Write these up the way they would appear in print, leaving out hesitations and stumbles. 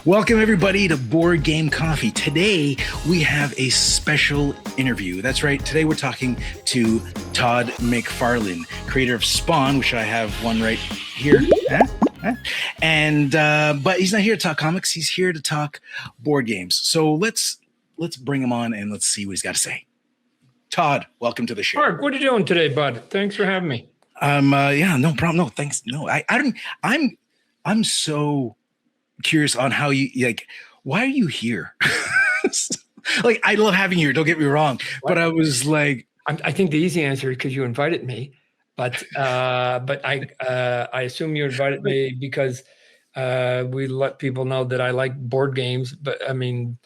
Welcome everybody to Board Game Coffee. Today we have a special interview. That's right. Today we're talking to Todd McFarlane, creator of Spawn, which I have one right here. And but he's not here to talk comics. He's here to talk board games. So let's bring him on and let's see what he's got to say. Todd, welcome to the show. Mark, what are you doing today, bud? Thanks for having me. Yeah, no problem. No, thanks. No, I'm so curious on how you why are you here? Like, I love having you here, don't get me wrong, but I was like, I think the easy answer is because you invited me, but I assume you invited me because we let people know that I like board games. But I mean,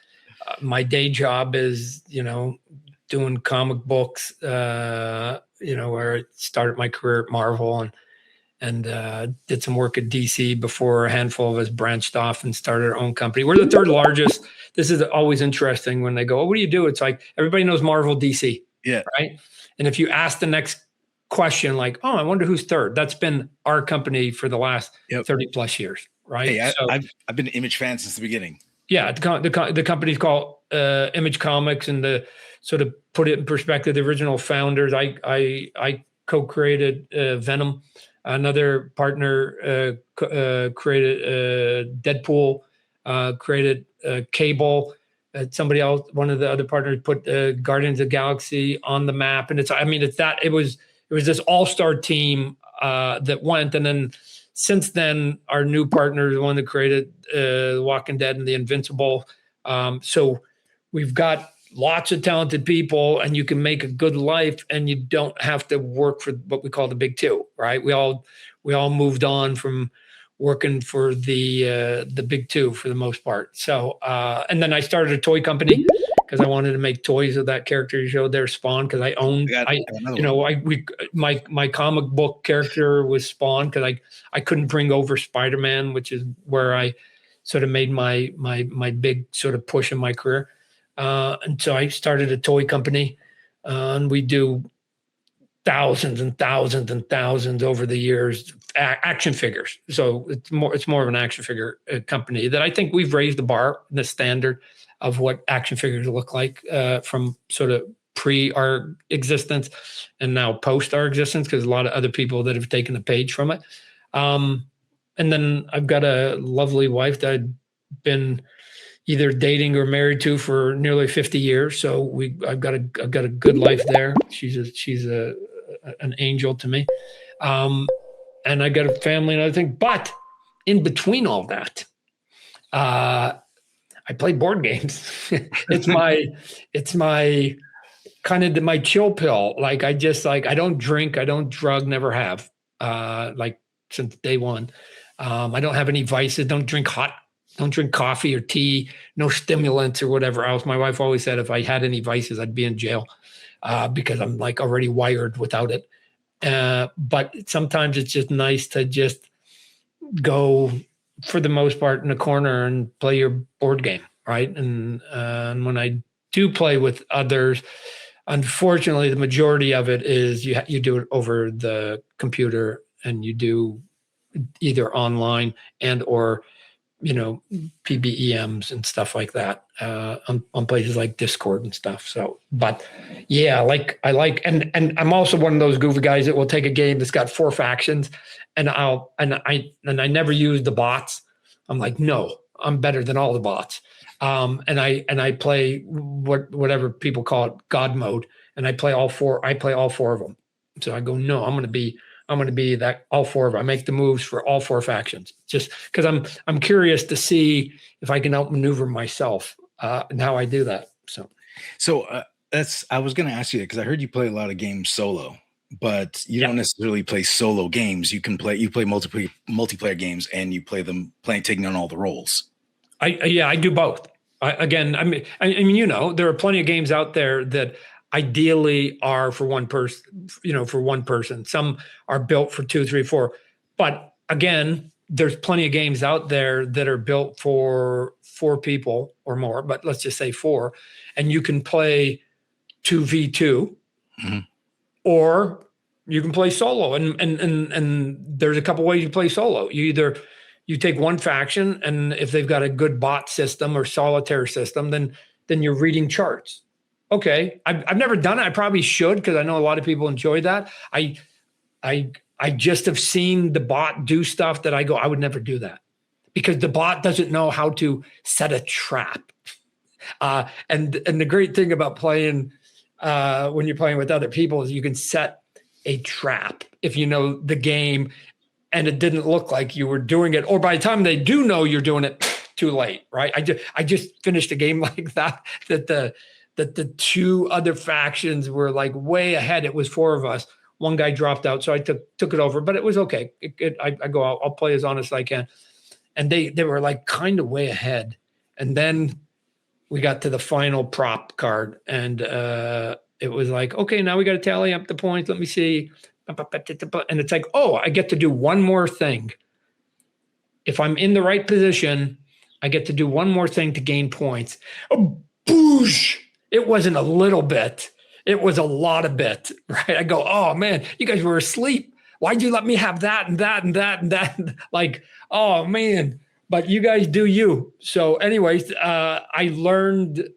my day job is doing comic books, where I started my career at Marvel and did some work at DC before a handful of us branched off and started our own company. We're the third largest. This is always interesting when they go, "Oh, what do you do?" It's like everybody knows Marvel, DC, yeah, right? And if you ask the next question, like, "Oh, I wonder who's third," that's been our company for the last 30 plus years, right? Hey, I've been an Image fan since the beginning. Yeah, the company's called Image Comics, and to sort of put it in perspective, the original founders, I co-created Venom. Another partner created Deadpool, created Cable. Somebody else, one of the other partners, put Guardians of the Galaxy on the map. And it was this all-star team that went. And then since then, our new partner is the one that created The Walking Dead and The Invincible. So we've got lots of talented people, and you can make a good life, and you don't have to work for what we call the big two, right? We all moved on from working for the big two for the most part. So, and then I started a toy company because I wanted to make toys of that character you showed there, Spawn, because I owned, my comic book character was Spawn because I couldn't bring over Spider-Man, which is where I sort of made my big sort of push in my career. And so I started a toy company, and we do thousands and thousands and thousands over the years, action figures. So it's more of an action figure company that I think we've raised the bar, the standard of what action figures look like from sort of pre our existence and now post our existence, because a lot of other people that have taken a page from it. And then I've got a lovely wife that I've been either dating or married to for nearly 50 years. So I've got a good life there. She's an angel to me. And I got a family and other things. But in between all that, I play board games. It's my kind of my chill pill. Like I don't drink, I don't drug, never have. Since day one. I don't have any vices, don't drink coffee or tea, no stimulants or whatever else. My wife always said if I had any vices, I'd be in jail because I'm like already wired without it. But sometimes it's just nice to just go, for the most part, in a corner and play your board game, right? And when I do play with others, unfortunately, the majority of it is you do it over the computer, and you do either online and or PBEMs and stuff like that on places like Discord and stuff. So, but yeah, I like, and I'm also one of those goofy guys that will take a game that's got 4 factions, and I never use the bots. I'm like, no, I'm better than all the bots. And I play whatever people call it, God mode, and I play all 4 of them. So I go, no, I'm going to be that all 4 of them. I make the moves for all 4 factions, just because I'm curious to see if I can outmaneuver myself and how I do that. So I was going to ask you that because I heard you play a lot of games solo, but you don't necessarily play solo games. You play multiplayer games, and you play them taking on all the roles. I do both. I mean, there are plenty of games out there that ideally are for one person, Some are built for 2, 3, 4. But again, there's plenty of games out there that are built for 4 people or more, but let's just say 4. And you can play 2v2, or you can play solo. And there's a couple ways you play solo. You either you take one faction, and if they've got a good bot system or solitaire system, then you're reading charts. Okay, I've never done it. I probably should, because I know a lot of people enjoy that. I just have seen the bot do stuff that I go, I would never do that, because the bot doesn't know how to set a trap. And the great thing about playing when you're playing with other people is you can set a trap if you know the game and it didn't look like you were doing it, or by the time they do know you're doing it, too late, right? I just finished a game like that the two other factions were like way ahead. It was 4 of us. One guy dropped out, so I took it over, but it was okay. I go out, I'll play as honest as I can. And they were like kind of way ahead. And then we got to the final prop card, and it was like, okay, now we got to tally up the points. Let me see. And it's like, oh, I get to do one more thing. If I'm in the right position, I get to do one more thing to gain points. Oh, boosh! It wasn't a little bit. It was a lot of bit, right? I go, oh man, you guys were asleep. Why'd you let me have that and that and that and that? Like, oh man, but you guys do you. So anyways, I learned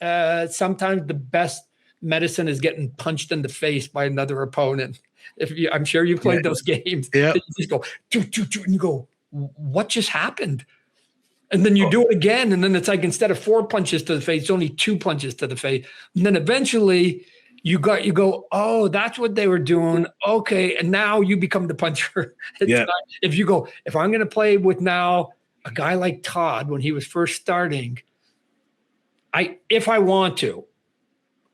sometimes the best medicine is getting punched in the face by another opponent. I'm sure you played those games. Yeah. You just go, and you go, what just happened? And then you do it again. And then it's like, instead of 4 punches to the face, it's only 2 punches to the face. And then eventually you go, oh, that's what they were doing. Okay. And now you become the puncher. If I'm going to play with now a guy like Todd, when he was first starting, if I want to,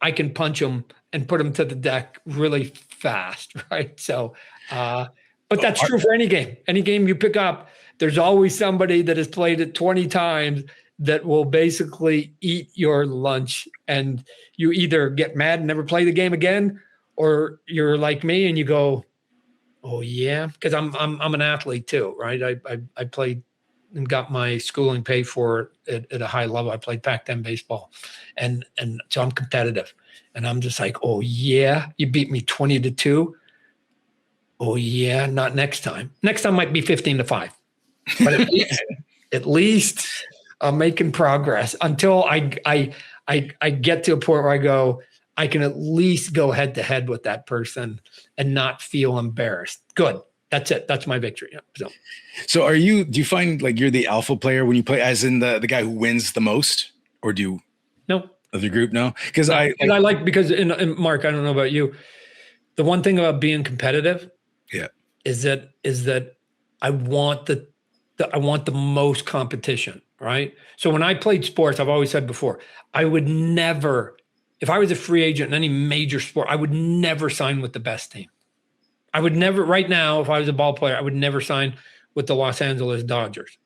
I can punch him and put him to the deck really fast. Right. So, but that's true for any game. Any game you pick up, there's always somebody that has played it 20 times that will basically eat your lunch, and you either get mad and never play the game again, or you're like me and you go, oh yeah, because I'm an athlete too, right? I played and got my schooling paid for at a high level. I played Pac-10 baseball, and so I'm competitive, and I'm just like, oh yeah, you beat me 20-2. Oh yeah, not next time. Next time might be 15-5. But at least I'm making progress until I get to a point where I go, I can at least go head to head with that person and not feel embarrassed. Good. That's it. That's my victory. So do you find like you're the alpha player when you play, as in the guy who wins the most, or do you? No. Of the group? No. Because because in Mark, I don't know about you. The one thing about being competitive is that I want I want the most competition, right? So when I played sports, I've always said before, I would never, if I was a free agent in any major sport, I would never sign with the best team. I would never, right now, if I was a ball player, I would never sign with the Los Angeles Dodgers.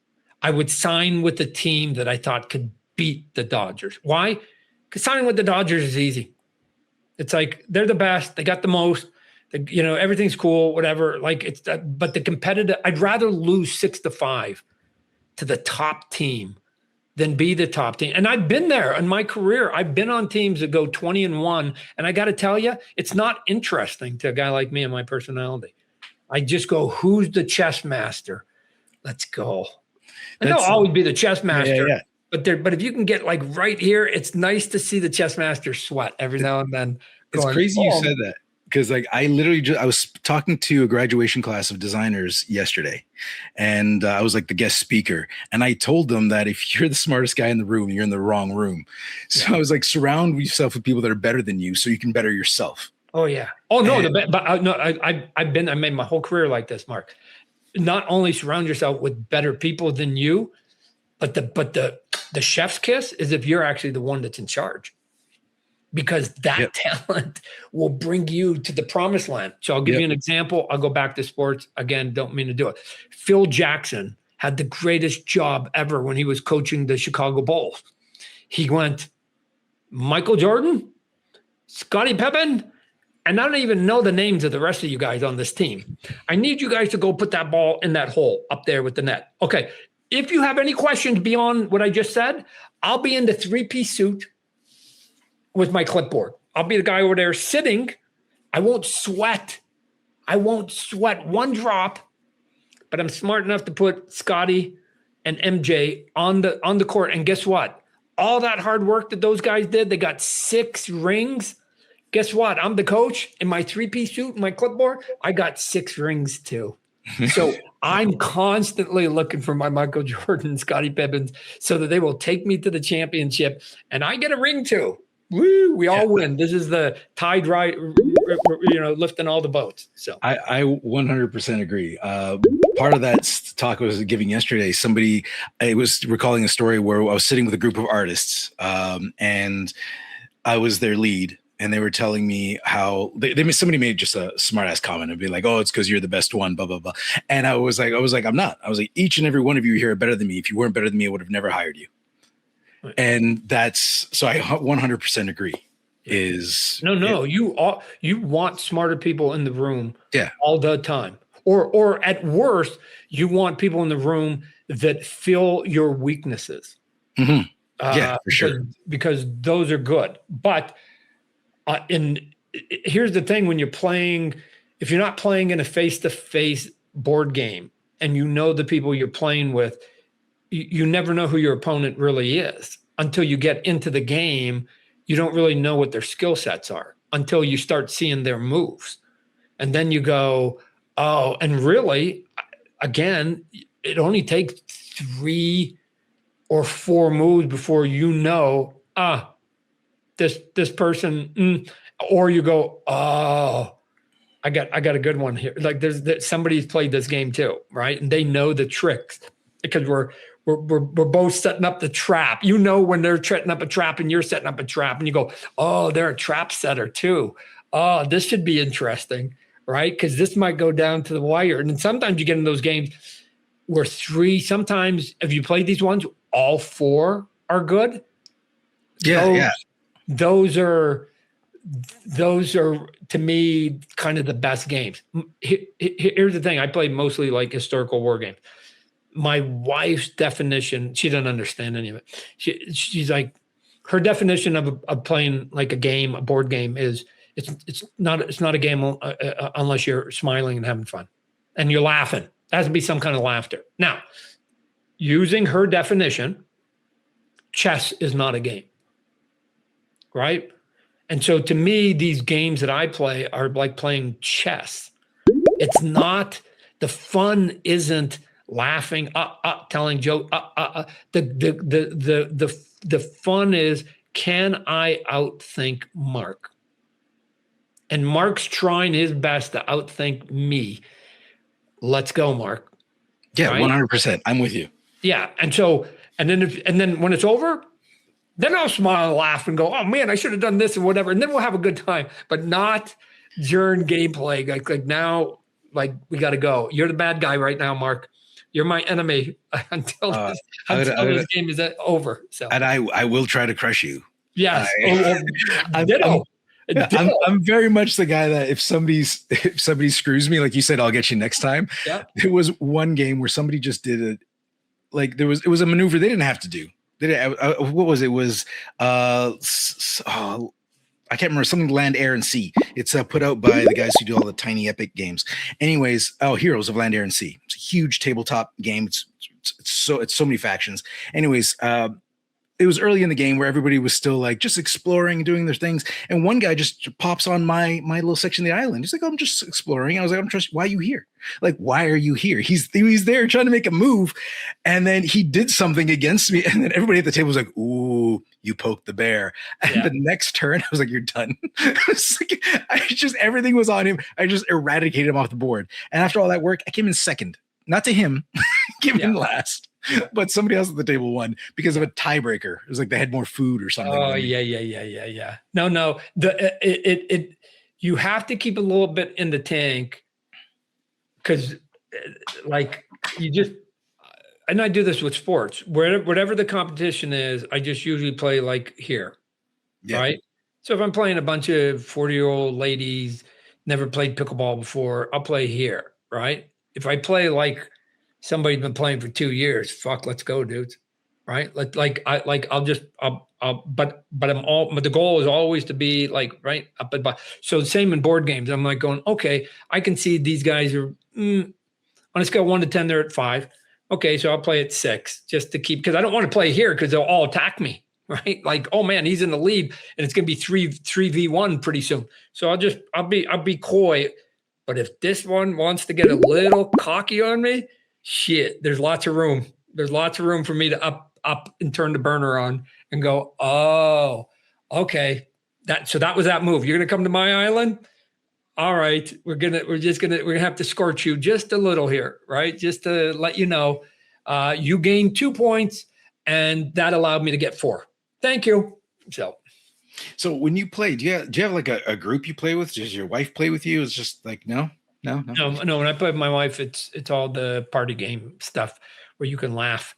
I would sign with the team that I thought could beat the Dodgers. Why? Because signing with the Dodgers is easy. It's like, they're the best. They got the most. Everything's cool, whatever. Like but the competitive, I'd rather lose 6-5 to the top team than be the top team. And I've been there in my career. I've been on teams that go 20-1. And I got to tell you, it's not interesting to a guy like me and my personality. I just go, who's the chess master? Let's go. And they'll always be the chess master. Yeah. But if you can get like right here, it's nice to see the chess master sweat every now and then. It's crazy you said that. Because like I was talking to a graduation class of designers yesterday, and I was like the guest speaker, and I told them that if you're the smartest guy in the room, you're in the wrong room. So I was like, surround yourself with people that are better than you, so you can better yourself. Oh yeah. Oh no. I made my whole career like this, Mark. Not only surround yourself with better people than you, but the chef's kiss is if you're actually the one that's in charge. Because that talent will bring you to the promised land. So I'll give you an example. I'll go back to sports. Again, don't mean to do it. Phil Jackson had the greatest job ever when he was coaching the Chicago Bulls. He went, Michael Jordan, Scottie Pippen, and I don't even know the names of the rest of you guys on this team. I need you guys to go put that ball in that hole up there with the net. Okay, if you have any questions beyond what I just said, I'll be in the 3-piece suit with my clipboard. I'll be the guy over there sitting. I won't sweat one drop. but I'm smart enough to put Scotty and MJ on the court. And guess what? All that hard work that those guys did, they got 6 rings. Guess what? I'm the coach in my 3-piece suit, my clipboard. I got 6 rings too. So I'm constantly looking for my Michael Jordan, Scottie Pippins, so that they will take me to the championship and I get a ring too. Woo, we all win. This is the tide ride, lifting all the boats. So I 100% agree. Part of that talk I was giving yesterday, I was recalling a story where I was sitting with a group of artists, and I was their lead. And they were telling me how somebody made just a smart ass comment and be like, "Oh, it's because you're the best one," blah blah blah. And I was like, I'm not. I was like, each and every one of you here are better than me. If you weren't better than me, I would have never hired you. Right. And so I 100% agree. You want smarter people in the room, yeah, all the time, or at worst, you want people in the room that fill your weaknesses. Mm-hmm. Yeah, for sure, because those are good, but. Here's the thing: when you're playing, if you're not playing in a face-to-face board game, and you know the people you're playing with, you never know who your opponent really is until you get into the game. You don't really know what their skill sets are until you start seeing their moves, and then you go, "Oh!" And really, again, it only takes 3 or 4 moves before you know, this person, or you go, "Oh, I got a good one here." Like somebody's played this game too, right? And they know the tricks because we're both setting up the trap. You know when they're setting up a trap and you're setting up a trap, and you go, "Oh, they're a trap setter too. Oh, this should be interesting, right? Because this might go down to the wire." And then sometimes you get in those games where 3. Sometimes if you play these ones, all 4 are good. Yeah. Those are to me kind of the best games. Here's the thing: I play mostly like historical war games. My wife's definition, she doesn't understand any of it. She's like, her definition of playing like a board game is it's not a game unless you're smiling and having fun and you're laughing. There has to be some kind of laughter. Now, using her definition, chess is not a game. Right? And so to me, these games that I play are like playing chess. It's not, the fun isn't laughing, telling jokes. The fun is, can I outthink Mark? And Mark's trying his best to outthink me. Let's go, Mark. Yeah, right? 100%. I'm with you. Yeah. And then when it's over, then I'll smile and laugh and go, "Oh man, I should have done this and whatever." And then we'll have a good time, but not during gameplay. Like now, like we got to go. You're the bad guy right now, Mark. You're my enemy until this game is over. So, and I will try to crush you. Yes. I'm very much the guy that if somebody screws me, like you said, I'll get you next time. Yeah. There was one game where somebody just did it. Like it was a maneuver they didn't have to do. What was it? It was I can't remember, something Land, Air, and Sea. It's put out by the guys who do all the tiny epic games. Anyways, Heroes of Land, Air, and Sea. It's a huge tabletop game. It's so many factions. Anyways, it was early in the game where everybody was still like just exploring and doing their things. And one guy just pops on my little section of the island. He's like, "Oh, I'm just exploring." I was like, "Why are you here? Like, why are you here?" He's there trying to make a move. And then he did something against me. And then everybody at the table was like, "Ooh, you poked the bear." And the next turn, I was like, "You're done." Everything was on him. I just eradicated him off the board. And after all that work, I came in second. Not to him, came in last. But somebody else at the table won because of a tiebreaker. It was like they had more food or something. Oh, yeah. No. You have to keep a little bit in the tank because, like, and I do this with sports. Whatever the competition is, I just usually play like here, right? So if I'm playing a bunch of 40-year-old ladies, never played pickleball before, I'll play here, right? If I play like somebody's been playing for 2 years, fuck, let's go, dudes. Right? But the goal is always to be like right up and by. So the same in board games. I'm like going, okay, I can see these guys are On a scale of 1 to 10, they're at 5. Okay, so I'll play at 6 just to keep, because I don't want to play here because they'll all attack me, right? Like, oh man, he's in the lead, and it's going to be 3v1 pretty soon. So I'll be coy. But if this one wants to get a little cocky on me, shit, there's lots of room. There's lots of room for me to up and turn the burner on and go, oh, okay. So that was that move. You're gonna come to my island? All right, we're gonna have to scorch you just a little here, right? Just to let you know, you gained 2 points, and that allowed me to get 4. Thank you. So when you play, do you have like a group you play with? Does your wife play with you? It's just like no. No. When I play with my wife, it's all the party game stuff where you can laugh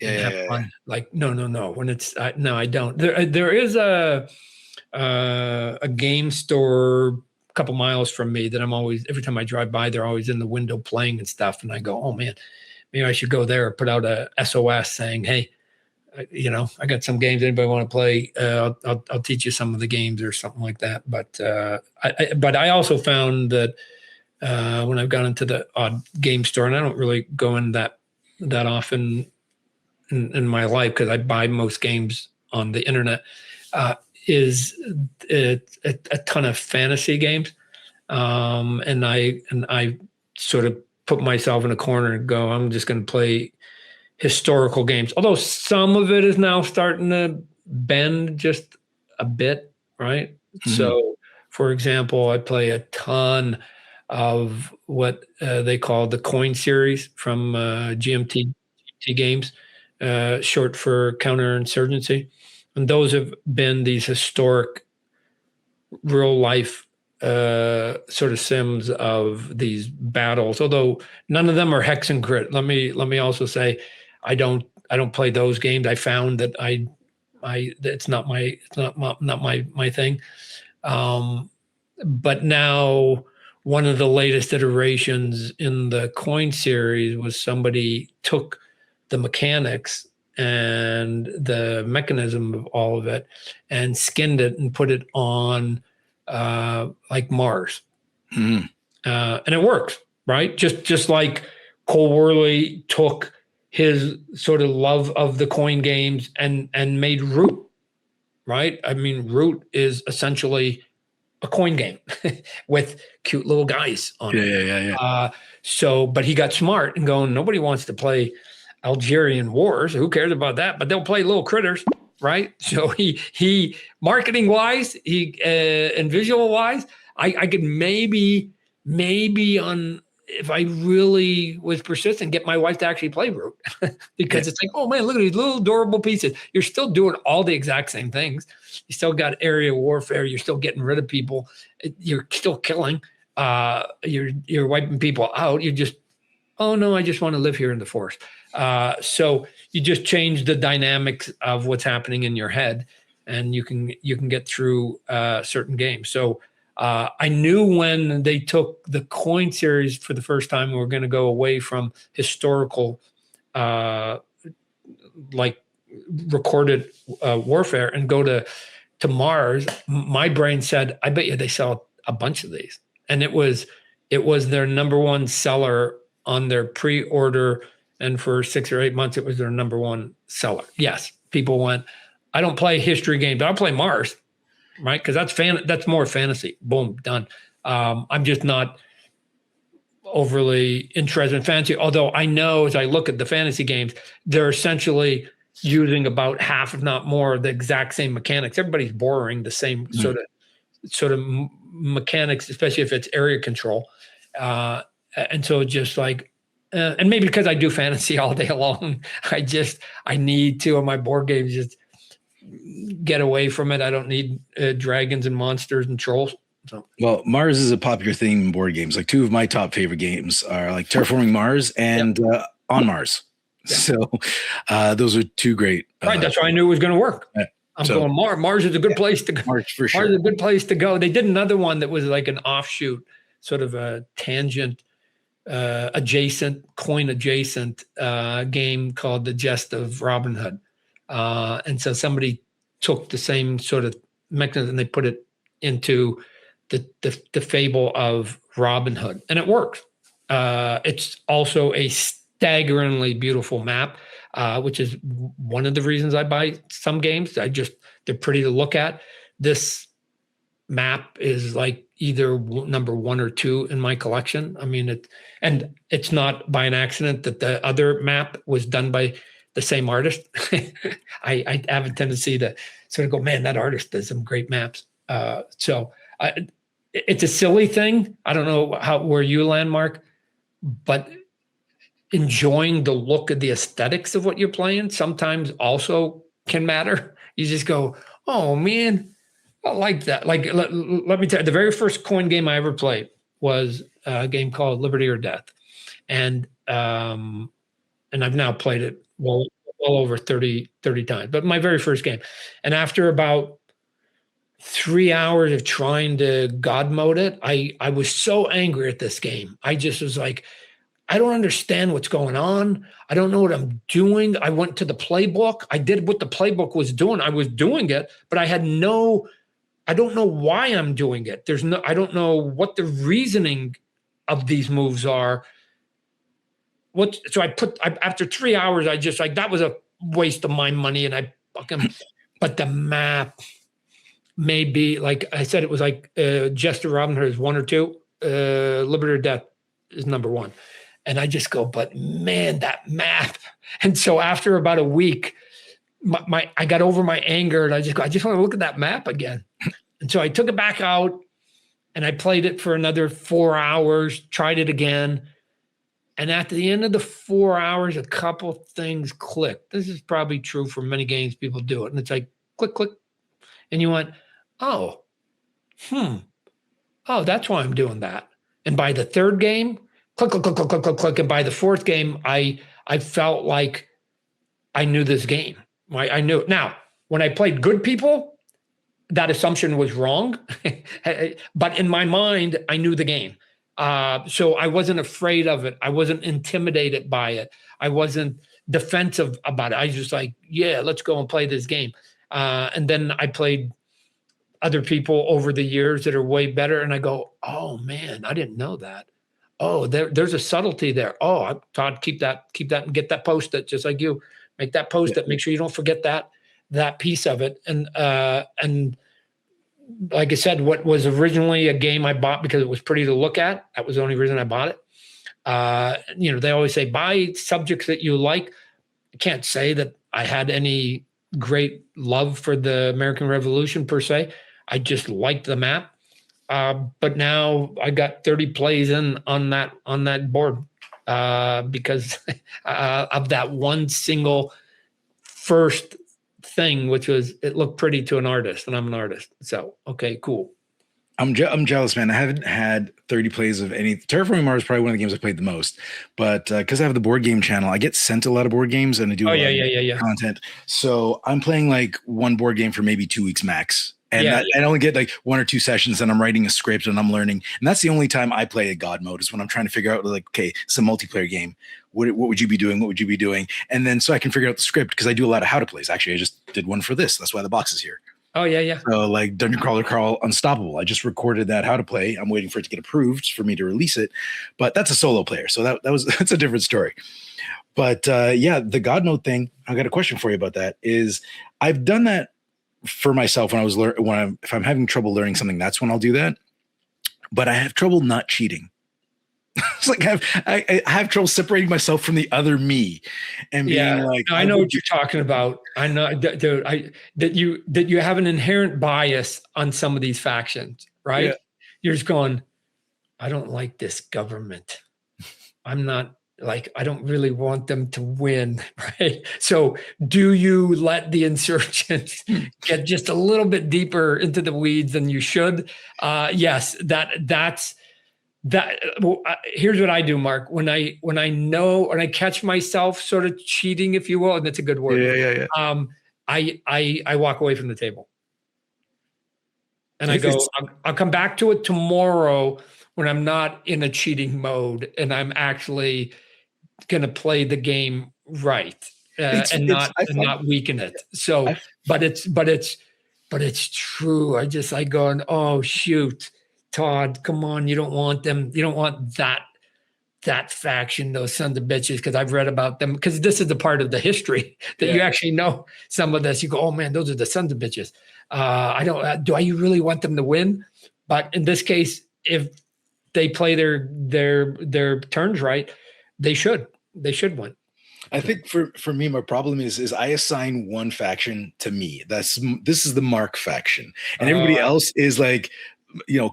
and have fun. Yeah. Like no. When it's no, I don't. There is a game store a couple miles from me that I'm always, every time I drive by, they're always in the window playing and stuff, and I go, oh man, maybe I should go there or put out a SOS saying, hey, I got some games. Anybody want to play? I'll teach you some of the games or something like that. But I also found that when I've gone into the odd game store, and I don't really go in that often in my life because I buy most games on the internet, is a ton of fantasy games, and I sort of put myself in a corner and go, I'm just going to play historical games, although some of it is now starting to bend just a bit, right? Mm-hmm. So, for example, I play a ton of what they call the coin series from GMT games, short for Counterinsurgency. And those have been these historic, real life sort of sims of these battles, although none of them are hex and crit. Let me also say, I don't play those games. I found that it's not my thing. But now one of the latest iterations in the coin series was somebody took the mechanics and the mechanism of all of it and skinned it and put it on like Mars. Mm. And it works, right? Just like Cole Worley took his sort of love of the coin games and made Root, right? I mean, Root is essentially a coin game with cute little guys on it. Yeah. But he got smart and going, nobody wants to play Algerian wars. Who cares about that? But they'll play little critters, right? So he marketing wise, and visual wise, I could maybe on, if I really was persistent, get my wife to actually play Root because it's like, oh man, look at these little adorable pieces. You're still doing all the exact same things. You still got area warfare. You're still getting rid of people. You're still killing. You're wiping people out. You just, oh no, I just want to live here in the forest. So you just change the dynamics of what's happening in your head, and you can get through certain games. So I knew when they took the coin series for the first time, we were going to go away from historical, like recorded warfare and go to Mars. My brain said, I bet you they sell a bunch of these. And it was their number one seller on their pre-order. And for 6 or 8 months, it was their number one seller. Yes, people went, I don't play history games, but I'll play Mars. Right, because that's more fantasy. Boom, done. I'm just not overly interested in fantasy. Although I know as I look at the fantasy games, they're essentially using about half, if not more, the exact same mechanics. Everybody's borrowing the same sort of mechanics, especially if it's area control. And so just like, and maybe because I do fantasy all day long, I need to on my board games just get away from it. I don't need dragons and monsters and trolls. So. Well, Mars is a popular thing in board games. Like 2 of my top favorite games are like Terraforming Mars and On Mars. Yeah. So those are 2 great. Right, that's why I knew it was going to work. Yeah. I'm going Mars. Mars is a good place to go. Mars for sure. Mars is a good place to go. They did another one that was like an offshoot, sort of a tangent, coin adjacent game called The Jest of Robin Hood. And so somebody took the same sort of mechanism and they put it into the fable of Robin Hood, and it works. It's also a staggeringly beautiful map, which is one of the reasons I buy some games. They're pretty to look at. This map is like either number 1 or 2 in my collection. I mean, it's not by an accident that the other map was done by the same artist. I have a tendency to sort of go, man, that artist does some great maps. It's a silly thing. I don't know where you land, Mark, but enjoying the look of the aesthetics of what you're playing sometimes also can matter. You just go, oh man, I like that. Like, let me tell you, the very first coin game I ever played was a game called Liberty or Death. And I've now played it well over 30 times, but my very first game. And after about 3 hours of trying to God mode it, I was so angry at this game. I just was like, I don't understand what's going on. I don't know what I'm doing. I went to the playbook. I did what the playbook was doing. I was doing it, but I don't know why I'm doing it. I don't know what the reasoning of these moves are. After 3 hours, I just like, that was a waste of my money. And but the map may be, like I said, it was like Jester Robin Hood is 1 or 2, Liberty or Death is number 1. And I just go, but man, that map. And so after about a week, I got over my anger and I just want to look at that map again. And so I took it back out and I played it for another 4 hours, tried it again. And at the end of the 4 hours, a couple things clicked. This is probably true for many games. People do it. And it's like, click, click. And you went, oh, that's why I'm doing that. And by the third game, click, click, click, click, click, click, click. And by the fourth game, I felt like I knew this game. I knew it. Now, when I played good people, that assumption was wrong. But in my mind, I knew the game. So I wasn't afraid of it. I wasn't intimidated by it. I wasn't defensive about it. I was just like, yeah, let's go and play this game. And then I played other people over the years that are way better. And I go, oh man, I didn't know that. Oh, there's a subtlety there. Oh, Todd, keep that and get that Post-it just like you. Make that Post-it. Make sure you don't forget that piece of it. And like I said, what was originally a game I bought because it was pretty to look at, that was the only reason I bought it. They always say buy subjects that you like. I can't say that I had any great love for the American Revolution per se. I just liked the map. But now I got 30 plays in on that board because of that one single first thing, which was it looked pretty to an artist, and I'm an artist. So, okay, cool. I'm jealous, man. I haven't had 30 plays of any. Terraforming Mars is probably one of the games I played the most, but because I have the board game channel, I get sent a lot of board games and I do a lot of content. So I'm playing like one board game for maybe 2 weeks max. And I only get like 1 or 2 sessions and I'm writing a script and I'm learning. And that's the only time I play a God mode is when I'm trying to figure out like, okay, it's a multiplayer game. What would you be doing? What would you be doing? And then so I can figure out the script because I do a lot of how to plays. Actually, I just did one for this. That's why the box is here. Oh, yeah. So like Dungeon Crawler Carl Unstoppable. I just recorded that how to play. I'm waiting for it to get approved for me to release it. But that's a solo player. So that's a different story. But the God mode thing, I got a question for you about that is I've done that for myself when I was if I'm having trouble learning something, that's when I'll do that. But I have trouble not cheating. It's like I have trouble separating myself from the other me and being like, I know what you're talking about. I know that you have an inherent bias on some of these factions, right? Yeah. You're just going, I don't like this government. I don't really want them to win, right? So do you let the insurgents get just a little bit deeper into the weeds than you should? Yes, that's that. Here's what I do, Mark. When I catch myself sort of cheating, if you will, and that's a good word. Yeah. I walk away from the table. And I go, I'll come back to it tomorrow when I'm not in a cheating mode and I'm actually going to play the game right and not weaken it. So, but it's true. I go, oh shoot, Todd, come on. You don't want them. You don't want that that faction, those sons of bitches, because I've read about them, because this is the part of the history that you actually know some of this. You go, oh man, those are the sons of bitches. Do I really want them to win? But in this case, if they play their turns right, they should win. I think for me, my problem is I assign one faction to me. This is the Mark faction, and everybody else is like,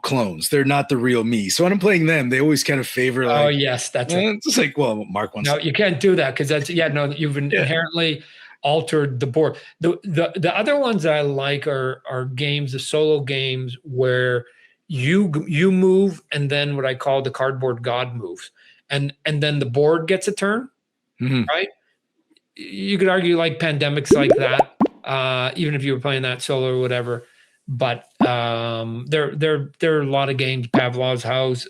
clones. They're not the real me. So when I'm playing them, they always kind of favor like, oh yes, that's it. It's just like, well, Mark wants. No, you can't do that because you've inherently altered the board. The other ones I like are games, the solo games where you move, and then what I call the cardboard god moves, and then the board gets a turn. Mm-hmm. Right? You could argue like pandemics like that, even if you were playing that solo or whatever. But there are a lot of games. Pavlov's House,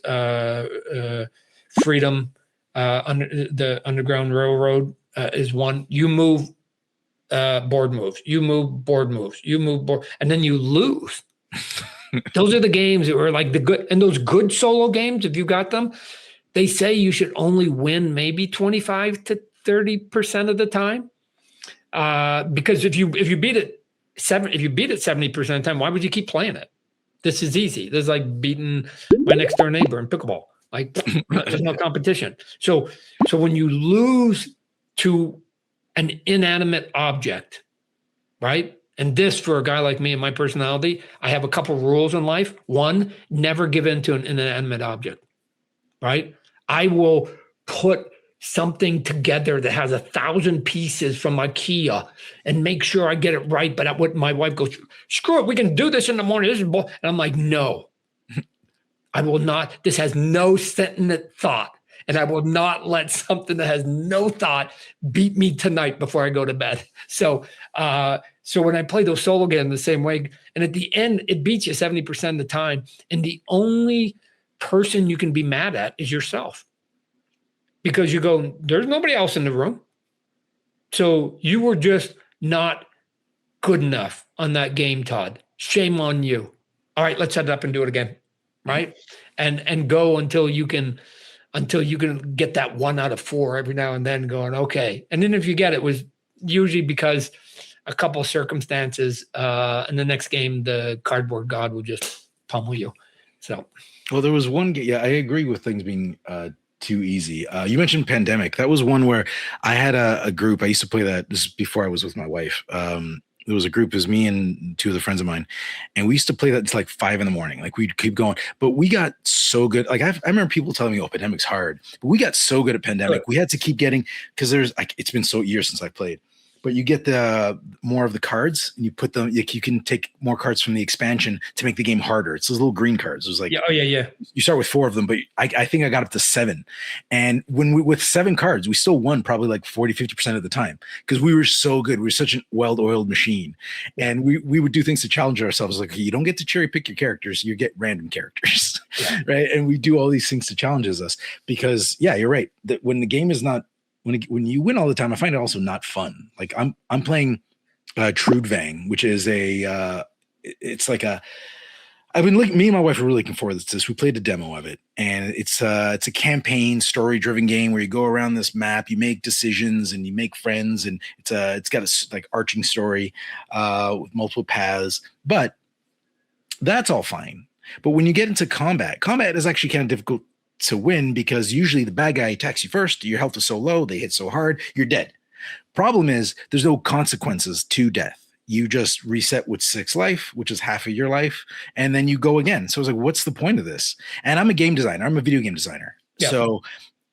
Freedom, the Underground Railroad is one. You move, board moves. You move, board moves. You move, board, and then you lose. Those are the games that were like the good, and those good solo games. If you got them, they say you should only win maybe 25 to 30% of the time, because if you beat it 70% of the time, why would you keep playing it? This is easy. This is like beating my next door neighbor in pickleball. Like there's no competition. So when you lose to an inanimate object, right? And this, for a guy like me and my personality, I have a couple rules in life. One, never give in to an inanimate object, right? I will put something together that has 1,000 pieces from IKEA and make sure I get it right. But my wife goes, screw it, we can do this in the morning. This is and I'm like, no, I will not. This has no sentient thought. And I will not let something that has no thought beat me tonight before I go to bed. So when I play those solo games the same way, and at the end, it beats you 70% of the time. And the only person you can be mad at is yourself. Because you go, there's nobody else in the room. So you were just not good enough on that game, Todd. Shame on you. All right, let's set it up and do it again. Right? And go until you can get that 1 out of 4 every now and then going, okay. And then if you get it, was usually because a couple of circumstances, in the next game, the cardboard god will just pummel you. So, well, there was one game. Yeah, I agree with things being too easy. You mentioned Pandemic. That was one where I had a group. I used to play that. This is before I was with my wife. There was a group. It was me and 2 of the friends of mine, and we used to play that until like 5 a.m. Like we'd keep going, but we got so good. Like I remember people telling me, "Oh, Pandemic's hard," but we got so good at Pandemic. We had to keep getting, because there's like, it's been so years since I played. But you get the more of the cards, and you put them. You can take more cards from the expansion to make the game harder. It's those little green cards. It was like, yeah. You start with 4 of them, but I think I got up to 7. And with 7 cards, we still won probably like 40-50% of the time, because we were so good. We were such a well-oiled machine, and we would do things to challenge ourselves. Like, you don't get to cherry pick your characters; you get random characters, right? And we do all these things to challenge us, because you're right. That when the game is not. When you win all the time, I find it also not fun. Like I'm playing Trudvang, which is it's like I've been me and my wife are really looking forward to this. We played a demo of it, and it's a campaign story driven game where you go around this map, you make decisions, and you make friends, and it's got a like arching story with multiple paths. But that's all fine. But when you get into combat is actually kind of difficult to win, because usually the bad guy attacks you first. Your health is so low, they hit so hard, you're dead. Problem is, there's no consequences to death. You just reset with 6 life, which is half of your life, and then you go again. So I was like, what's the point of this? And I'm a game designer. I'm a video game designer. Yeah. So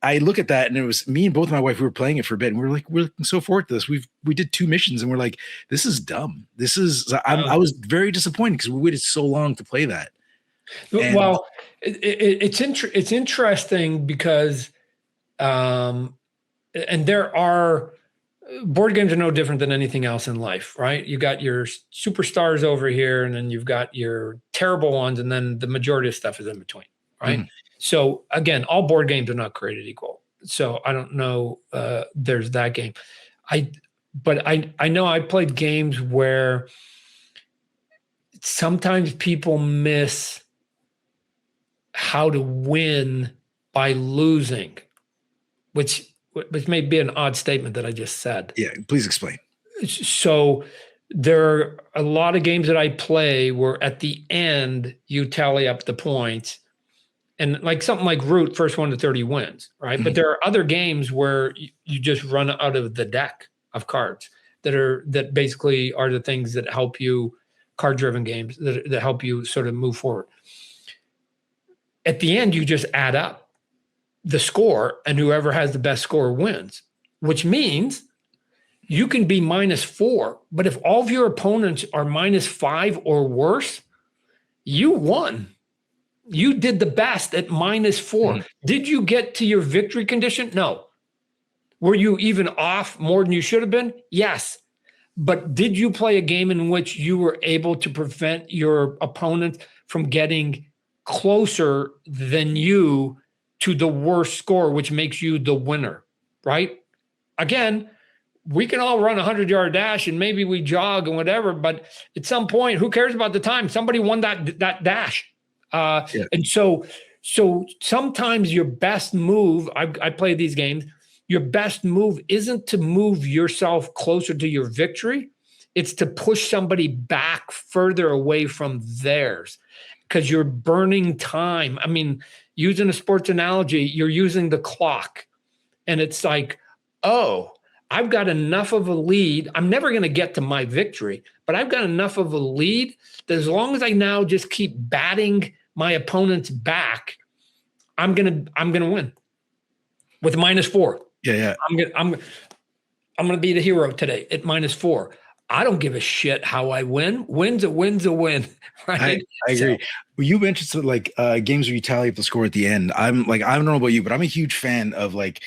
I look at that, and it was me and both my wife, we were playing it for a bit, and we're looking so forward to this. We did 2 missions, and we're like, this is dumb. I was very disappointed because we waited so long to play that. And, well, it's interesting because, and there are, board games are no different than anything else in life, right? You got your superstars over here, and then you've got your terrible ones, and then the majority of stuff is in between, right? Mm-hmm. So again, all board games are not created equal. So I don't know. There's that game. But I know I played games where sometimes people miss how to win by losing, which may be an odd statement that I just said. Yeah, please explain. So there are a lot of games that I play where at the end you tally up the points, and like something like Root, first 1 to 30 wins, right? Mm-hmm. But there are other games where you just run out of the deck of cards that basically are the things that help you, card-driven games that help you sort of move forward. At the end, you just add up the score, and whoever has the best score wins, which means you can be -4, but if all of your opponents are -5 or worse, you won. You did the best at -4. Mm-hmm. Did you get to your victory condition? No. Were you even off more than you should have been? Yes. But did you play a game in which you were able to prevent your opponent from getting closer than you to the worst score, which makes you the winner, right? Again, we can all run a 100-yard dash and maybe we jog and whatever, but at some point, who cares about the time? Somebody won that dash. And so sometimes your best move, I play these games, your best move isn't to move yourself closer to your victory. It's to push somebody back further away from theirs because you're burning time. I mean, using a sports analogy, you're using the clock and it's like, oh, I've got enough of a lead. I'm never going to get to my victory, but I've got enough of a lead that as long as I now just keep batting my opponent's back, I'm gonna win with -4. Yeah. I'm gonna be the hero today at -4. I don't give a shit how I win. Win's a win's a win. Right? I agree. Well, you mentioned some, like games where you tally up the score at the end. I'm like, I don't know about you, but I'm a huge fan of like,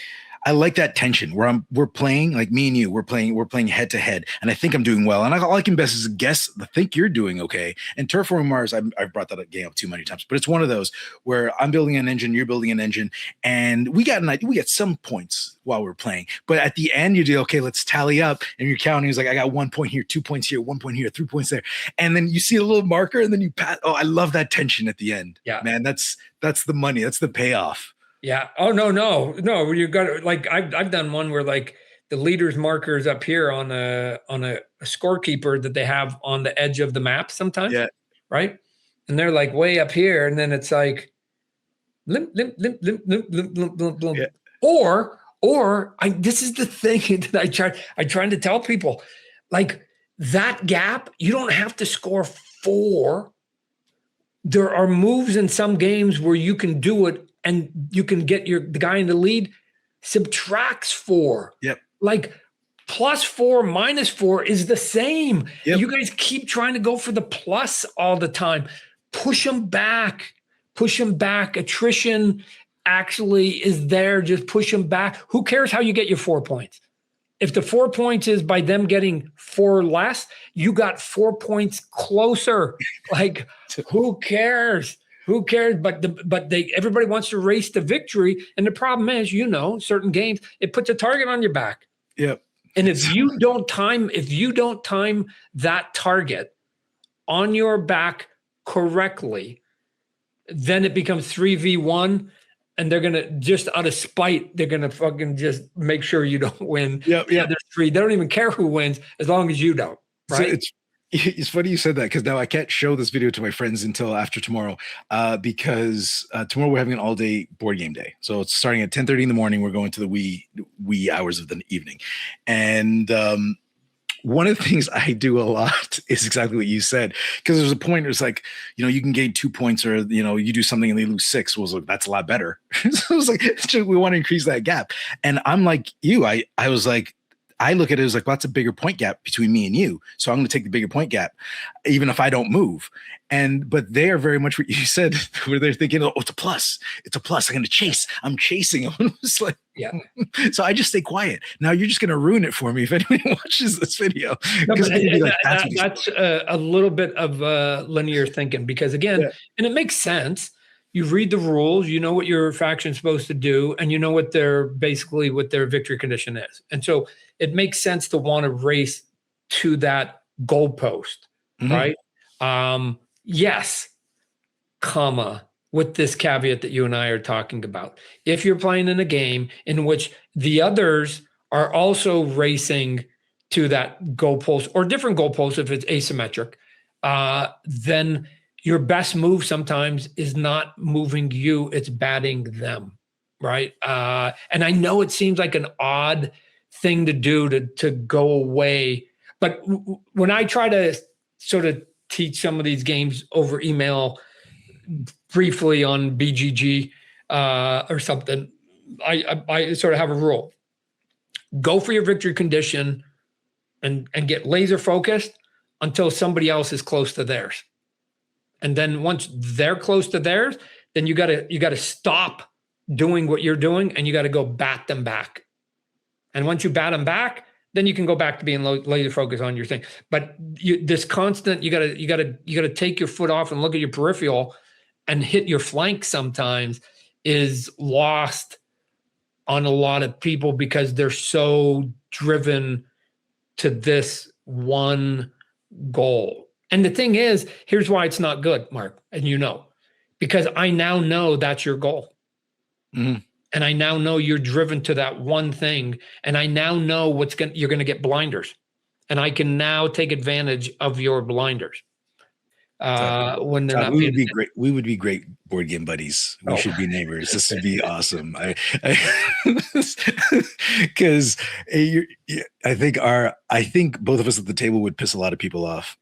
I like that tension where we're playing, like me and you, we're playing head to head, and I think I'm doing well. And all I can best is guess, I think you're doing okay. And Terraforming Mars, I've brought that game up too many times, but it's one of those where I'm building an engine, you're building an engine, and we got some points while we're playing. But at the end, you do, okay, let's tally up, and you're counting. It's like, I got 1 point here, 2 points here, 1 point here, 3 points there. And then you see a little marker, and then you pat. Oh, I love that tension at the end. Yeah, man, that's the money. That's the payoff. Yeah. Oh, no. You got to, like, I've done one where like the leader's marker is up here on a scorekeeper that they have on the edge of the map sometimes. Yeah. Right. And they're like way up here. And then it's like, limp, limp, limp, limp, limp, limp, limp, limp, limp. Yeah. Or this is the thing that I try to tell people, like that gap, you don't have to score 4. There are moves in some games where you can do it and you can get the guy in the lead, subtracts 4. Yep. Like +4, -4 is the same. Yep. You guys keep trying to go for the plus all the time. Push them back. Attrition actually is there. Just push them back. Who cares how you get your 4 points? If the 4 points is by them getting 4 less, you got 4 points closer. Like, who cares? Who cares? But everybody wants to race to victory. And the problem is, certain games, it puts a target on your back. Yep. And if you don't time that target on your back correctly, then it becomes 3v1. And they're going to, just out of spite, they're going to fucking just make sure you don't win. Yep. Yeah, there's 3. They don't even care who wins as long as you don't. Right. So it's funny you said that, because now I can't show this video to my friends until after tomorrow, because tomorrow we're having an all-day board game day. So it's starting at 10:30 in the morning. We're going to the wee hours of the evening, and one of the things I do a lot is exactly what you said, because there's a point where it's like, you can gain 2 points, or you do something and they lose 6. Well, like, that's a lot better. So it was like, we want to increase that gap, and I'm like you. I was like, I look at it as like, well, that's a bigger point gap between me and you. So I'm going to take the bigger point gap, even if I don't move. But they are very much what you said, where they're thinking, oh, it's a plus. It's a plus. I'm going to chase. I'm chasing them. It's like, yeah. So I just stay quiet. Now you're just going to ruin it for me if anybody watches this video. No, that's a little bit of linear thinking, because again, and it makes sense. You read the rules, you know what your faction's supposed to do, and you know what their victory condition is. And so it makes sense to want to race to that goalpost, right? Yes, with this caveat that you and I are talking about. If you're playing in a game in which the others are also racing to that goalpost or different goalposts, if it's asymmetric, then your best move sometimes is not moving you, it's batting them, right? And I know it seems like an odd thing to do to go away, but when I try to sort of teach some of these games over email briefly on BGG or something, I sort of have a rule. Go for your victory condition and get laser focused until somebody else is close to theirs. And then once they're close to theirs, then you gotta stop doing what you're doing and you got to go bat them back. And once you bat them back, then you can go back to being laser focused on your thing. But this constant, you gotta take your foot off and look at your peripheral and hit your flank sometimes is lost on a lot of people because they're so driven to this one goal. And the thing is, here's why it's not good, Mark, and because I now know that's your goal. Mm-hmm. And I now know you're driven to that one thing. And I now know you're going to get blinders. And I can now take advantage of your blinders. When they're not we would be great. We would be great board game buddies. We should be neighbors. This would be awesome. Because I think both of us at the table would piss a lot of people off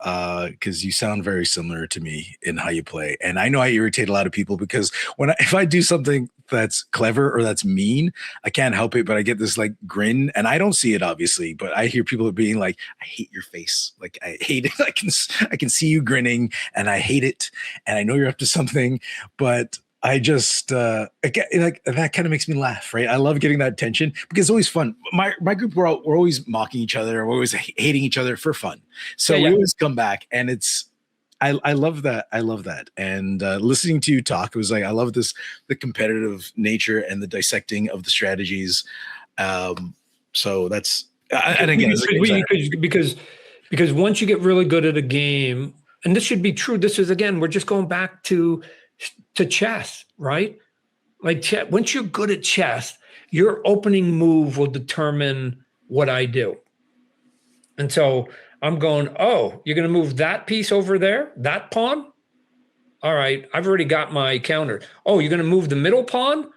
because you sound very similar to me in how you play, and I know I irritate a lot of people because if I do something that's clever or that's mean, I can't help it, but I get this like grin, and I don't see it obviously, but I hear people being like, "I hate your face. Like I hate it. I can see you grinning, and I hate it, and I know you're up to something." But I just like that kind of makes me laugh, right? I love getting that tension because it's always fun. My group we're always mocking each other, we're always hating each other for fun. So we always come back, and I love that. I love that. And listening to you talk, it was like I love the competitive nature and the dissecting of the strategies. So that's and again because once you get really good at a game, and this should be true. This is again, we're just going back to chess, right? Like once you're good at chess, your opening move will determine what I do. And so I'm going, oh, you're going to move that piece over there, that pawn? All right, I've already got my counter. Oh, you're going to move the middle pawn?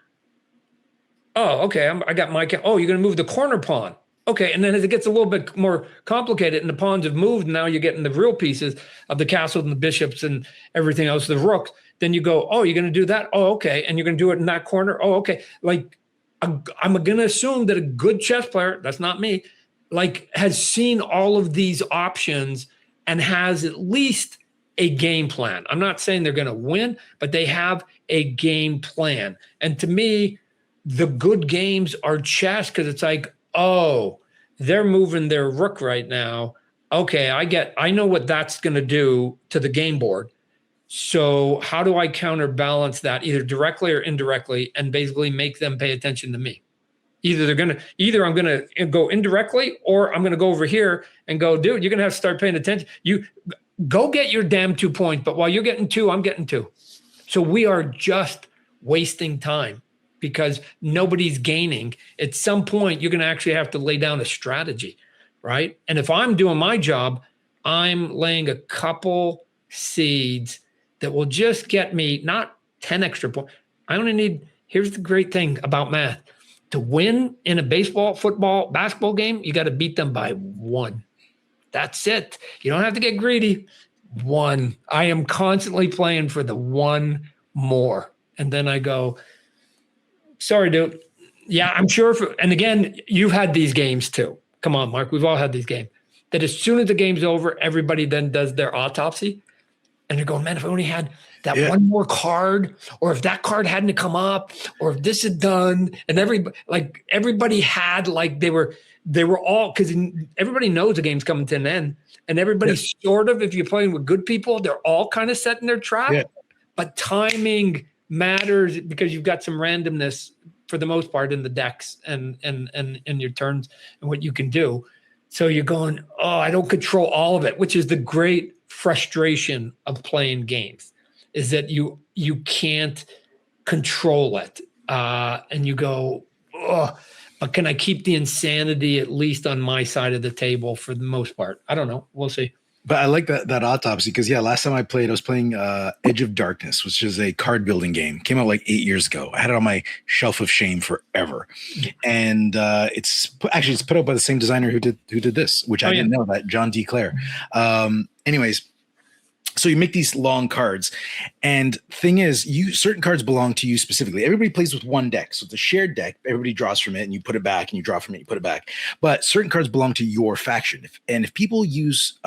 Oh, okay, I got my oh, you're going to move the corner pawn. Okay, and then as it gets a little bit more complicated and the pawns have moved, and now you're getting the real pieces of the castles and the bishops and everything else, the rooks, then you go, oh, you're going to do that? Oh, okay, and you're going to do it in that corner? Oh, okay. Like, I'm going to assume that a good chess player, that's not me, like has seen all of these options and has at least a game plan. I'm not saying they're going to win, but they have a game plan. And to me, the good games are chess because it's like, oh, they're moving their rook right now. Okay, I know what that's going to do to the game board. So how do I counterbalance that either directly or indirectly and basically make them pay attention to me? Either I'm going to go indirectly or I'm going to go over here and go, dude, you're going to have to start paying attention. You go get your damn 2 points, but while you're getting 2, I'm getting 2. So we are just wasting time because nobody's gaining. At some point, you're going to actually have to lay down a strategy, right? And if I'm doing my job, I'm laying a couple seeds that will just get me not 10 extra points. I only need, here's the great thing about math. To win in a baseball, football, basketball game, you got to beat them by 1. That's it. You don't have to get greedy. 1. I am constantly playing for the 1 more. And then I go, sorry, dude. Yeah, I'm sure. And again, you've had these games too. Come on, Mark. We've all had these games. That as soon as the game's over, everybody then does their autopsy. And they're going, man, if I only had that one more card, or if that card hadn't come up, or if this had done, and everybody had like they were all, because everybody knows the game's coming to an end, and everybody sort of, if you're playing with good people, they're all kind of setting their trap. Yeah. But timing matters because you've got some randomness for the most part in the decks and your turns and what you can do. So you're going, oh, I don't control all of it, which is the great frustration of playing games, is that you can't control it. And you go, oh, but can I keep the insanity at least on my side of the table for the most part? I don't know. We'll see. But I like that autopsy because last time I played, I was playing Edge of Darkness, which is a card building game. Came out like 8 years ago. I had it on my shelf of shame forever, and it's put out by the same designer who did this, which I didn't know that, John D. Clare. Anyways. So you make these long cards, and thing is, certain cards belong to you specifically. Everybody plays with one deck, so it's a shared deck. Everybody draws from it, and you put it back, and you draw from it, you put it back. But certain cards belong to your faction, if people use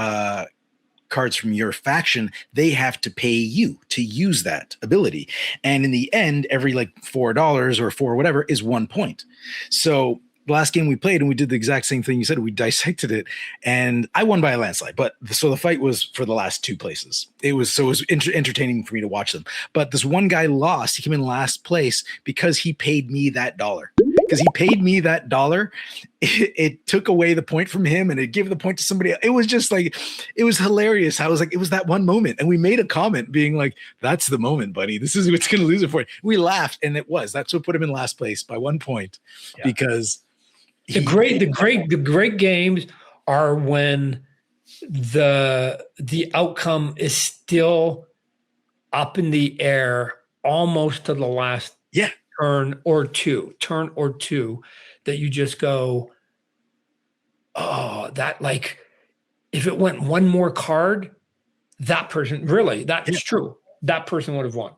cards from your faction, they have to pay you to use that ability. And in the end, every like $4 or $4 whatever is 1 point. So the last game we played, and we did the exact same thing you said. We dissected it, and I won by a landslide. But so the fight was for the last two places. It was entertaining for me to watch them. But this one guy lost. He came in last place because he paid me that dollar. Because he paid me that dollar, it took away the point from him, and it gave the point to somebody else. It was just like, it was hilarious. I was like, it was that one moment, and we made a comment being like, "That's the moment, buddy. This is what's going to lose it for you." We laughed, and that's what put him in last place by 1 point, because. The great games are when the outcome is still up in the air almost to the last turn or two, that you just go, oh, that, like, if it went one more card, that person, really, that's true. That person would have won,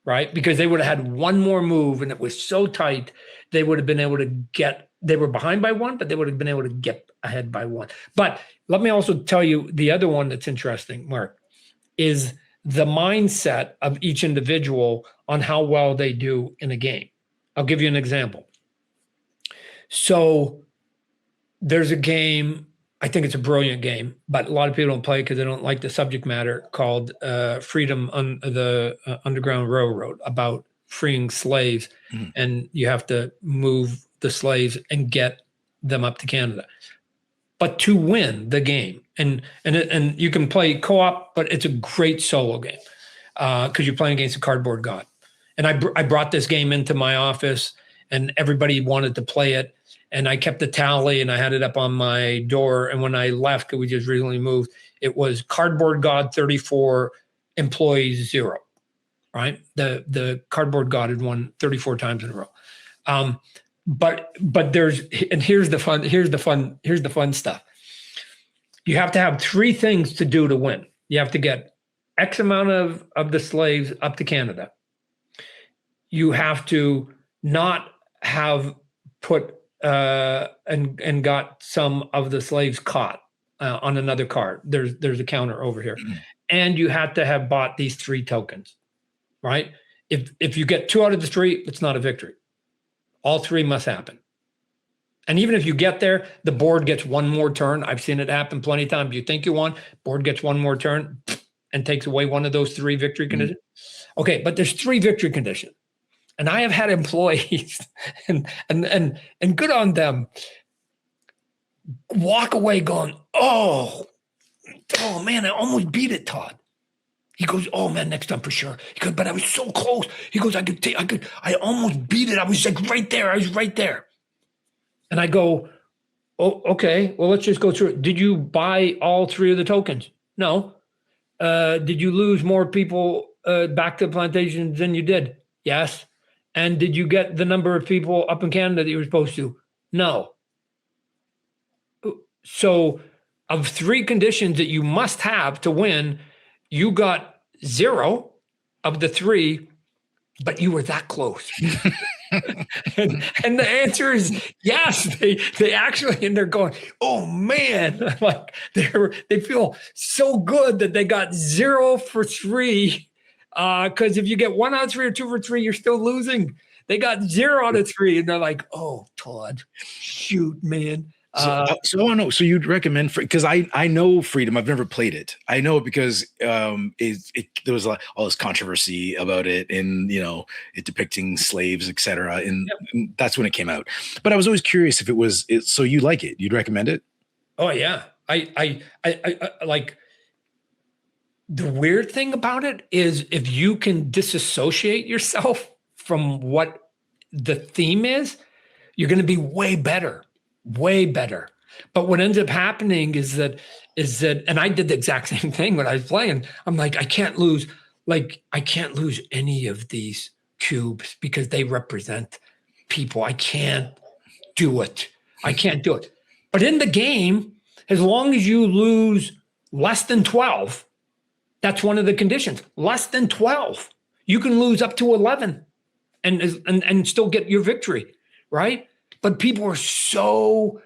right? Because they would have had one more move, and it was so tight, they would have been able to they were behind by one, but they would have been able to get ahead by one. But let me also tell you the other one that's interesting, Mark, is the mindset of each individual on how well they do in a game. I'll give you an example. So there's a game, I think it's a brilliant game, but a lot of people don't play because they don't like the subject matter, called Freedom on the Underground Railroad, about freeing slaves, and you have to move the slaves and get them up to Canada. But to win the game, and you can play co-op, but it's a great solo game because you're playing against a cardboard god. And I brought this game into my office, and everybody wanted to play it. And I kept the tally, and I had it up on my door. And when I left, because we just recently moved, it was cardboard god 34, employees 0. Right? The cardboard god had won 34 times in a row. But here's the fun stuff. You have to have 3 things to do to win. You have to get X amount of the slaves up to Canada. You have to not have put and got some of the slaves caught on another card. There's a counter over here. And you have to have bought these 3 tokens, right? If you get 2 out of the 3, it's not a victory. All 3 must happen. And even if you get there, the board gets one more turn. I've seen it happen plenty of times. You think you won, board gets one more turn and takes away one of those 3 victory conditions. Okay, but there's 3 victory conditions. And I have had employees and good on them walk away going, oh man, I almost beat it, Todd. He goes, oh man, next time for sure. He goes, but I was so close. He goes, I almost beat it. I was like right there. I was right there. And I go, oh, okay, well, let's just go through it. Did you buy all 3 of the tokens? No. Did you lose more people back to the plantations than you did? Yes. And did you get the number of people up in Canada that you were supposed to? No. So of 3 conditions that you must have to win, you got 0 of the 3, but you were that close. and the answer is yes. They actually, and they're going, oh man, like they feel so good that they got 0 for 3. Because if you get 1 out of 3 or 2 for 3, you're still losing. They got 0 out of 3, and they're like, oh, Todd, shoot, man. So I want to know. So you'd recommend, because I know Freedom. I've never played it. I know it because there was all this controversy about it, and it depicting slaves, etc. And that's when it came out. But I was always curious if it was. So you like it? You'd recommend it? Oh yeah, I like the weird thing about it is if you can disassociate yourself from what the theme is, you're going to be way better, way better. But what ends up happening is that, and I did the exact same thing when I was playing. I'm like, I can't lose any of these cubes because they represent people. I can't do it. But in the game, as long as you lose less than 12, that's one of the conditions. Less than 12, you can lose up to 11 and still get your victory, right? But people are so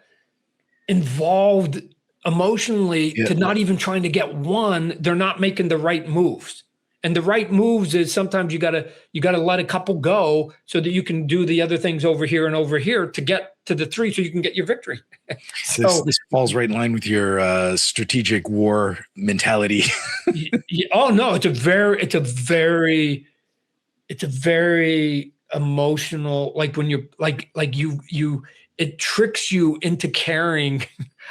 involved emotionally to not even trying to get one. They're not making the right moves. And the right moves is sometimes you gotta let a couple go so that you can do the other things over here and over here to get to the 3 so you can get your victory. So this falls right in line with your strategic war mentality. Oh no, it's a very emotional, like when you're like you it tricks you into caring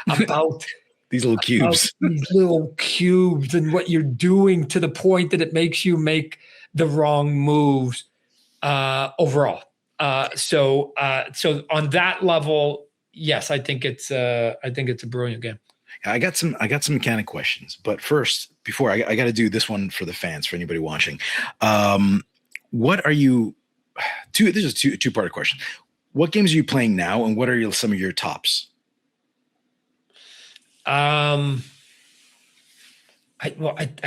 about these little cubes. These little cubes and what you're doing to the point that it makes you make the wrong moves overall. So on that level, yes, I think it's a brilliant game. I got some mechanic questions, but first, before I got to do this one for the fans, for anybody watching. What are you? This is a two-part question. What games are you playing now, and what are some of your tops? I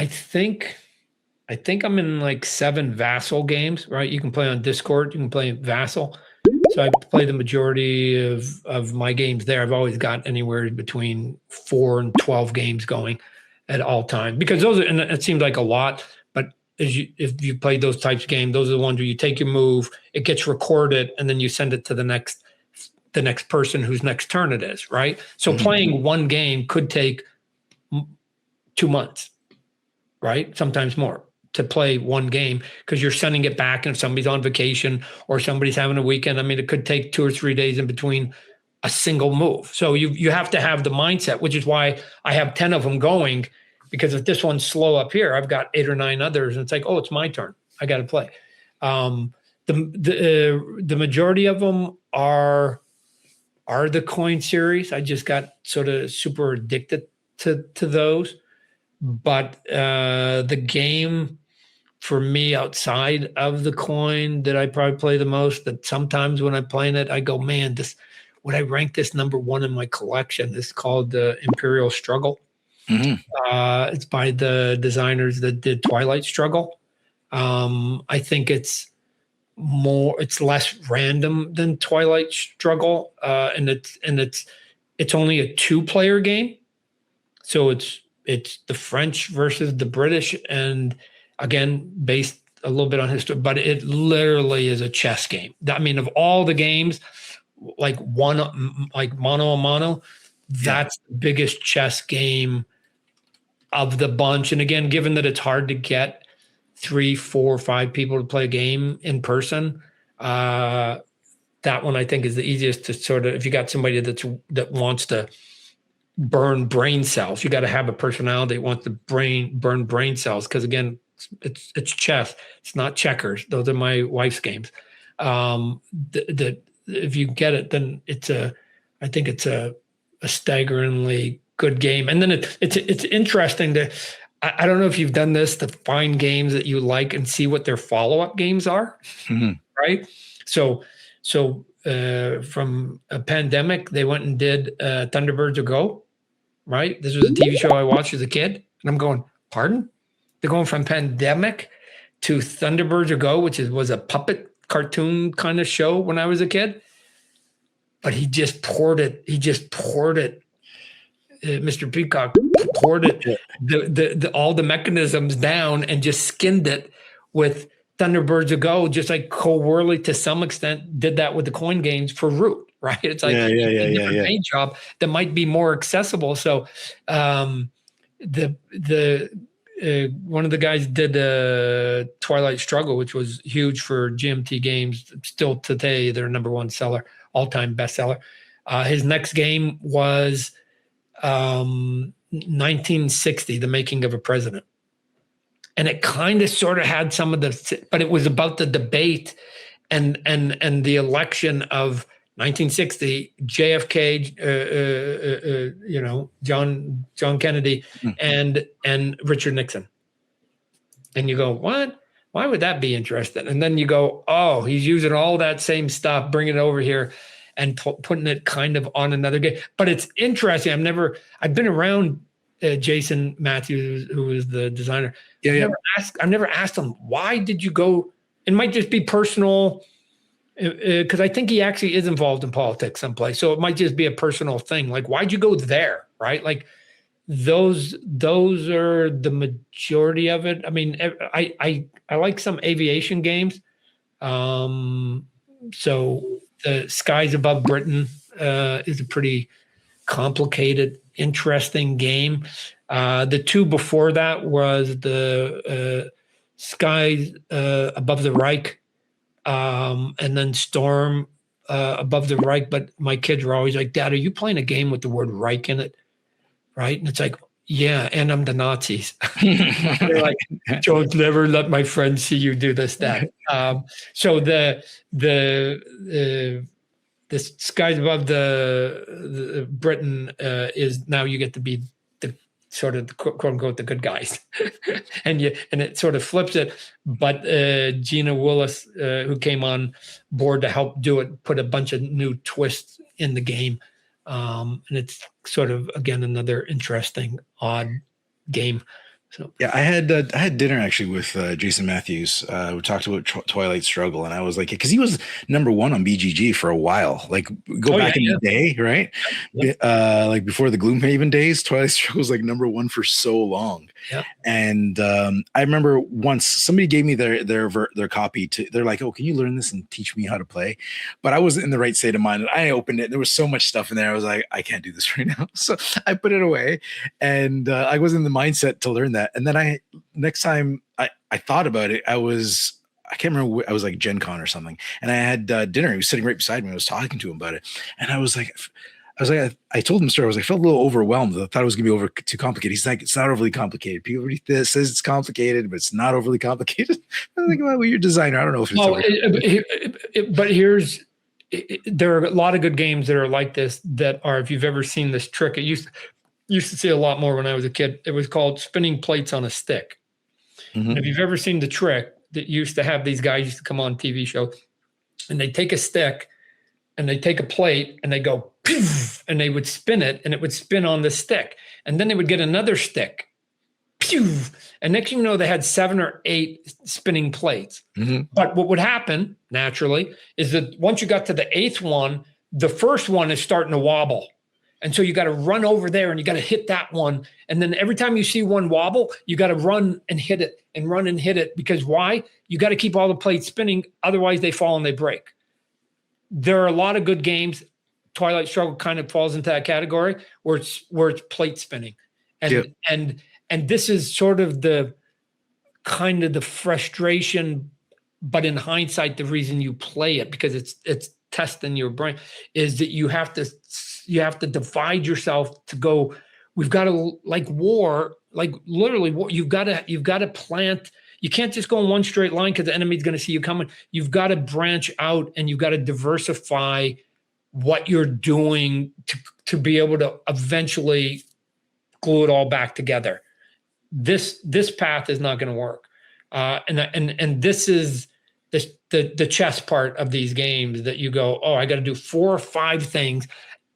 think I'm in like 7 Vassal games, right? You can play on Discord, you can play Vassal. So I play the majority of my games there. I've always got anywhere between 4 and 12 games going at all times, because those are, and it seems like a lot, but if you play those types of games, those are the ones where you take your move, it gets recorded, and then you send it to the next person whose next turn it is, right? So playing one game could take 2 months, right? Sometimes more to play one game, because you're sending it back, and if somebody's on vacation or somebody's having a weekend, I mean, it could take 2 or 3 days in between a single move. So you have to have the mindset, which is why I have 10 of them going, because if this one's slow up here, I've got 8 or 9 others, and it's like, oh, it's my turn. I got to play. The majority of them are the coin series. I just got sort of super addicted to those. But the game for me outside of the coin that I probably play the most, that sometimes when I'm playing it, I go, man, would I rank this number 1 in my collection? It's called the Imperial Struggle. It's by the designers that did Twilight Struggle. I think it's less random than Twilight Struggle, and it's only a 2-player game, so it's the French versus the British, and again based a little bit on history, but it literally is a chess game. I mean, of all the games, like mano a mano, that's the biggest chess game of the bunch. And again, given that it's hard to get 3, 4, 5 people to play a game in person, that one I think is the easiest to sort of, if you got somebody that wants to burn brain cells, you got to have a personality that wants to burn brain cells, because again, it's chess, it's not checkers. Those are my wife's games. If you get it, then I think it's a staggeringly good game. And then it's interesting to, I don't know if you've done this, to find games that you like and see what their follow-up games are, right? So from a pandemic, they went and did Thunderbirds Go, right? This was a TV show I watched as a kid, and I'm going, pardon? They're going from Pandemic to Thunderbirds Go, which was a puppet cartoon kind of show when I was a kid. But he just poured it. Mr. Peacock poured it, all the mechanisms down and just skinned it with Thunderbirds Go, just like Co-Whirly to some extent did that with the coin games for Root, right? It's like a different paint job that might be more accessible. So one of the guys did Twilight Struggle, which was huge for GMT games. Still today, their number 1 seller, all-time bestseller. His next game was 1960, The Making of a President. and it kind of sort of had some of the, but it was about the debate and the election of 1960, JFK, John Kennedy, and Richard Nixon. And you go, what? Why would that be interesting? And then you go, oh, he's using all that same stuff, bringing it over here and putting it kind of on another game. But it's interesting. I've been around Jason Matthews, who was the designer. I've never asked him, why did you go? It might just be personal, because I think he actually is involved in politics someplace. So it might just be a personal thing. Like, why'd you go there? Right? Like, those are the majority of it. I mean, I like some aviation games. So the Skies Above Britain is a pretty complicated, interesting game. The two before that was the Skies Above the Reich, and then Storm Above the Reich. But my kids were always like, Dad, are you playing a game with the word Reich in it? Right. And it's like, yeah, and I'm the Nazis. They're like, don't never let my friends see you do this, that. So the Skies Above the Britain is now you get to be the sort of the quote unquote the good guys, and it sort of flips it. But Gina Willis, who came on board to help do it, put a bunch of new twists in the game. And it's sort of, again, another interesting, odd game. So yeah, I had dinner actually with Jason Matthews. We talked about Twilight Struggle, and I was like, because he was number one on BGG for a while. Like, go back in the day, right? Yeah. Like before the Gloomhaven days, Twilight Struggle was like number one for so long. Yeah. And I remember once somebody gave me their copy. They're like, "Oh, can you learn this and teach me how to play?" But I wasn't in the right state of mind. I opened it. There was so much stuff in there. I was like, I can't do this right now. So I put it away, and I was in the mindset to learn that. And then next time I thought about it, I can't remember, I was like Gen Con or something, and I had dinner. He was sitting right beside me. I was talking to him about it, and I I told him the story. I was like, I felt a little overwhelmed. I thought it was gonna be too complicated. He's like, it's not overly complicated. People says it's complicated, but it's not overly complicated. I'm like, well, you're a designer. I don't know if it's but there are a lot of good games that are like this, that are, if you've ever seen this trick, it used to see a lot more when I was a kid. It was called spinning plates on a stick. Mm-hmm. And if you've ever seen the trick, that used to have these guys used to come on TV shows, and they take a stick and they take a plate and they go, poof, and they would spin it, and it would spin on the stick. And then they would get another stick, pew, and next thing you know, they had 7 or 8 spinning plates. Mm-hmm. But what would happen naturally is that once you got to the 8th one, the first one is starting to wobble. And so you got to run over there and you got to hit that one. And then every time you see one wobble, you got to run and hit it and run and hit it. Because why? You got to keep all the plates spinning. Otherwise they fall and they break. There are a lot of good games. Twilight Struggle kind of falls into that category where it's plate spinning. And, yep. and this is sort of the kind of the frustration, but in hindsight, the reason you play it, because it's testing your brain, is that you have to divide yourself to go, we've got to, like war, like literally you've got to plant. You can't just go in one straight line because the enemy's going to see you coming. You've got to branch out, and you've got to diversify what you're doing to be able to eventually glue it all back together. This path is not going to work. And this is the chess part of these games, that you go, oh, I got to do 4 or 5 things.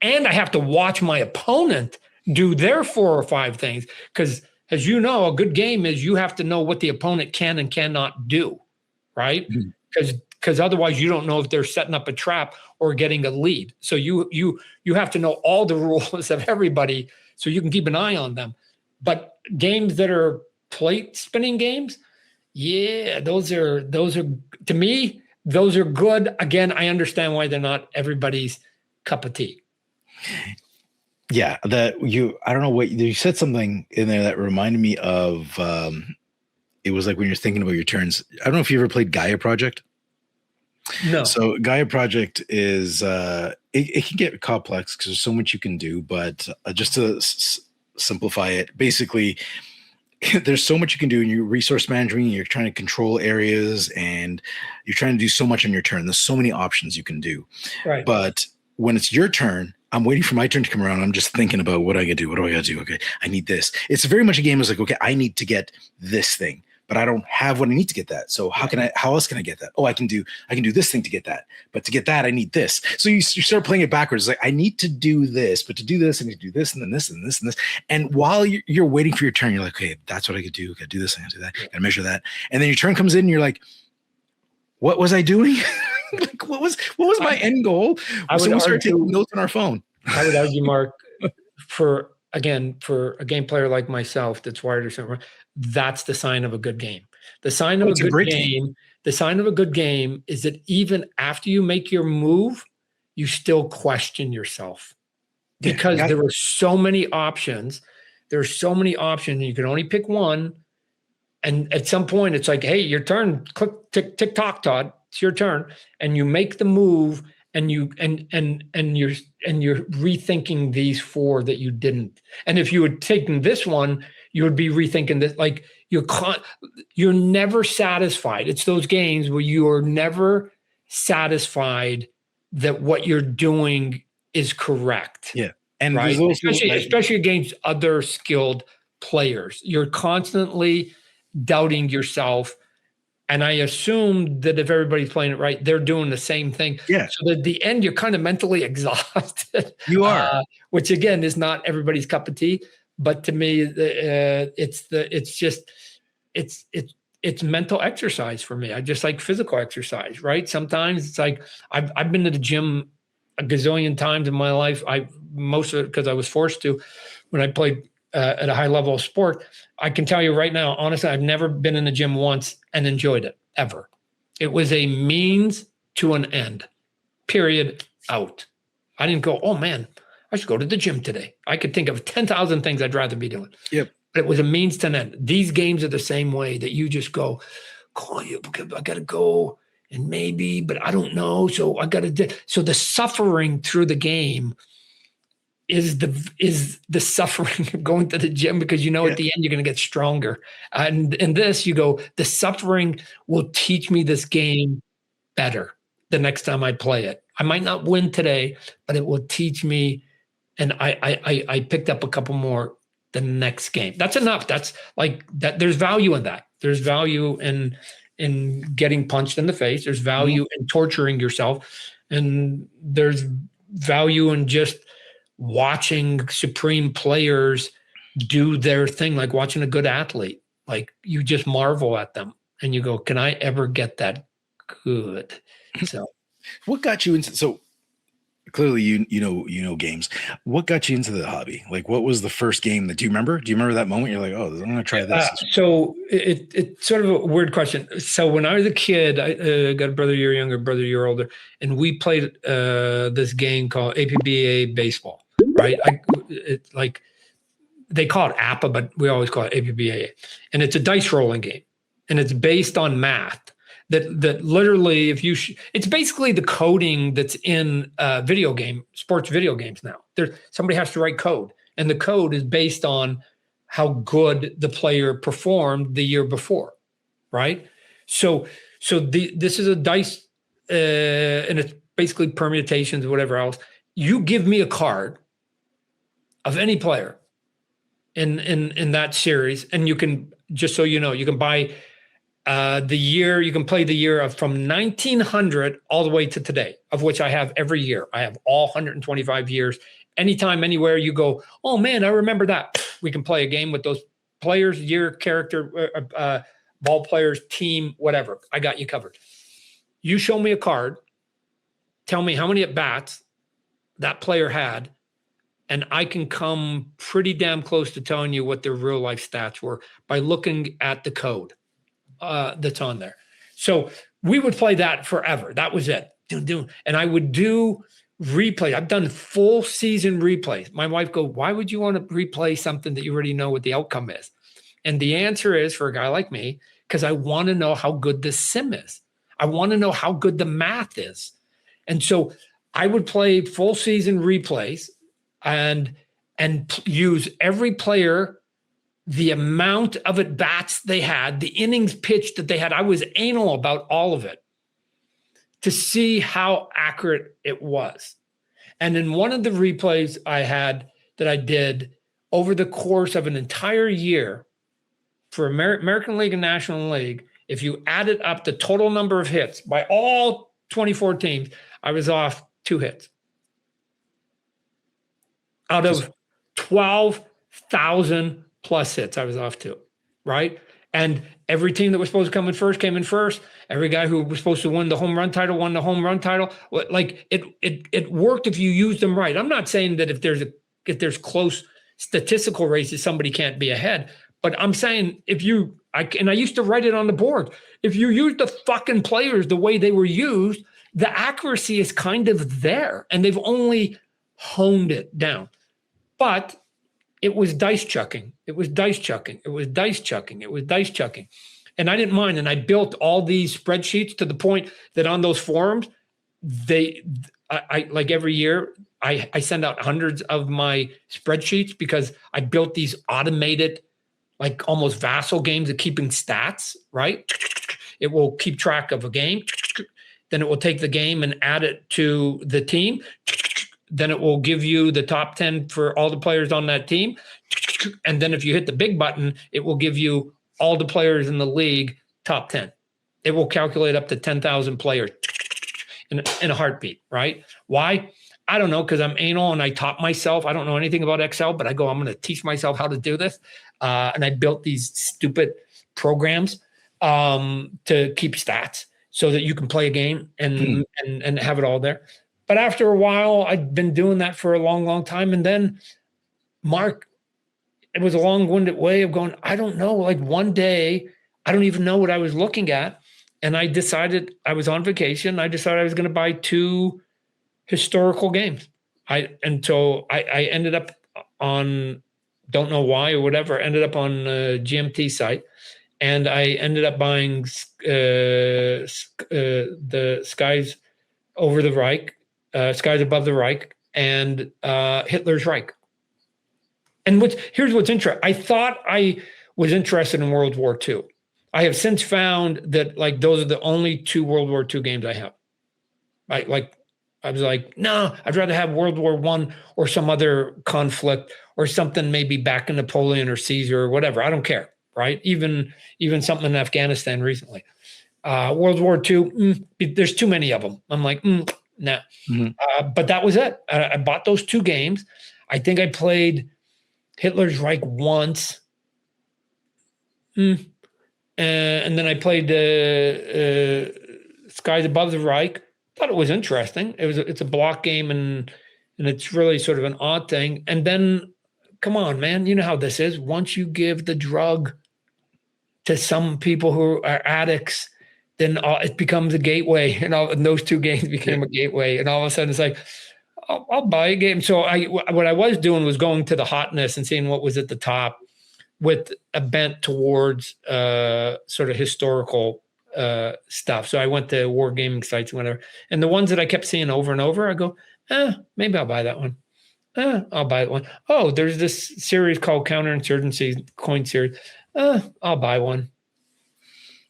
And I have to watch my opponent do their 4 or 5 things. Because, as you know, a good game is you have to know what the opponent can and cannot do, right? Because otherwise you don't know if they're setting up a trap or getting a lead. So you have to know all the rules of everybody so you can keep an eye on them. But games that are plate spinning games, yeah, those are to me, those are good. Again, I understand why they're not everybody's cup of tea. Yeah, I don't know what you said, something in there that reminded me of. It was like when you're thinking about your turns. I don't know if you ever played Gaia Project. No. So Gaia Project is it can get complex because there's so much you can do, but just to simplify it, basically, there's so much you can do in your resource management. You're trying to control areas and you're trying to do so much on your turn. There's so many options you can do. Right. But when it's your turn, I'm waiting for my turn to come around. I'm just thinking about what I gotta do. What do I gotta do? Okay, I need this. It's very much a game. It's like, okay, I need to get this thing, but I don't have what I need to get that. So how else can I get that? Oh, I can do this thing to get that. But to get that, I need this. So you start playing it backwards. It's like, I need to do this, but to do this, I need to do this, and then this, and this, and this. And while you're waiting for your turn, you're like, okay, that's what I could do. I gotta do this, I gotta do that, I gotta measure that. And then your turn comes in and you're like, what was I doing? Like, what was my end goal? Someone started taking notes on our phone. I would argue, Mark, for a game player like myself that's wired or something, that's the sign of a good game. The sign of a good game. The sign of a good game is that even after you make your move, you still question yourself, because there were so many options. There's so many options, and you can only pick one. And at some point, it's like, hey, your turn. Click, tick tock, Todd. It's your turn, and you make the move, and you're rethinking these four that you didn't. And if you had taken this one, you would be rethinking this. Like you're never satisfied. It's those games where you are never satisfied that what you're doing is correct. Yeah, and right, especially against other skilled players, you're constantly doubting yourself. And I assume that if everybody's playing it right, they're doing the same thing. Yeah. So that at the end, you're kind of mentally exhausted. You are, which again is not everybody's cup of tea. But to me, it's mental exercise for me. I just like physical exercise, right? Sometimes it's like I've been to the gym a gazillion times in my life. Most of it because I was forced to when I played at a high level of sport. I can tell you right now, honestly, I've never been in the gym once and enjoyed it, ever. It was a means to an end, period, out. I didn't go, oh man, I should go to the gym today. I could think of 10,000 things I'd rather be doing. Yep. But it was a means to an end. These games are the same way, that you just go, I got to go and maybe, but I don't know. So I got to, so the suffering through the game is the suffering of going to the gym, because at the end you're going to get stronger. And in this, you go, the suffering will teach me this game better the next time I play it. I might not win today, but it will teach me. And I picked up a couple more the next game. That's enough. That's like that. There's value in that. There's value in getting punched in the face. There's value in torturing yourself, and there's value in just watching supreme players do their thing, like watching a good athlete. Like you just marvel at them and you go, can I ever get that good? So what got you into, so clearly you know games. What got you into the hobby? Like what was the first game do you remember that moment? You're like, oh, I'm going to try this. So it's sort of a weird question. So when I was a kid, I got a brother a year younger, brother a year older, and we played this game called APBA baseball. Right, it's like they call it APA, but we always call it APBA, and it's a dice rolling game, and it's based on math. That literally, it's basically the coding that's in sports video games now. Somebody has to write code, and the code is based on how good the player performed the year before, right? So this is a dice, and it's basically permutations, whatever else. You give me a card of any player in that series, and you can, just so you know, you can buy the year, you can play the year of from 1900 all the way to today, of which I have every year. I have all 125 years. Anytime, anywhere you go, oh man, I remember that. We can play a game with those players, year, character, ball players, team, whatever. I got you covered. You show me a card, tell me how many at bats that player had, and I can come pretty damn close to telling you what their real life stats were by looking at the code that's on there. So we would play that forever. That was it. And I would do replay. I've done full season replays. My wife go, why would you want to replay something that you already know what the outcome is? And the answer is, for a guy like me, because I want to know how good this sim is. I want to know how good the math is. And so I would play full season replays and use every player the amount of at-bats they had, the innings pitched that they had. I was anal about all of it to see how accurate it was. And in one of the replays that I did over the course of an entire year for American League and National League, if you added up the total number of hits by all 24 teams, I was off 2 hits. Out of 12,000 plus hits, I was off 2, right? And every team that was supposed to come in first came in first. Every guy who was supposed to win the home run title won the home run title. Like it worked if you used them right. I'm not saying that if there's close statistical races, somebody can't be ahead. But I'm saying I used to write it on the board. If you use the fucking players the way they were used, the accuracy is kind of there, and they've only honed it down. But it was dice chucking. It was dice chucking. It was dice chucking. It was dice chucking. And I didn't mind. And I built all these spreadsheets to the point that on those forums, I like every year, I send out hundreds of my spreadsheets because I built these automated, like almost vassal games of keeping stats, right? It will keep track of a game. Then it will take the game and add it to the team. Then it will give you the top 10 for all the players on that team. And then if you hit the big button, it will give you all the players in the league, top 10. It will calculate up to 10,000 players in a heartbeat, right? Why? I don't know, because I'm anal and I taught myself. I don't know anything about Excel, but I go, I'm going to teach myself how to do this. And I built these stupid programs to keep stats so that you can play a game and have it all there. But after a while, I'd been doing that for a long, long time. And then, Mark, it was a long-winded way of going, I don't know. Like one day, I don't even know what I was looking at. And I decided I was on vacation. I decided I was going to buy 2 historical games. So I ended up on, don't know why or whatever, ended up on a GMT site. And I ended up buying the Skies Over the Reich, Skies Above the Reich, and Hitler's Reich. And here's what's interesting. I thought I was interested in World War II. I have since found that like those are the only 2 World War II games I have. I was like, no, I'd rather have World War I or some other conflict or something maybe back in Napoleon or Caesar or whatever. I don't care, right? Even something in Afghanistan recently. World War II, there's too many of them. I'm like, nah. Mm-hmm. But that was it. I bought those 2 games. I think I played Hitler's Reich once. And then I played Skies Above the Reich. Thought it was interesting. It's a block game and it's really sort of an odd thing. And then, come on, man, you know how this is. Once you give the drug to some people who are addicts, then it becomes a gateway, and those 2 games became a gateway. And all of a sudden, it's like, I'll buy a game. So what I was doing was going to the hotness and seeing what was at the top, with a bent towards sort of historical stuff. So I went to wargaming sites and whatever. And the ones that I kept seeing over and over, I go, maybe I'll buy that one. I'll buy that one. Oh, there's this series called Counterinsurgency coin series. I'll buy one.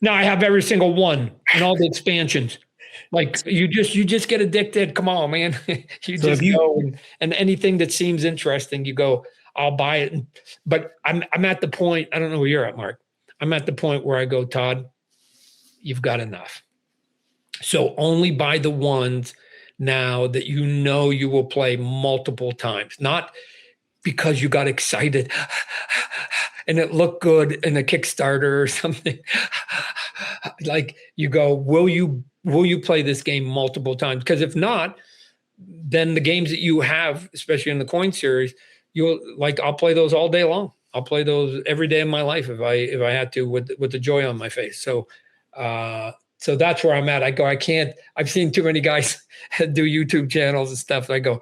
Now I have every single one and all the expansions. Like you just get addicted. Come on, man. Go and anything that seems interesting, you go, I'll buy it. But I'm at the point, I don't know where you're at, Mark. I'm at the point where I go, Todd, you've got enough. So only buy the ones now that you will play multiple times, not because you got excited and it looked good in a Kickstarter or something. Like you go, will you play this game multiple times? Because if not, then the games that you have, especially in the coin series, I'll play those all day long. I'll play those every day of my life if I had to with the joy on my face. So that's where I'm at. I go, I can't. I've seen too many guys do YouTube channels and stuff. I go,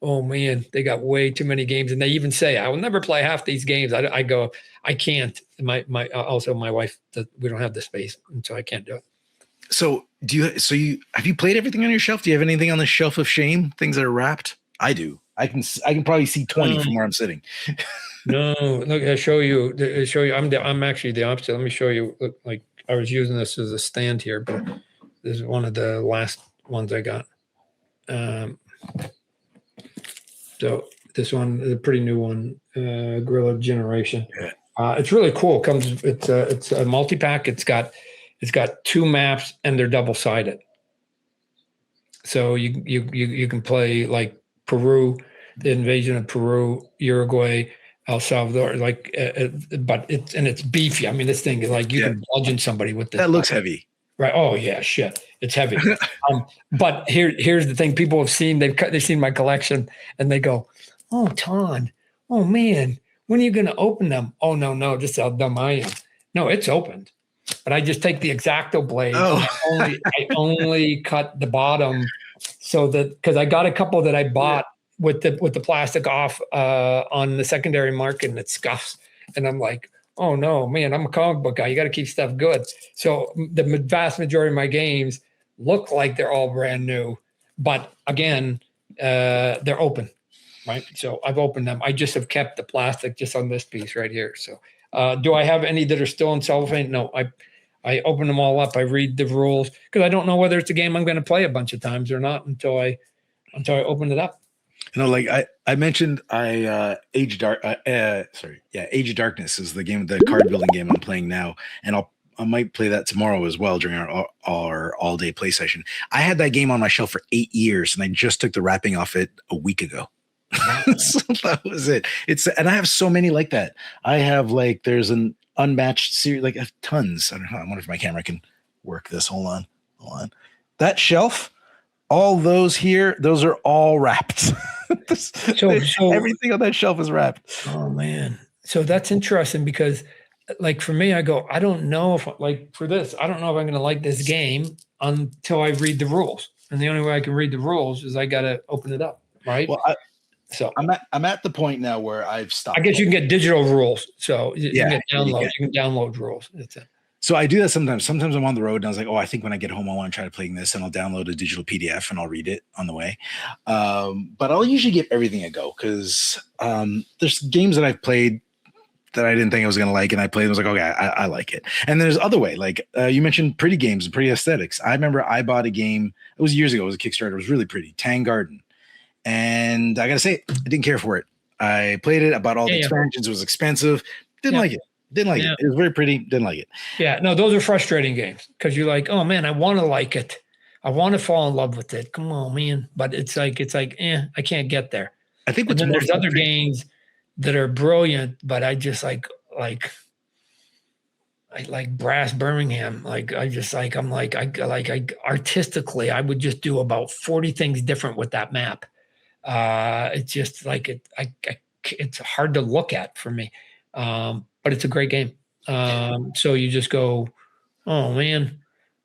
oh man, they got way too many games, and they even say I will never play half these games. I go, I can't. My wife, we don't have the space, and so I can't do it. So have you played everything on your shelf? Do you have anything on the shelf of shame? Things that are wrapped? I do. I can probably see 20 from where I'm sitting. No, look, I show you. I show you. I'm actually the opposite. Let me show you. Look, like I was using this as a stand here, but this is one of the last ones I got. So this one is a pretty new one, Gorilla Generation. Yeah. It's really cool. It's a multi-pack. It's got two maps and they're double-sided. So you can play like Peru, the invasion of Peru, Uruguay, El Salvador, like, but it's beefy. I mean, this thing is like you can bludgeon somebody with this. That looks heavy. Right. Oh yeah, shit. It's heavy. But here's the thing. People have seen, they've seen my collection and they go, "Oh, Todd, oh man, when are you going to open them?" Oh no, this is how dumb I am. No, it's opened, but I just take the X-Acto blade. Oh. I only cut the bottom so that, because I got a couple that I bought with the plastic off on the secondary market and it scuffs, and I'm like, oh no, man, I'm a comic book guy. You got to keep stuff good. So the vast majority of my games look like they're all brand new, but again, they're open, right? So I've opened them. I just have kept the plastic just on this piece right here. So do I have any that are still in cellophane? No, I open them all up. I read the rules because I don't know whether it's a game I'm going to play a bunch of times or not until I open it up. You know, like I mentioned, Age of Darkness is the game, the card building game I'm playing now, and I might play that tomorrow as well during our all day play session. I had that game on my shelf for 8 years, and I just took the wrapping off it a week ago. So that was it. And I have so many like that. I have like there's an unmatched series, like I have tons. I don't know. I wonder if my camera can work this. Hold on. That shelf. All those here, those are all wrapped. So everything on that shelf is wrapped. Oh man. So that's interesting because like for me, I go, I don't know if like for this, I don't know if I'm going to like this game until I read the rules. And the only way I can read the rules is I got to open it up. Right. Well, I'm at the point now where I've stopped. I guess you can get digital rules. So you can download rules. That's it. So I do that sometimes. Sometimes I'm on the road and I was like, oh, I think when I get home, I want to try to play this, and I'll download a digital PDF and I'll read it on the way. But I'll usually give everything a go because there's games that I've played that I didn't think I was going to like, and I played and was like, okay, I like it. And there's other way, like you mentioned pretty games and pretty aesthetics. I remember I bought a game, it was years ago, it was a Kickstarter, it was really pretty, Tang Garden. And I got to say, I didn't care for it. I played it, I bought all the expansions, it was expensive, didn't like it. Didn't like it. It was very pretty. Didn't like it. Yeah, no, those are frustrating games because you're like, oh man, I want to like it. I want to fall in love with it. Come on, man. But it's like, I can't get there. I think there's other games that are brilliant, but I just like Brass Birmingham. Like I artistically, I would just do about 40 things different with that map. It's just like it's hard to look at for me. But it's a great game. So you just go, oh man,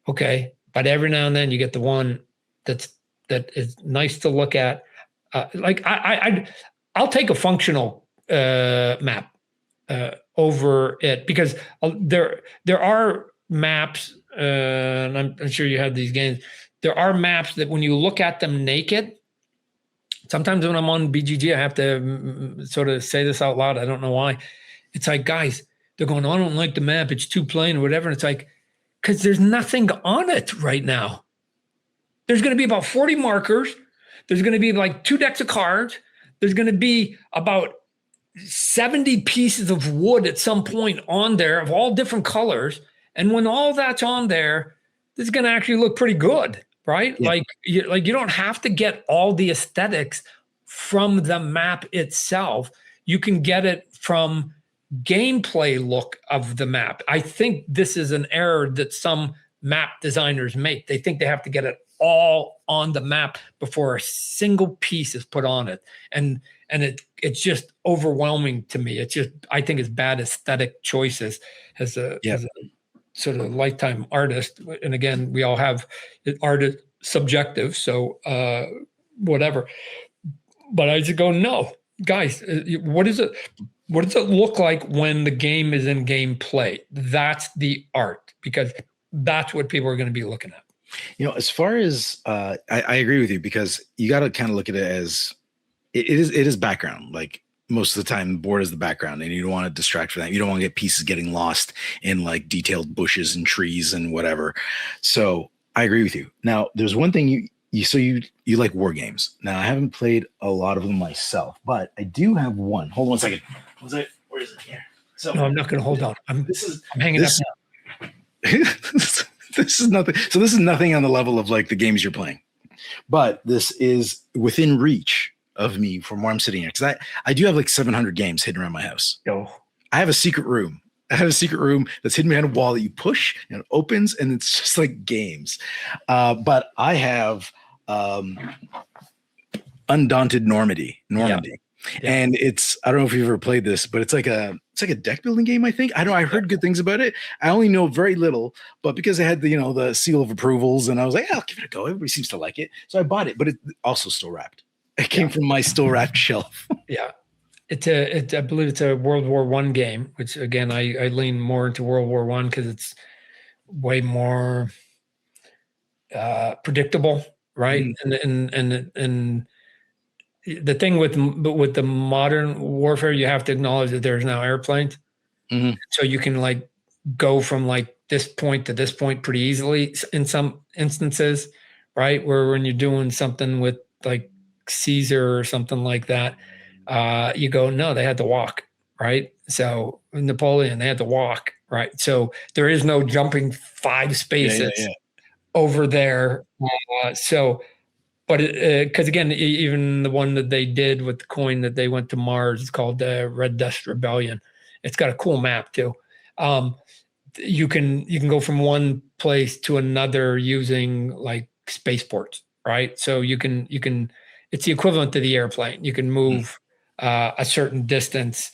okay. But every now and then you get the one that is nice to look at. Like I'll take a functional map over it because there are maps, and I'm sure you have these games. There are maps that when you look at them naked, sometimes when I'm on BGG, I have to sort of say this out loud. I don't know why. It's like, guys, they're going, I don't like the map. It's too plain or whatever. And it's like, because there's nothing on it right now. There's going to be about 40 markers. There's going to be like 2 decks of cards. There's going to be about 70 pieces of wood at some point on there of all different colors. And when all that's on there, this is going to actually look pretty good, right? Yeah. Like you don't have to get all the aesthetics from the map itself. You can get it from gameplay look of the map. I think this is an error that some map designers make. They think they have to get it all on the map before a single piece is put on it. And it's just overwhelming to me. It's just, I think it's bad aesthetic choices as a sort of lifetime artist. And again, we all have art is subjective. So whatever, but I just go, no, guys, what is it? What does it look like when the game is in gameplay? That's the art, because that's what people are going to be looking at. You know, as far as I agree with you, because you got to kind of look at it as it is background. Like most of the time the board is the background, and you don't want to distract from that. You don't want to get pieces getting lost in like detailed bushes and trees and whatever. So I agree with you. Now, there's one thing you like war games. Now, I haven't played a lot of them myself, but I do have one. Hold on one second. Where is it? Here. So no, I'm not going to hold on. I'm hanging up now. This is nothing. So this is nothing on the level of like the games you're playing, but this is within reach of me from where I'm sitting here. Cause I do have like 700 games hidden around my house. I have a secret room. I have a secret room that's hidden behind a wall that you push and it opens, and it's just like games. But I have Undaunted Normandy. Yeah. And I don't know if you've ever played this, but it's like a deck building game, I think. I heard good things about it. I only know very little, but because I had the seal of approvals, and I was like, I'll give it a go. Everybody seems to like it. So I bought it, but it also still wrapped. It came from my still wrapped shelf. Yeah. I believe it's a World War I game, which again, I lean more into World War I because it's way more predictable, right? Mm-hmm. And the thing with the modern warfare, you have to acknowledge that there's now airplanes, mm-hmm. So you can like go from like this point to this point pretty easily in some instances, right? Where when you're doing something with like Caesar or something like that, you go, no, they had to walk, right? So Napoleon, they had to walk, right? So there is no jumping 5 spaces over there. But because again, even the one that they did with the coin that they went to Mars is called the Red Dust Rebellion. It's got a cool map too. You can go from one place to another using like spaceports, right? So you can. It's the equivalent to the airplane. You can move a certain distance.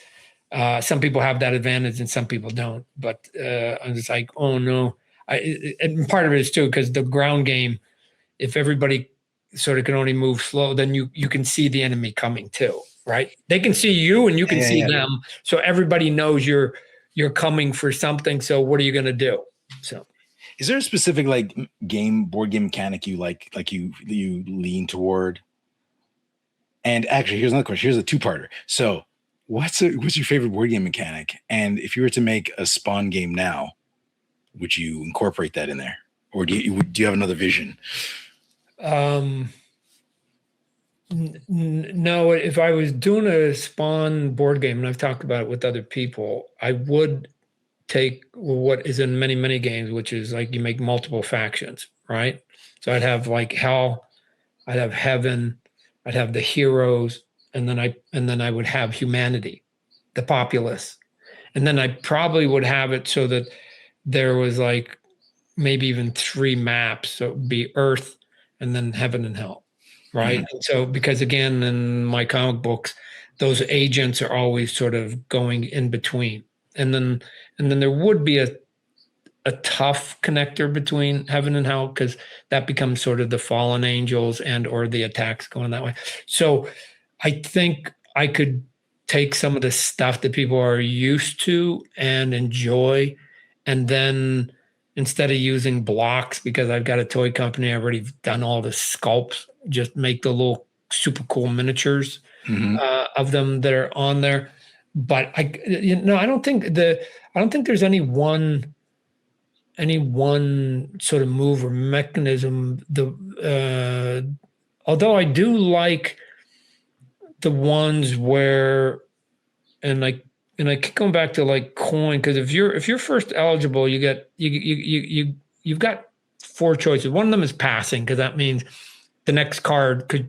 Some people have that advantage and some people don't. But I'm just like, oh no. And part of it is too because the ground game, if everybody sort of can only move slow, then you can see the enemy coming too, right? They can see you and you can see them. So everybody knows you're coming for something. So what are you going to do? So. Is there a specific like board game mechanic you like you lean toward? And actually, here's another question. Here's a 2-parter. So, what's your favorite board game mechanic? And if you were to make a Spawn game now, would you incorporate that in there, or do you have another vision? No. If I was doing a Spawn board game, and I've talked about it with other people, I would take what is in many, many games, which is like you make multiple factions, right? So I'd have like hell, I'd have heaven, I'd have the heroes, and then I would have humanity, the populace. And then I probably would have it so that there was like maybe even 3 maps. So it would be Earth and then heaven and hell, right? Mm-hmm. So because again, in my comic books, those agents are always sort of going in between. And then there would be a tough connector between heaven and hell because that becomes sort of the fallen angels and or the attacks going that way. So I think I could take some of the stuff that people are used to and enjoy, and then instead of using blocks, because I've got a toy company, I've already done all the sculpts, just make the little super cool miniatures of them that are on there. But I don't think there's any one sort of move or mechanism. Although I do like the ones where, and I keep going back to like coin, because if you're first eligible, you've got 4 choices. One of them is passing, because that means the next card could,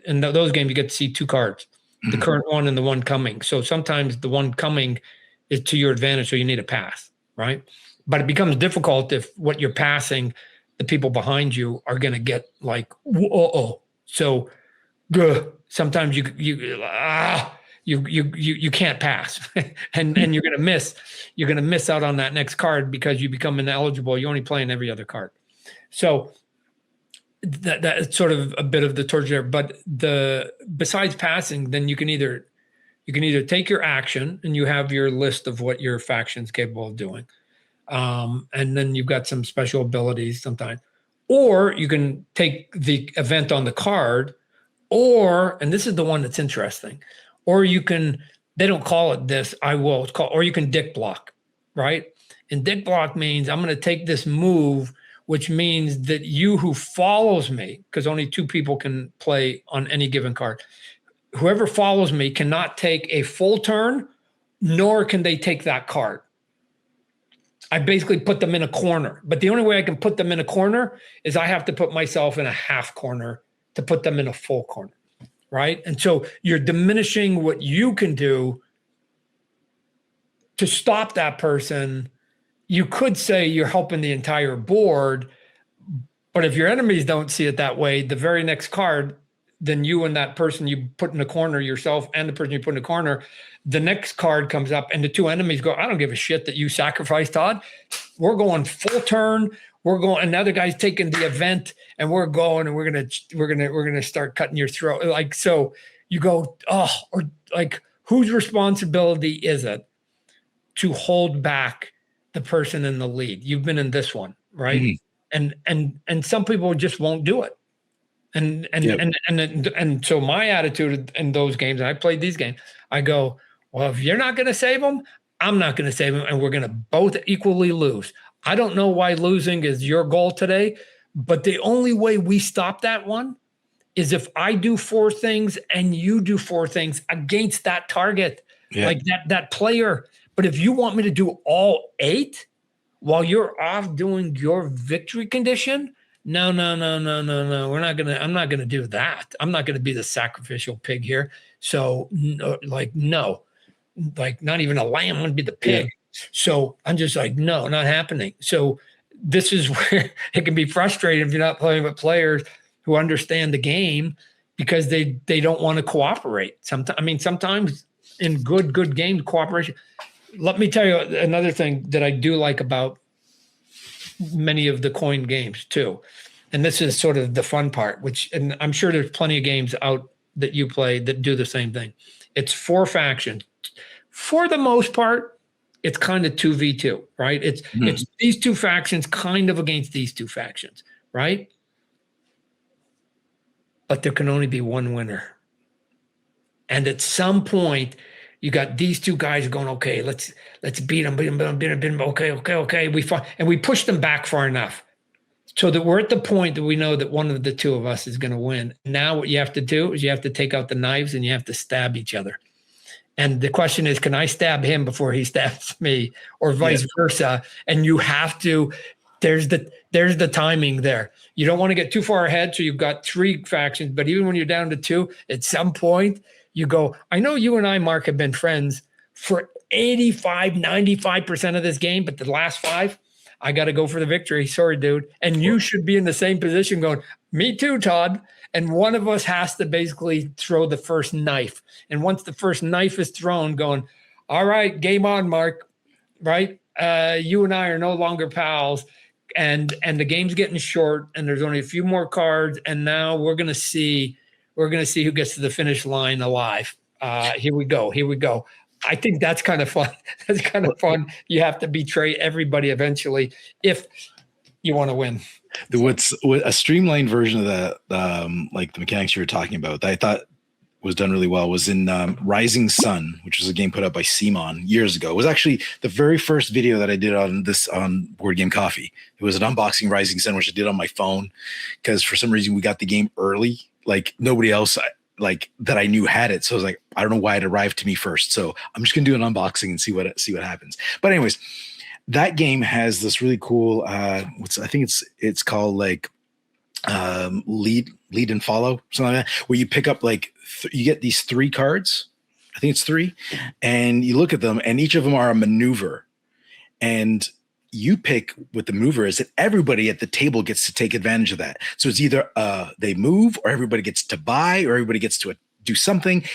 in those games you get to see 2 cards, the current one and the one coming. So sometimes the one coming is to your advantage, so you need a pass, right? But it becomes difficult if what you're passing, the people behind you are going to get like, so sometimes you can't pass, and you're going to miss out on that next card because you become ineligible. You're only playing every other card. So that's sort of a bit of the torture. But besides passing, then you can either take your action and you have your list of what your faction's capable of doing. And then you've got some special abilities sometimes, or you can take the event on the card, and this is the one that's interesting, or you can, they don't call it this, or you can dick block, right? And dick block means I'm going to take this move, which means that you who follows me, because only 2 people can play on any given card, whoever follows me cannot take a full turn, nor can they take that card. I basically put them in a corner, but the only way I can put them in a corner is I have to put myself in a half corner to put them in a full corner, right? And so you're diminishing what you can do to stop that person. You could say you're helping the entire board, but if your enemies don't see it that way, the very next card, then you and that person you put in a corner, yourself and the person you put in a corner, the next card comes up and the 2 enemies go, I don't give a shit that you sacrificed, Todd. We're going full turn. We're going, another guy's taking the event, and we're going, and we're gonna start cutting your throat. Like, so you go, or like, whose responsibility is it to hold back the person in the lead? You've been in this one, right? Mm-hmm. And some people just won't do it. And so my attitude in those games, and I played these games, I go, well, if you're not going to save them, I'm not going to save them, and we're going to both equally lose. I don't know why losing is your goal today, but the only way we stop that one is if I do 4 things and you do 4 things against that target, like that player. But if you want me to do all 8 while you're off doing your victory condition, no. I'm not gonna do that. I'm not gonna be the sacrificial pig here. So no, not even a lamb. I'm gonna be the pig. Yeah. So I'm just like, no, not happening. So this is where it can be frustrating if you're not playing with players who understand the game, because they don't want to cooperate. Sometimes in good game cooperation. Let me tell you another thing that I do like about many of the coin games too. And this is sort of the fun part, and I'm sure there's plenty of games out that you play that do the same thing. It's 4 factions. For the most part, it's kind of 2v2, right? It's these 2 factions kind of against these 2 factions, right? But there can only be one winner. And at some point, you got these 2 guys going, okay, let's beat them. Okay. We push them back far enough so that we're at the point that we know that one of the 2 of us is going to win. Now what you have to do is you have to take out the knives and you have to stab each other. And the question is, can I stab him before he stabs me, or vice versa? And you have to, there's the timing there. You don't want to get too far ahead. So you've got 3 factions, but even when you're down to 2, at some point, you go, I know you and I, Mark, have been friends for 85, 95% of this game, but the last 5, I got to go for the victory. Sorry, dude. And you should be in the same position going, me too, Todd. And one of us has to basically throw the first knife. And once the first knife is thrown, going, all right, game on, Mark, right? You and I are no longer pals. And the game's getting short, and there's only a few more cards. And now we're going to see who gets to the finish line alive. Here we go. I think that's kind of fun. You have to betray everybody eventually if you want to win. What's a streamlined version of that, like the mechanics you were talking about, that I thought was done really well, was in Rising Sun, which was a game put out by Simon years ago. It was actually the very first video that I did on Board Game Coffee. It was an unboxing Rising Sun, which I did on my phone, because for some reason we got the game early. Like nobody else that I knew had it. So I was like, I don't know why it arrived to me first. So I'm just gonna do an unboxing and see what happens. But anyways, that game has this really cool I think it's called like lead and follow, something like that, where you pick up you get these 3 cards. I think it's 3, and you look at them, and each of them are a maneuver, and you pick what the mover is, and everybody at the table gets to take advantage of that. So it's either they move, or everybody gets to buy, or everybody gets to do something.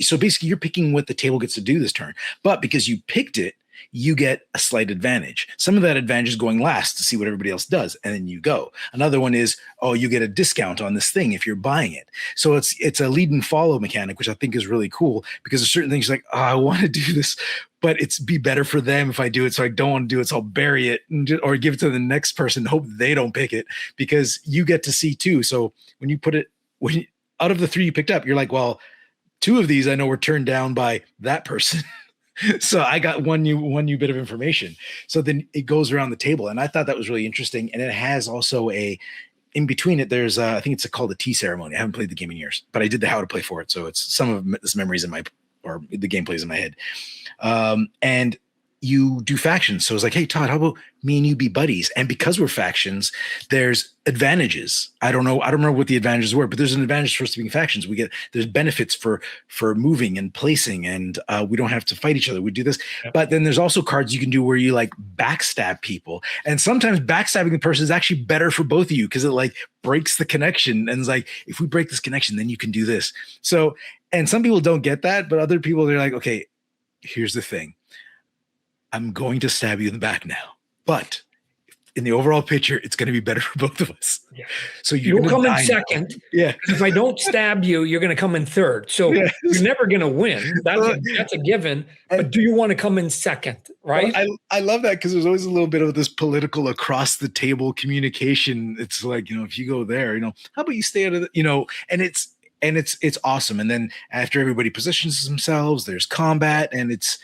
So basically you're picking what the table gets to do this turn. But because you picked it, you get a slight advantage. Some of that advantage is going last to see what everybody else does, and then you go. Another one is, you get a discount on this thing if you're buying it. So it's a lead and follow mechanic, which I think is really cool, because there's certain things like, I want to do this, but it's be better for them if I do it. So I don't want to do it. So I'll bury it or give it to the next person, hope they don't pick it, because you get to see too. So when you put it, out of the 3 you picked up, you're like, well, 2 of these I know were turned down by that person. So I got one new bit of information. So then it goes around the table, and I thought that was really interesting. And it has also in between it, there's I think it's called a tea ceremony. I haven't played the game in years, but I did the how to play for it. So it's some of this memories or the gameplays in my head. And you do factions. So it's like, hey, Todd, how about me and you be buddies? And because we're factions, there's advantages. I don't remember what the advantages were, but there's an advantage for us to being factions. There's benefits for moving and placing, and we don't have to fight each other. We do this. Yep. But then there's also cards you can do where you like backstab people. And sometimes backstabbing the person is actually better for both of you because it like breaks the connection. And it's like, if we break this connection, then you can do this. So, and some people don't get that, but other people, they're like, okay, here's the thing. I'm going to stab you in the back now, but in the overall picture, it's going to be better for both of us. Yeah. So you'll come in second. Now. Yeah. If I don't stab you, you're going to come in third. So you're never going to win. That's a given. But do you want to come in second? Right. Well, I love that because there's always a little bit of this political across the table communication. It's like, if you go there, how about you stay out of the, and it's awesome. And then after everybody positions themselves, there's combat, and it's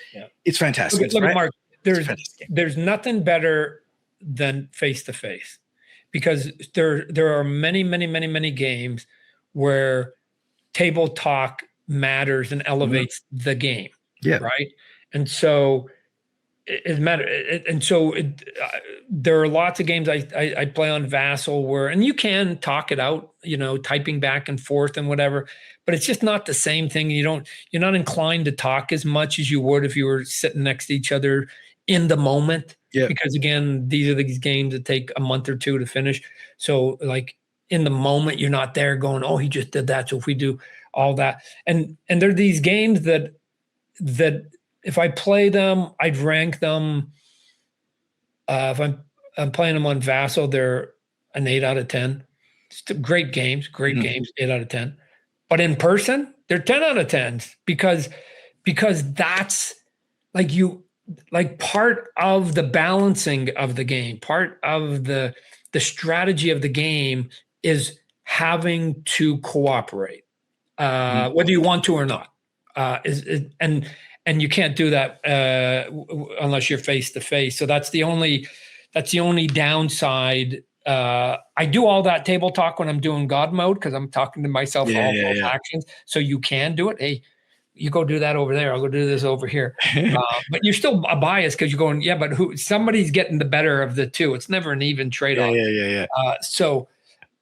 fantastic. Look, Mark, there's nothing better than face-to-face, because there are many games where table talk matters and elevates the game. Yeah. Right. And so it matters. There are lots of games I play on Vassal and you can talk it out, typing back and forth and whatever, but it's just not the same thing. You're not inclined to talk as much as you would if you were sitting next to each other in the moment. Yeah. Because again, these are these games that take a month or two to finish. So like in the moment, you're not there going, oh, he just did that. So if we do all that, and there are these games that if I play them, I'd rank them. If I'm playing them on Vassal, they're an 8 out of 10. Great games, 8 out of 10. But in person, they're 10 out of 10s because that's like part of the balancing of the game, part of the strategy of the game is having to cooperate, whether you want to or not. And you can't do that unless you're face to face. So that's the only downside. I do all that table talk when I'm doing God mode because I'm talking to myself all actions. So you can do it. Hey, you go do that over there. I'll go do this over here. But you're still a bias because you're going, but somebody's getting the better of the two. It's never an even trade-off. Yeah. So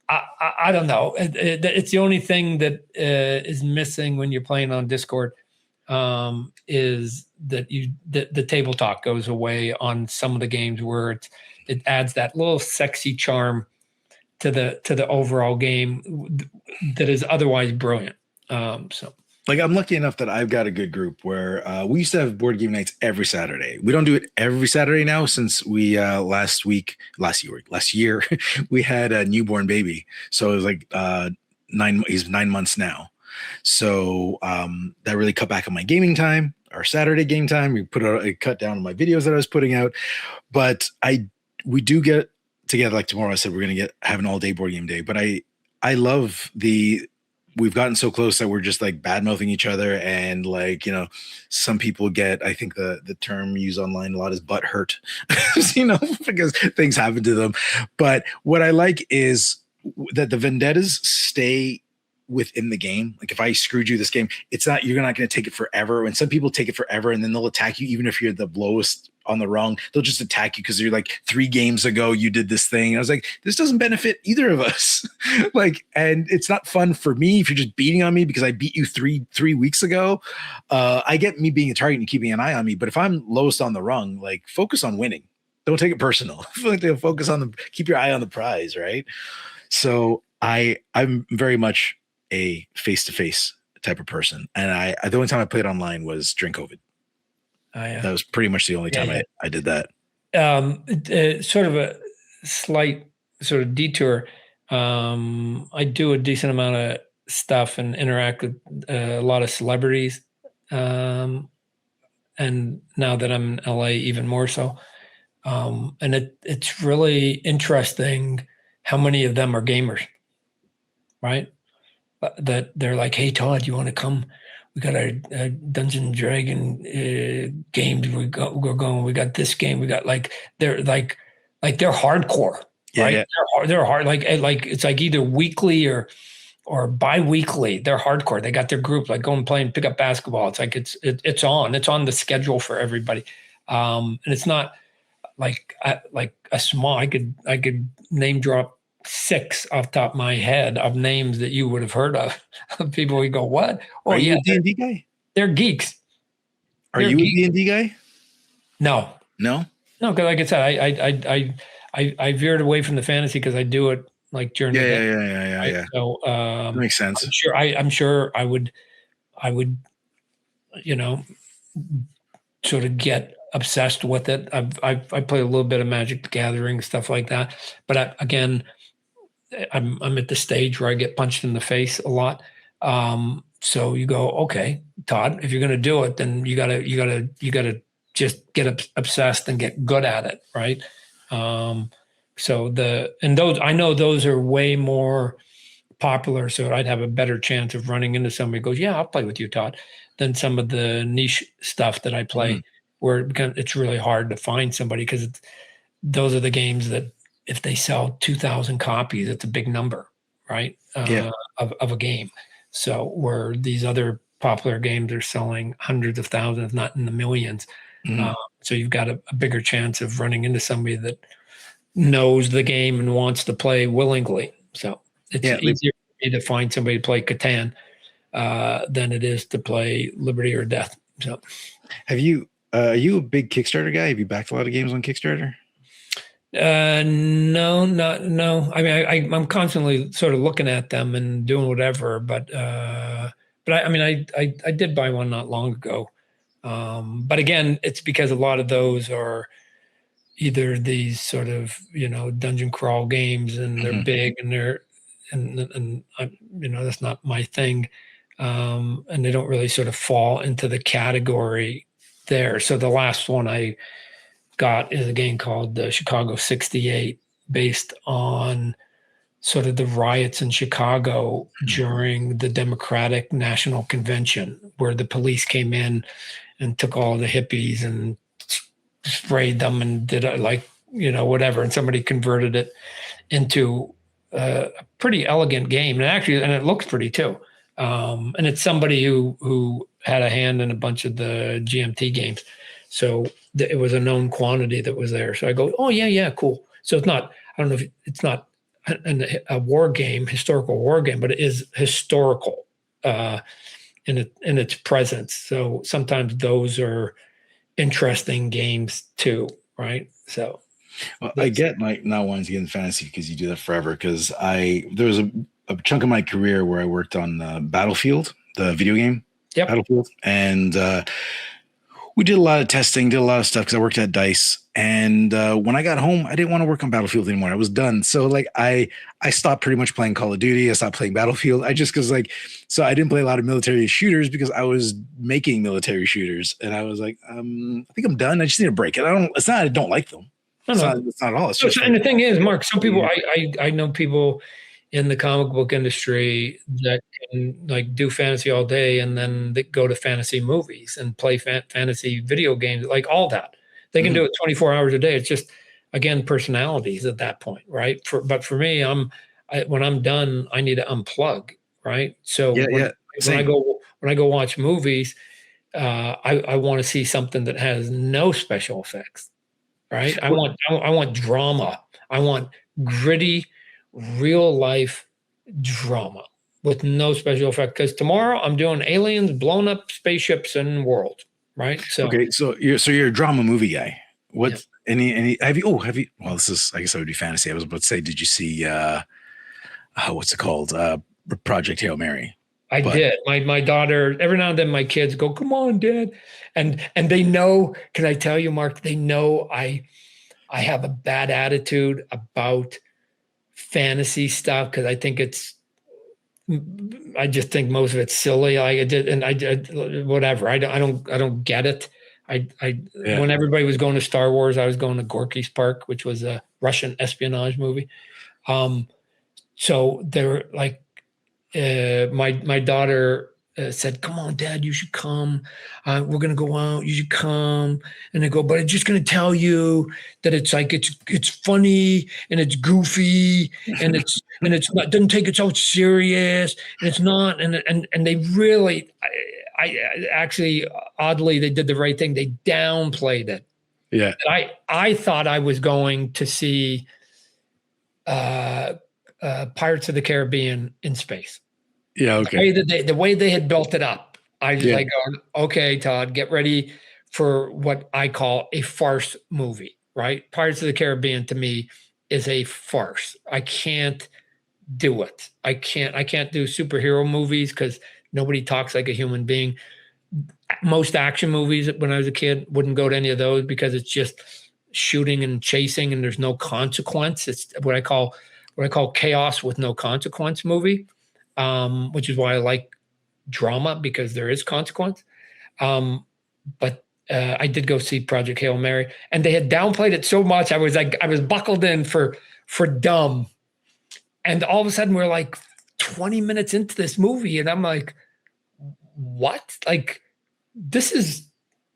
I don't know. It's the only thing that is missing when you're playing on Discord. Is that the table talk goes away on some of the games where it adds that little sexy charm to the overall game that is otherwise brilliant. So like I'm lucky enough that I've got a good group where we used to have board game nights every Saturday. We don't do it every Saturday now since we last year we had a newborn baby, so it was like he's 9 months now. So that really cut back on my gaming time, our Saturday game time. We cut down on my videos that I was putting out, but we do get together. Like tomorrow, I said we're gonna have an all day board game day. But I love we've gotten so close that we're just like bad mouthing each other, and like some people get, I think the term used online a lot is butt hurt, because things happen to them. But what I like is that the vendettas stay within the game. Like if I screwed you this game, you're not going to take it forever. When some people take it forever and then they'll attack you, even if you're the lowest on the rung, they'll just attack you because you're like 3 games ago you did this thing. And I was like, this doesn't benefit either of us. And it's not fun for me if you're just beating on me because I beat you three weeks ago. I get me being a target and keeping an eye on me, but if I'm lowest on the rung, like focus on winning. Don't take it personal. Focus on keep your eye on the prize, right? So I'm very much a face-to-face type of person. And the only time I played online was during COVID. That was pretty much the only time I did that. Sort of a slight sort of detour. I do a decent amount of stuff and interact with a lot of celebrities. And now that I'm in LA, even more so. And it's really interesting how many of them are gamers, right? That they're like, hey, Todd, you want to come we got our Dungeon and Dragon games. We're going. We got this game. We got they're hardcore, Yeah, right? yeah. They're hard. Like it's like either weekly or bi-weekly. They're hardcore. They got their group, like go and play and pick up basketball. It's like it's on the schedule for everybody. And it's not like a small, I could name drop 6 off the top of my head of names that you would have heard of. People would go, what? Oh, Are you yeah, a D&D guy? they're geeks. Are you a D&D guy? No, No. because like I said, I veered away from the fantasy because I do it like during the day. Yeah. So That makes sense. I'm sure I would, sort of get obsessed with it. I play a little bit of Magic the Gathering, stuff like that. But again, I'm at the stage where I get punched in the face a lot. So you go, okay, Todd, if you're going to do it, then you gotta just get obsessed and get good at it, right? I know those are way more popular, so I'd have a better chance of running into somebody who goes, yeah, I'll play with you, Todd, than some of the niche stuff that I play, where it's really hard to find somebody because those are the games that if they sell 2,000 copies, it's a big number, right? Of a game. So where these other popular games are selling hundreds of thousands, not in the millions. So you've got a bigger chance of running into somebody that knows the game and wants to play willingly. So it's easier for me to find somebody to play Catan than it is to play Liberty or Death. So, are you a big Kickstarter guy? Have you backed a lot of games on Kickstarter? No. I mean, I'm constantly sort of looking at them and doing whatever, but I did buy one not long ago. But again, it's because a lot of those are either these sort of, dungeon crawl games, and they're big and and that's not my thing. And they don't really sort of fall into the category there. So the last one I got is a game called Chicago 68, based on sort of the riots in Chicago during the Democratic National Convention, where the police came in and took all the hippies and sprayed them and did whatever. And somebody converted it into a pretty elegant game. And it looks pretty too. And it's somebody who had a hand in a bunch of the GMT games. So it was a known quantity that was there. So I go, oh yeah, cool. So it's not, I don't know if it's not a war game, historical war game, but it is historical in its presence. So sometimes those are interesting games too, right? So I get not wanting to get in fantasy because you do that forever. Because there was a chunk of my career where I worked on Battlefield, the video game. Yep. Battlefield, and we did a lot of testing, did a lot of stuff because I worked at DICE. And when I got home, I didn't want to work on Battlefield anymore. I was done. So I stopped pretty much playing Call of Duty. I stopped playing Battlefield. So I didn't play a lot of military shooters because I was making military shooters. And I was like, I think I'm done. I just need a break. And I don't like them. It's not at all. And the thing is, Mark, some people, I know people in the comic book industry that can do fantasy all day, and then they go to fantasy movies and play fantasy video games, like all that. They can do it 24 hours a day. It's just, again, personalities at that point, right? But for me, when I'm done, I need to unplug, right? So when I go watch movies, I want to see something that has no special effects, right? I want drama. I want gritty, real life drama with no special effect. Because tomorrow I'm doing aliens, blown up spaceships, and world. Right. So okay. So you're a drama movie guy. What any have you? Well, this is, I guess that would be fantasy. I was about to say, did you see what's it called? Project Hail Mary. I did. My daughter, every now and then my kids go, come on, Dad. And they know, can I tell you, Mark, they know I have a bad attitude about fantasy stuff because I just think most of it's silly. I did whatever. I don't get it. When everybody was going to Star Wars, I was going to Gorky's Park, which was a Russian espionage movie. So they're like, my daughter said, "Come on, Dad, you should come. We're gonna go out. You should come." And I go, "But I'm just gonna tell you that it's like it's funny and it's goofy and it's not doesn't take itself serious and it's not." And they really, I actually oddly they did the right thing. They downplayed it. Yeah. I thought I was going to see Pirates of the Caribbean in space. Yeah. Okay. The way they had built it up, I was like, going, okay, Todd, get ready for what I call a farce movie, right? Pirates of the Caribbean to me is a farce. I can't do it. I can't do superhero movies because nobody talks like a human being. Most action movies when I was a kid wouldn't go to any of those because it's just shooting and chasing and there's no consequence. It's what I call chaos with no consequence movie, which is why I like drama because there is consequence. But I did go see Project Hail Mary, and they had downplayed it so much. I was buckled in for dumb, and all of a sudden we're like 20 minutes into this movie, and I'm like, what? Like, this is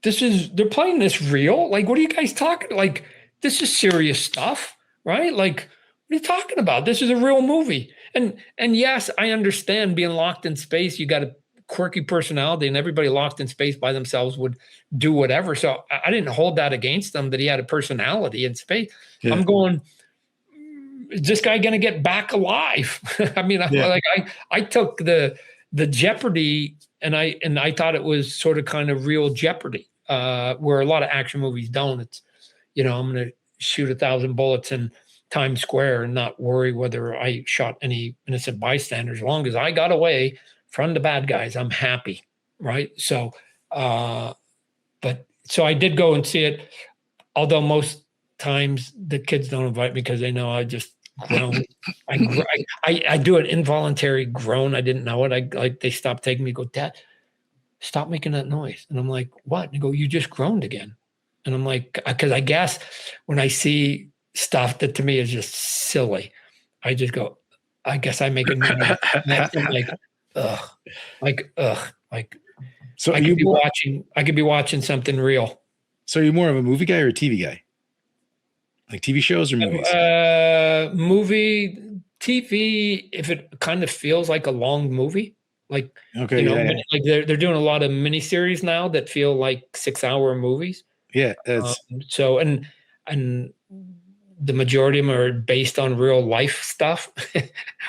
they're playing this real? Like, what are you guys talking? Like, this is serious stuff, right? Like, what are you talking about? This is a real movie. And yes, I understand being locked in space. You got a quirky personality, and everybody locked in space by themselves would do whatever. So I didn't hold that against him that he had a personality in space. Yeah. I'm going, is this guy going to get back alive? I mean, I took the Jeopardy, and I thought it was sort of kind of real Jeopardy, where a lot of action movies don't. It's, I'm going to shoot 1,000 bullets in Times Square and not worry whether I shot any innocent bystanders. As long as I got away from the bad guys, I'm happy, right? So, so I did go and see it, although most times the kids don't invite me because they know I just groan. I do an involuntary groan. I didn't know it. They stopped taking me. Go, Dad, stop making that noise. And I'm like, what? And they go, you just groaned again. And I'm like, because I guess when I see stuff that to me is just silly, I just go, I guess I make a noise. like, ugh. So I could be watching something real. So are you more of a movie guy or a TV guy? Like TV shows or movies? Movie, TV, if it kind of feels like a long movie. Like, okay, like they're doing a lot of miniseries now that feel like 6-hour movies. Yeah. So, and the majority of them are based on real life stuff,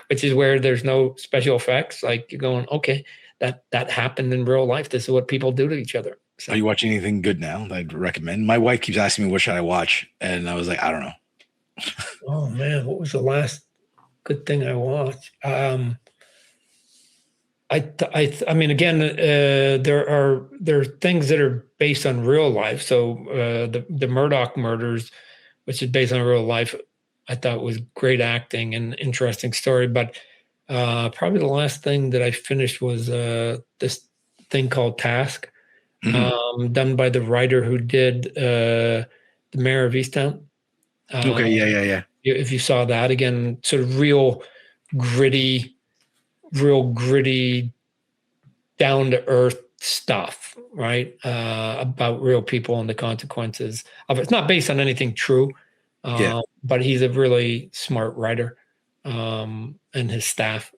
which is where there's no special effects. Like you're going, okay, that happened in real life. This is what people do to each other. So, are you watching anything good now that I'd recommend? My wife keeps asking me, what should I watch? And I was like, I don't know. Oh man, what was the last good thing I watched? I mean, again, there are things that are based on real life. So the Murdoch murders, which is based on real life, I thought was great acting and interesting story. But probably the last thing that I finished was this thing called Task, done by the writer who did The Mayor of Easttown. Okay, yeah. If you saw that, again, sort of real gritty, down to earth stuff, right? About real people and the consequences of it. It's not based on anything true, but he's a really smart writer, and his staff.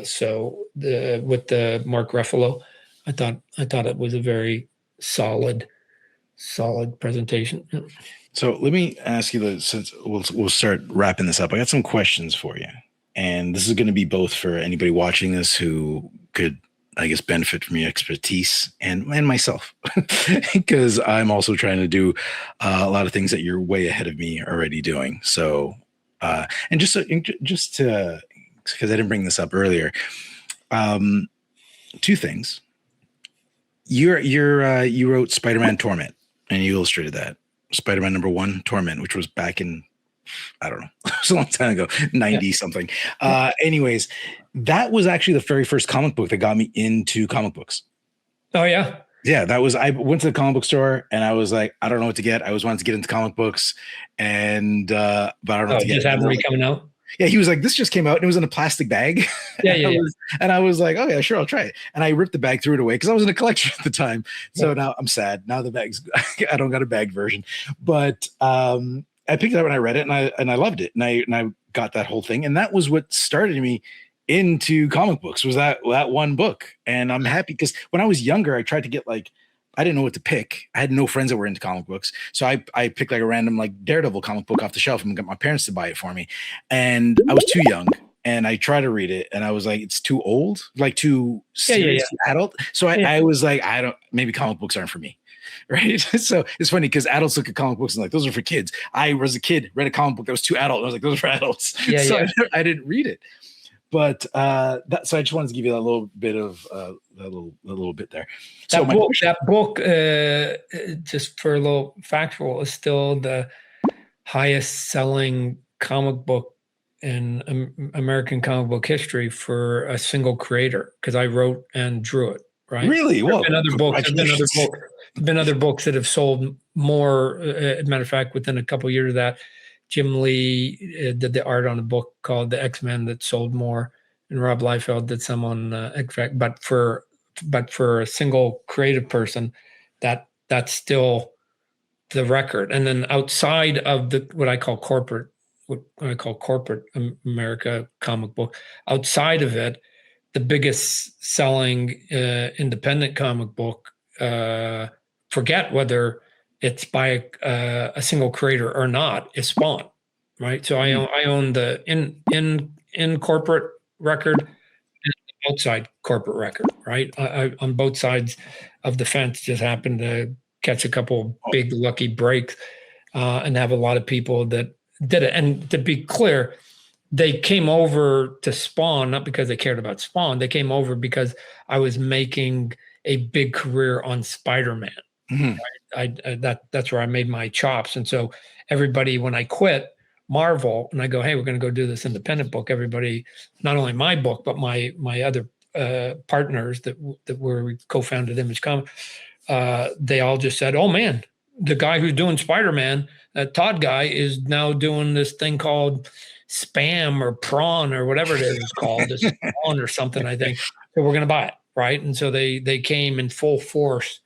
So with the Mark Ruffalo, I thought it was a very solid presentation. So let me ask you this, since we'll start wrapping this up. I got some questions for you. And this is going to be both for anybody watching this who could, I guess, benefit from your expertise and myself, because I'm also trying to do a lot of things that you're way ahead of me already doing. So, and just to, because I didn't bring this up earlier, two things. You wrote Spider-Man Torment, and you illustrated that. Spider-Man #1 Torment, which was back in, I don't know, it was a long time ago, 90 something. Anyways, that was actually the very first comic book that got me into comic books. Oh yeah. Yeah. I went to the comic book store and I was like, I don't know what to get. I always wanted to get into comic books, and, but I don't know what to get. Just haven't coming out. Yeah, he was like, this just came out and it was in a plastic bag. Yeah, yeah, And I was like, oh yeah, sure, I'll try it. And I ripped the bag, threw it away because I was in a collection at the time. So now I'm sad. Now the bag's I don't got a bag version. But I picked it up and I read it and I loved it. And I got that whole thing. And that was what started me into comic books, was that one book. And I'm happy because when I was younger, I tried to get like, I didn't know what to pick. I had no friends that were into comic books. So I picked like a random like Daredevil comic book off the shelf and got my parents to buy it for me. And I was too young and I tried to read it and I was like, it's too old, like too serious, adult. So I was like, maybe comic books aren't for me. Right. So it's funny because adults look at comic books and like, those are for kids. I was a kid, read a comic book that was too adult. And I was like, those are for adults. I didn't read it. But so I just wanted to give you that little bit of a little bit there. So that book, just for a little factual, is still the highest selling comic book in American comic book history for a single creator, because I wrote and drew it. Right? Really? Well, There've been other books that have sold more. Matter of fact, within a couple of years of that, Jim Lee did the art on a book called The X-Men that sold more, and Rob Liefeld did some on X-Men. But for a single creative person, that's still the record. And then outside of what I call corporate America comic book, outside of it, the biggest selling independent comic book, forget whether it's by a single creator or not, is Spawn, right? So I own the in corporate record and the outside corporate record, right? I on both sides of the fence. Just happened to catch a couple big lucky breaks and have a lot of people that did it. And to be clear, they came over to Spawn not because they cared about Spawn. They came over because I was making a big career on Spider-Man. Mm-hmm. Right? That's where I made my chops. And so everybody, when I quit Marvel and I go, hey, we're going to go do this independent book, everybody, not only my book, but my other partners that were co-founded Image Comics, they all just said, oh man, the guy who's doing Spider-Man, that Todd guy, is now doing this thing called Spam or Prawn or whatever it is called, this Prawn or something, I think. So we're going to buy it, right? And so they came in full force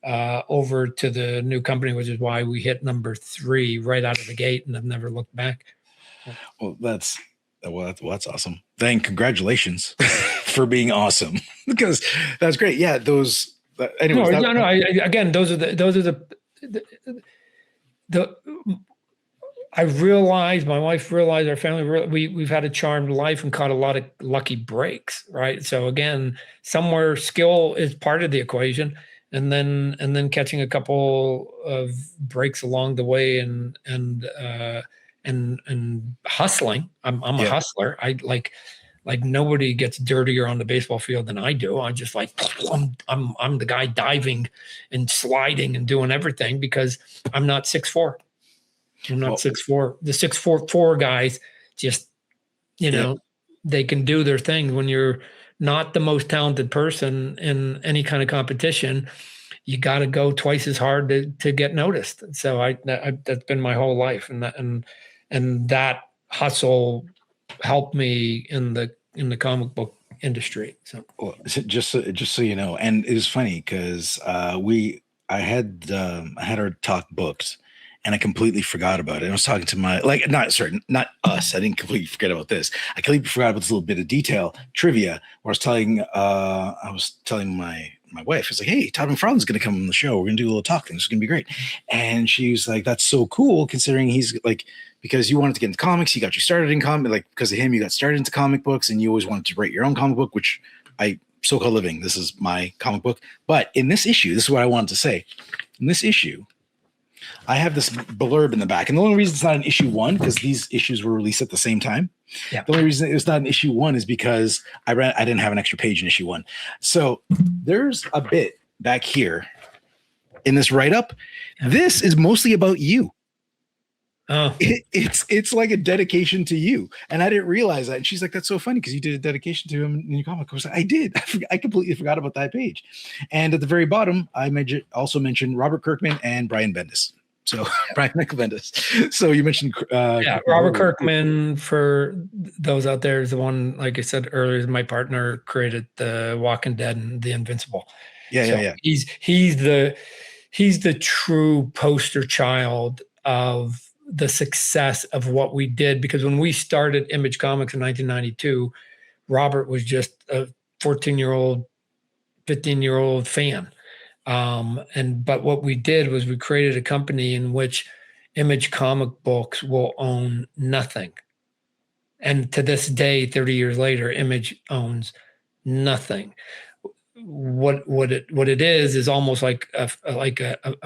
over to the new company, which is why we hit number 3 right out of the gate and have never looked back. Well, that's awesome. Then congratulations for being awesome, because that's great. Yeah, those. Anyways, again, those are the. I realized, my wife realized, our family, we've had a charmed life and caught a lot of lucky breaks, right? So again, somewhere skill is part of the equation, and then catching a couple of breaks along the way and hustling. I'm a hustler. I like nobody gets dirtier on the baseball field than I do. I just I'm the guy diving and sliding and doing everything because I'm not 6'4". I'm not 6'4". The 6'4" guys just, they can do their thing. When you're not the most talented person in any kind of competition, you got to go twice as hard to get noticed. So that's been my whole life, and that hustle helped me in the comic book industry. So just so you know, and it was funny because I had our talk booked. And I completely forgot about it. I was talking to not us. I didn't completely forget about this. I completely forgot about this little bit of detail, trivia, where I was telling my wife, I was like, hey, Todd McFarlane's going to come on the show. We're going to do a little talk thing. It's going to be great. And she was like, that's so cool, considering he's like, because you wanted to get into comics, he got you started in comic, like because of him, you got started into comic books, and you always wanted to write your own comic book, which so-called living, this is my comic book. But in this issue, this is what I wanted to say. In this issue, I have this blurb in the back, and the only reason it's not an issue 1, because these issues were released at the same time. Yeah. The only reason it's not an issue 1 is because I didn't have an extra page in issue 1. So there's a bit back here in this write-up. This is mostly about you. Oh, it's like a dedication to you, and I didn't realize that. And she's like, "That's so funny because you did a dedication to him in your comic." I was like, "I did. I completely forgot about that page." And at the very bottom, I also mentioned Robert Kirkman and Brian Bendis. So Brian Michael Bendis. So you mentioned Robert Kirkman, for those out there, is the one, like I said earlier, my partner created the Walking Dead and the Invincible. Yeah. He's the true poster child of the success of what we did, because when we started Image Comics in 1992, Robert was just a 14-year-old, 15-year-old fan. But what we did was we created a company in which Image Comic Books will own nothing. And to this day, 30 years later, Image owns nothing. What it is almost like a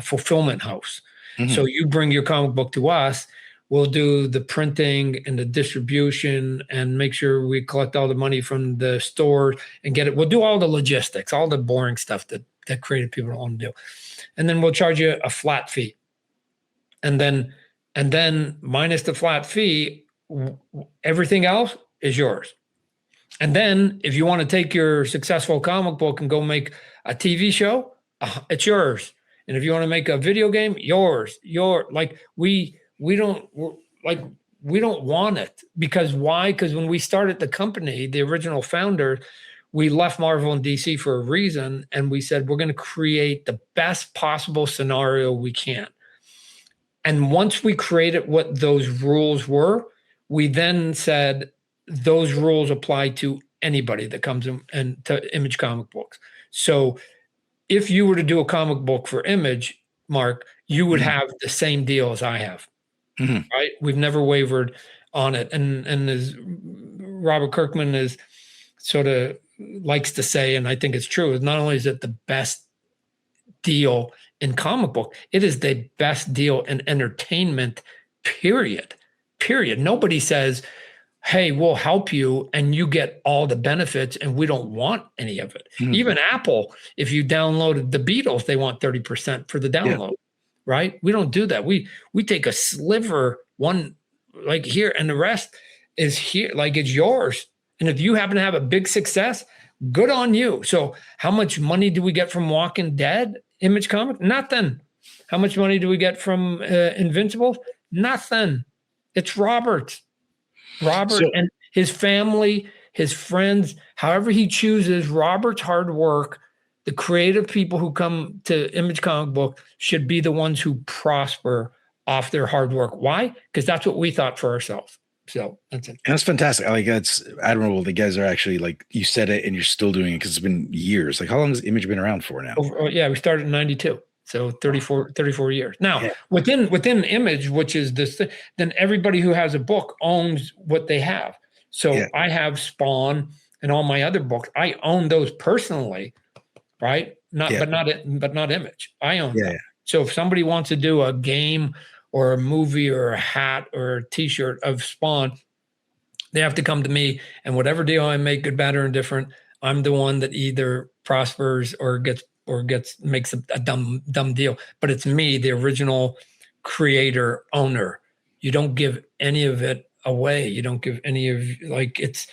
fulfillment house. Mm-hmm. So you bring your comic book to us, we'll do the printing and the distribution and make sure we collect all the money from the store and get it. We'll do all the logistics, all the boring stuff that creative people don't want to do. And then we'll charge you a flat fee. And then minus the flat fee, everything else is yours. And then if you want to take your successful comic book and go make a TV show, it's yours. And if you want to make a video game, yours. We don't want it. Because why? Because when we started the company, the original founder, we left Marvel and DC for a reason. And we said, we're going to create the best possible scenario we can. And once we created what those rules were, we then said those rules apply to anybody that comes in and to Image Comic Books. So if you were to do a comic book for Image, Mark, you would have the same deal as I have. Mm-hmm. Right? We've never wavered on it. And as Robert Kirkman is sort of likes to say, and I think it's true, is not only is it the best deal in comic book, it is the best deal in entertainment, period. Nobody says, hey, we'll help you and you get all the benefits and we don't want any of it. Mm-hmm. Even Apple, if you downloaded the Beatles, they want 30% for the download, right? We don't do that. We take a sliver, one like here, and the rest is here, like it's yours. And if you happen to have a big success, good on you. So how much money do we get from Walking Dead, Image Comic? Nothing. How much money do we get from Invincible? Nothing. It's Robert and his family, his friends, however he chooses. Robert's hard work, the creative people who come to Image Comic Book should be the ones who prosper off their hard work. Why? Because that's what we thought for ourselves. So that's it. And that's fantastic. Like, that's admirable. The guys are actually, like, you said it and you're still doing it because it's been years. Like, how long has Image been around for now? We started in 92. So 34 years. Now, within Image, which is this, then everybody who has a book owns what they have. So I have Spawn and all my other books. I own those personally, right? But not Image. I own them. So if somebody wants to do a game or a movie or a hat or a T-shirt of Spawn, they have to come to me. And whatever deal I make, good, bad, or indifferent, I'm the one that either prospers or makes a dumb deal. But it's me, the original creator, owner. You don't give any of it away. You don't give any of, like, it's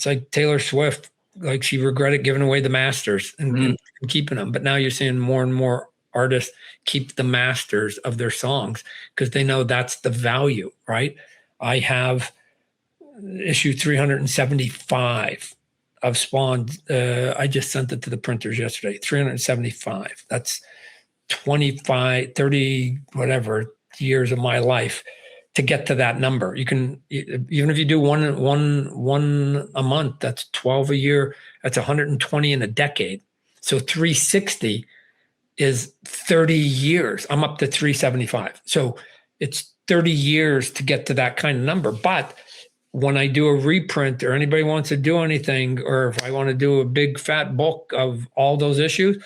like Taylor Swift, like she regretted giving away the masters and keeping them. But now you're seeing more and more artists keep the masters of their songs because they know that's the value, right? I have issue 375 of Spawn. I just sent it to the printers yesterday. 375. That's 25, 30, whatever years of my life to get to that number. You can, even if you do one a month, that's 12 a year. That's 120 in a decade. So 360 is 30 years. I'm up to 375. So it's 30 years to get to that kind of number. But when I do a reprint or anybody wants to do anything, or if I want to do a big fat book of all those issues,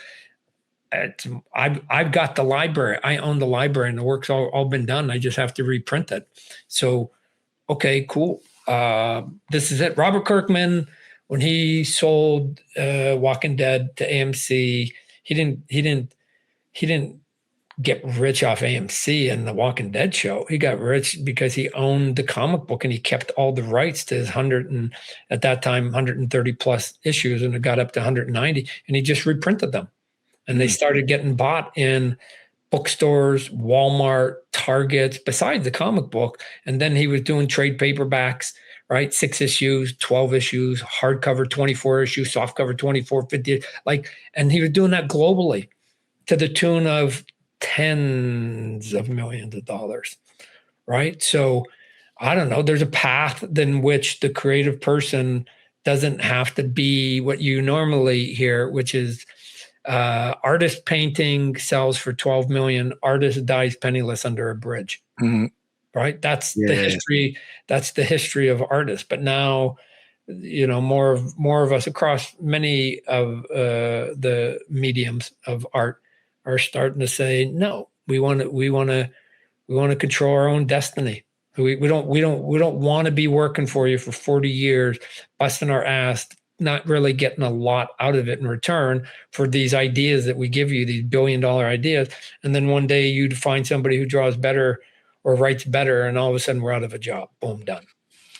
I've got the library. I own the library and the work's all been done. I just have to reprint it. So, okay, cool. This is it. Robert Kirkman, when he sold Walking Dead to AMC, he didn't get rich off AMC and the Walking Dead show. He got rich because he owned the comic book and he kept all the rights to his 130 plus issues, and it got up to 190, and he just reprinted them. And they started getting bought in bookstores, Walmart, Targets, besides the comic book. And then he was doing trade paperbacks, right? 6 issues, 12 issues, hardcover 24 issues, softcover 24, 50, and he was doing that globally to the tune of tens of millions of dollars, right? So I don't know, there's a path in which the creative person doesn't have to be what you normally hear, which is artist painting sells for 12 million, artist dies penniless under a bridge. Mm-hmm. Right? That's the history. That's the history of artists. But now, more of us across many of the mediums of art are starting to say, no, we want to control our own destiny. We don't want to be working for you for 40 years, busting our ass, not really getting a lot out of it in return for these ideas that we give you, these $1 billion ideas. And then one day you'd find somebody who draws better or writes better, and all of a sudden we're out of a job. Boom, done.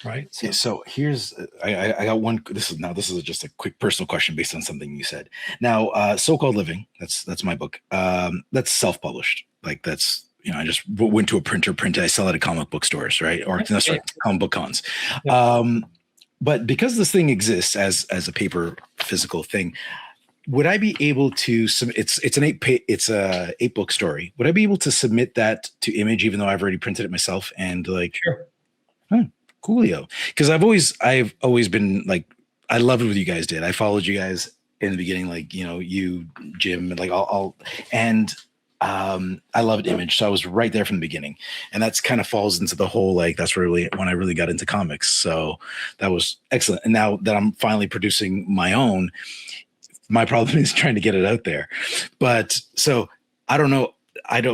Right. So here's I got one. This is just a quick personal question based on something you said. Now, So-Called Living. That's my book. That's self-published. That's I just went to a printer, printed. I sell it at comic book stores, right? Or comic book cons. Yeah. But because this thing exists as a paper physical thing, would I be able to submit? It's an 8-book story. Would I be able to submit that to Image, even though I've already printed it myself? And sure. Coolio. Because I've always been I loved what you guys did. I followed you guys in the beginning, you, Jim, and I loved Image. So I was right there from the beginning. And that's kind of falls into the whole, that's really when I really got into comics. So that was excellent. And now that I'm finally producing my own, my problem is trying to get it out there. But so I don't know.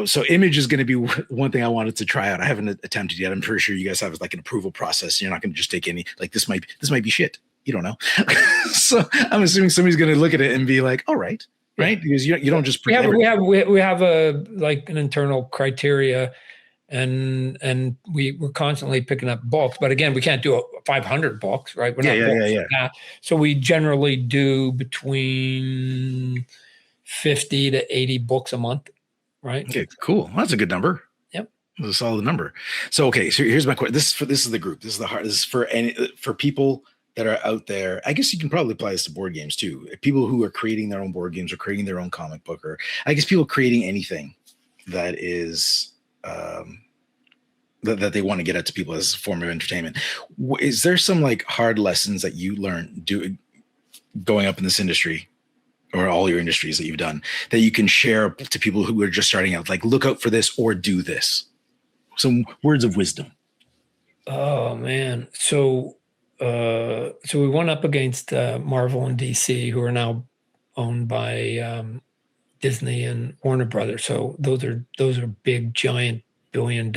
So Image is going to be one thing I wanted to try out. I haven't attempted yet. I'm pretty sure you guys have an approval process. You're not going to just take any, this might be shit. You don't know. So I'm assuming somebody's going to look at it and be like, all right. Right. Because you don't just, we have an internal criteria, and we're constantly picking up books, but again, we can't do 500 books, right? We're not yeah. So we generally do between 50 to 80 books a month. Right. Okay, cool. Well, that's a good number. Yep. That's a solid number. So, so here's my question. This is the group. This is the heart. This is for people that are out there. I guess you can probably apply this to board games too. People who are creating their own board games or creating their own comic book, or I guess people creating anything that is, that they want to get out to people as a form of entertainment. Is there some hard lessons that you learned going up in this industry, or all your industries that you've done, that you can share to people who are just starting out? Look out for this or do this. Some words of wisdom. Oh man. So we went up against Marvel and DC, who are now owned by Disney and Warner Brothers. So those are big, giant $billion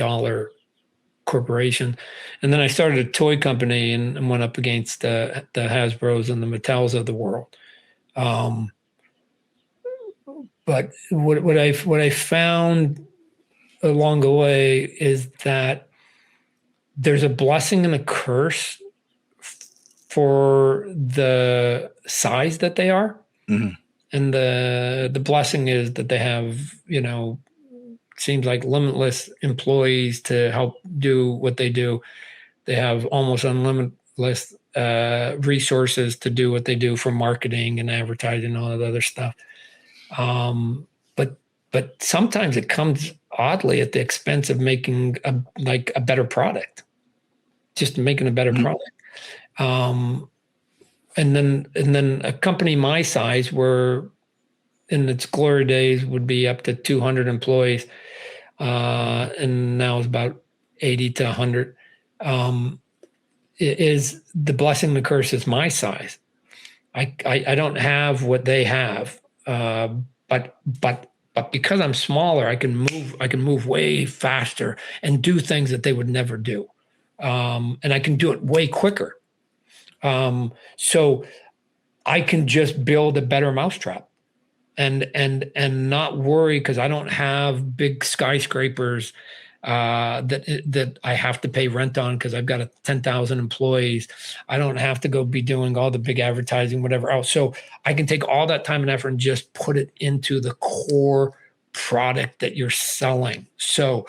corporations. And then I started a toy company and went up against the Hasbros and the Mattels of the world. But what I found along the way is that there's a blessing and a curse for the size that they are. Mm-hmm. And the blessing is that they have, seems like limitless employees to help do what they do. They have almost unlimitless resources to do what they do for marketing and advertising and all that other stuff. But sometimes it comes oddly at the expense of making a better product, just making a better product. And then a company my size, where in its glory days would be up to 200 employees, and now is about 80 to 100. Is the blessing, the curse is my size. I don't have what they have, but because I'm smaller, I can move way faster and do things that they would never do, and I can do it way quicker. So I can just build a better mousetrap, and not worry, because I don't have big skyscrapers that I have to pay rent on because I've got 10,000 employees. I don't have to go be doing all the big advertising, whatever else. So I can take all that time and effort and just put it into the core product that you're selling. So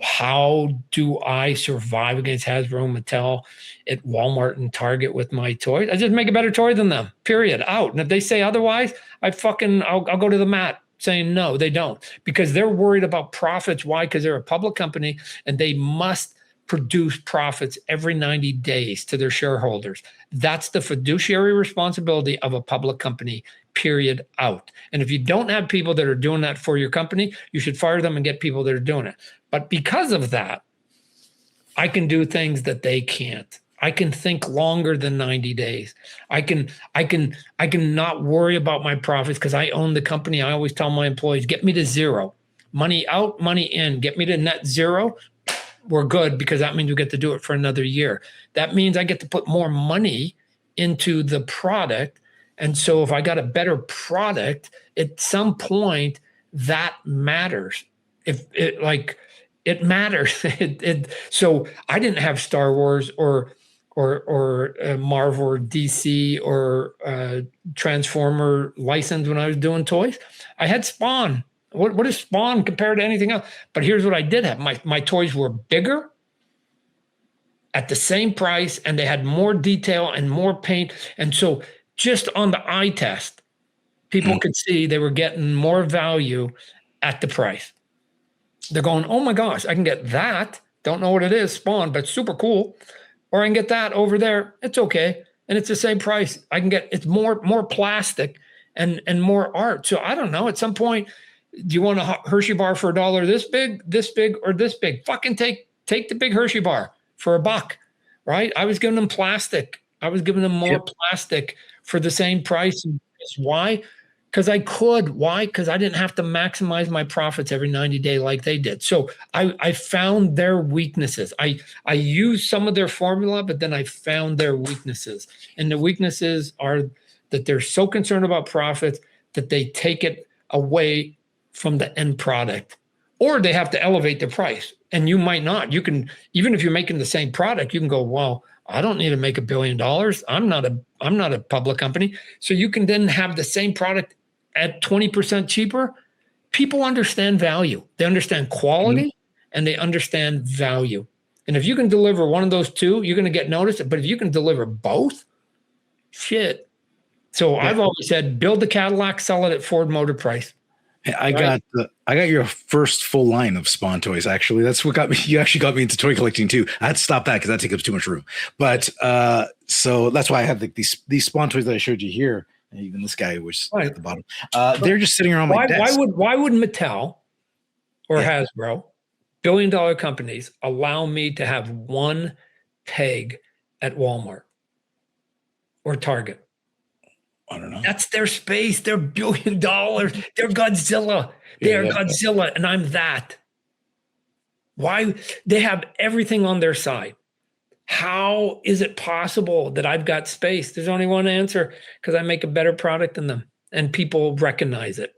how do I survive against Hasbro and Mattel at Walmart and Target with my toys? I just make a better toy than them, period, out. And if they say otherwise, I'll go to the mat saying no, they don't, because they're worried about profits. Why? Because they're a public company and they must produce profits every 90 days to their shareholders. That's the fiduciary responsibility of a public company, period, out. And if you don't have people that are doing that for your company, you should fire them and get people that are doing it. But because of that, I can do things that they can't. I can think longer than 90 days. I can not worry about my profits because I own the company. I always tell my employees, get me to zero. Money out, money in. Get me to net zero. We're good, because that means we get to do it for another year. That means I get to put more money into the product. And so if I got a better product, at some point that matters. If it matters. So I didn't have Star Wars or Marvel or DC or Transformer license when I was doing toys. I had Spawn. What is Spawn compared to anything else? But here's what I did have. My toys were bigger at the same price, and they had more detail and more paint. And so just on the eye test, people could see they were getting more value at the price. They're going, oh my gosh, I can get that. Don't know what it is, Spawn, but super cool. Or I can get that over there. It's okay. And it's the same price. I can get, it's more plastic and more art. So I don't know, at some point, do you want a Hershey bar for $1 this big, or this big? Fucking take the big Hershey bar for $1, right? I was giving them plastic. I was giving them more plastic for the same price. Why? Because I could. Why? Because I didn't have to maximize my profits every 90 days like they did. So I found their weaknesses. I used some of their formula, but then I found their weaknesses. And the weaknesses are that they're so concerned about profits that they take it away from the end product, or they have to elevate the price. And you might not. You can, even if you're making the same product, you can go, well, I don't need to make $1 billion. I'm not a public company. So you can then have the same product at 20% cheaper. People understand value. They understand quality and they understand value. And if you can deliver one of those two, you're going to get noticed. But if you can deliver both, shit. So I've always said, build the Cadillac, sell it at Ford Motor price. I got your first full line of Spawn toys. Actually, that's what got me. You actually got me into toy collecting too. I had to stop that because that takes up too much room. But so that's why I have these Spawn toys that I showed you here. And even this guy was at the bottom. They're just sitting around my desk. Why would Mattel or Hasbro, billion-dollar companies, allow me to have one peg at Walmart or Target? I don't know. That's their space. They're $1 billion. They're Godzilla. They are Godzilla, and I'm that. Why? They have everything on their side. How is it possible that I've got space? There's only one answer, because I make a better product than them, and people recognize it.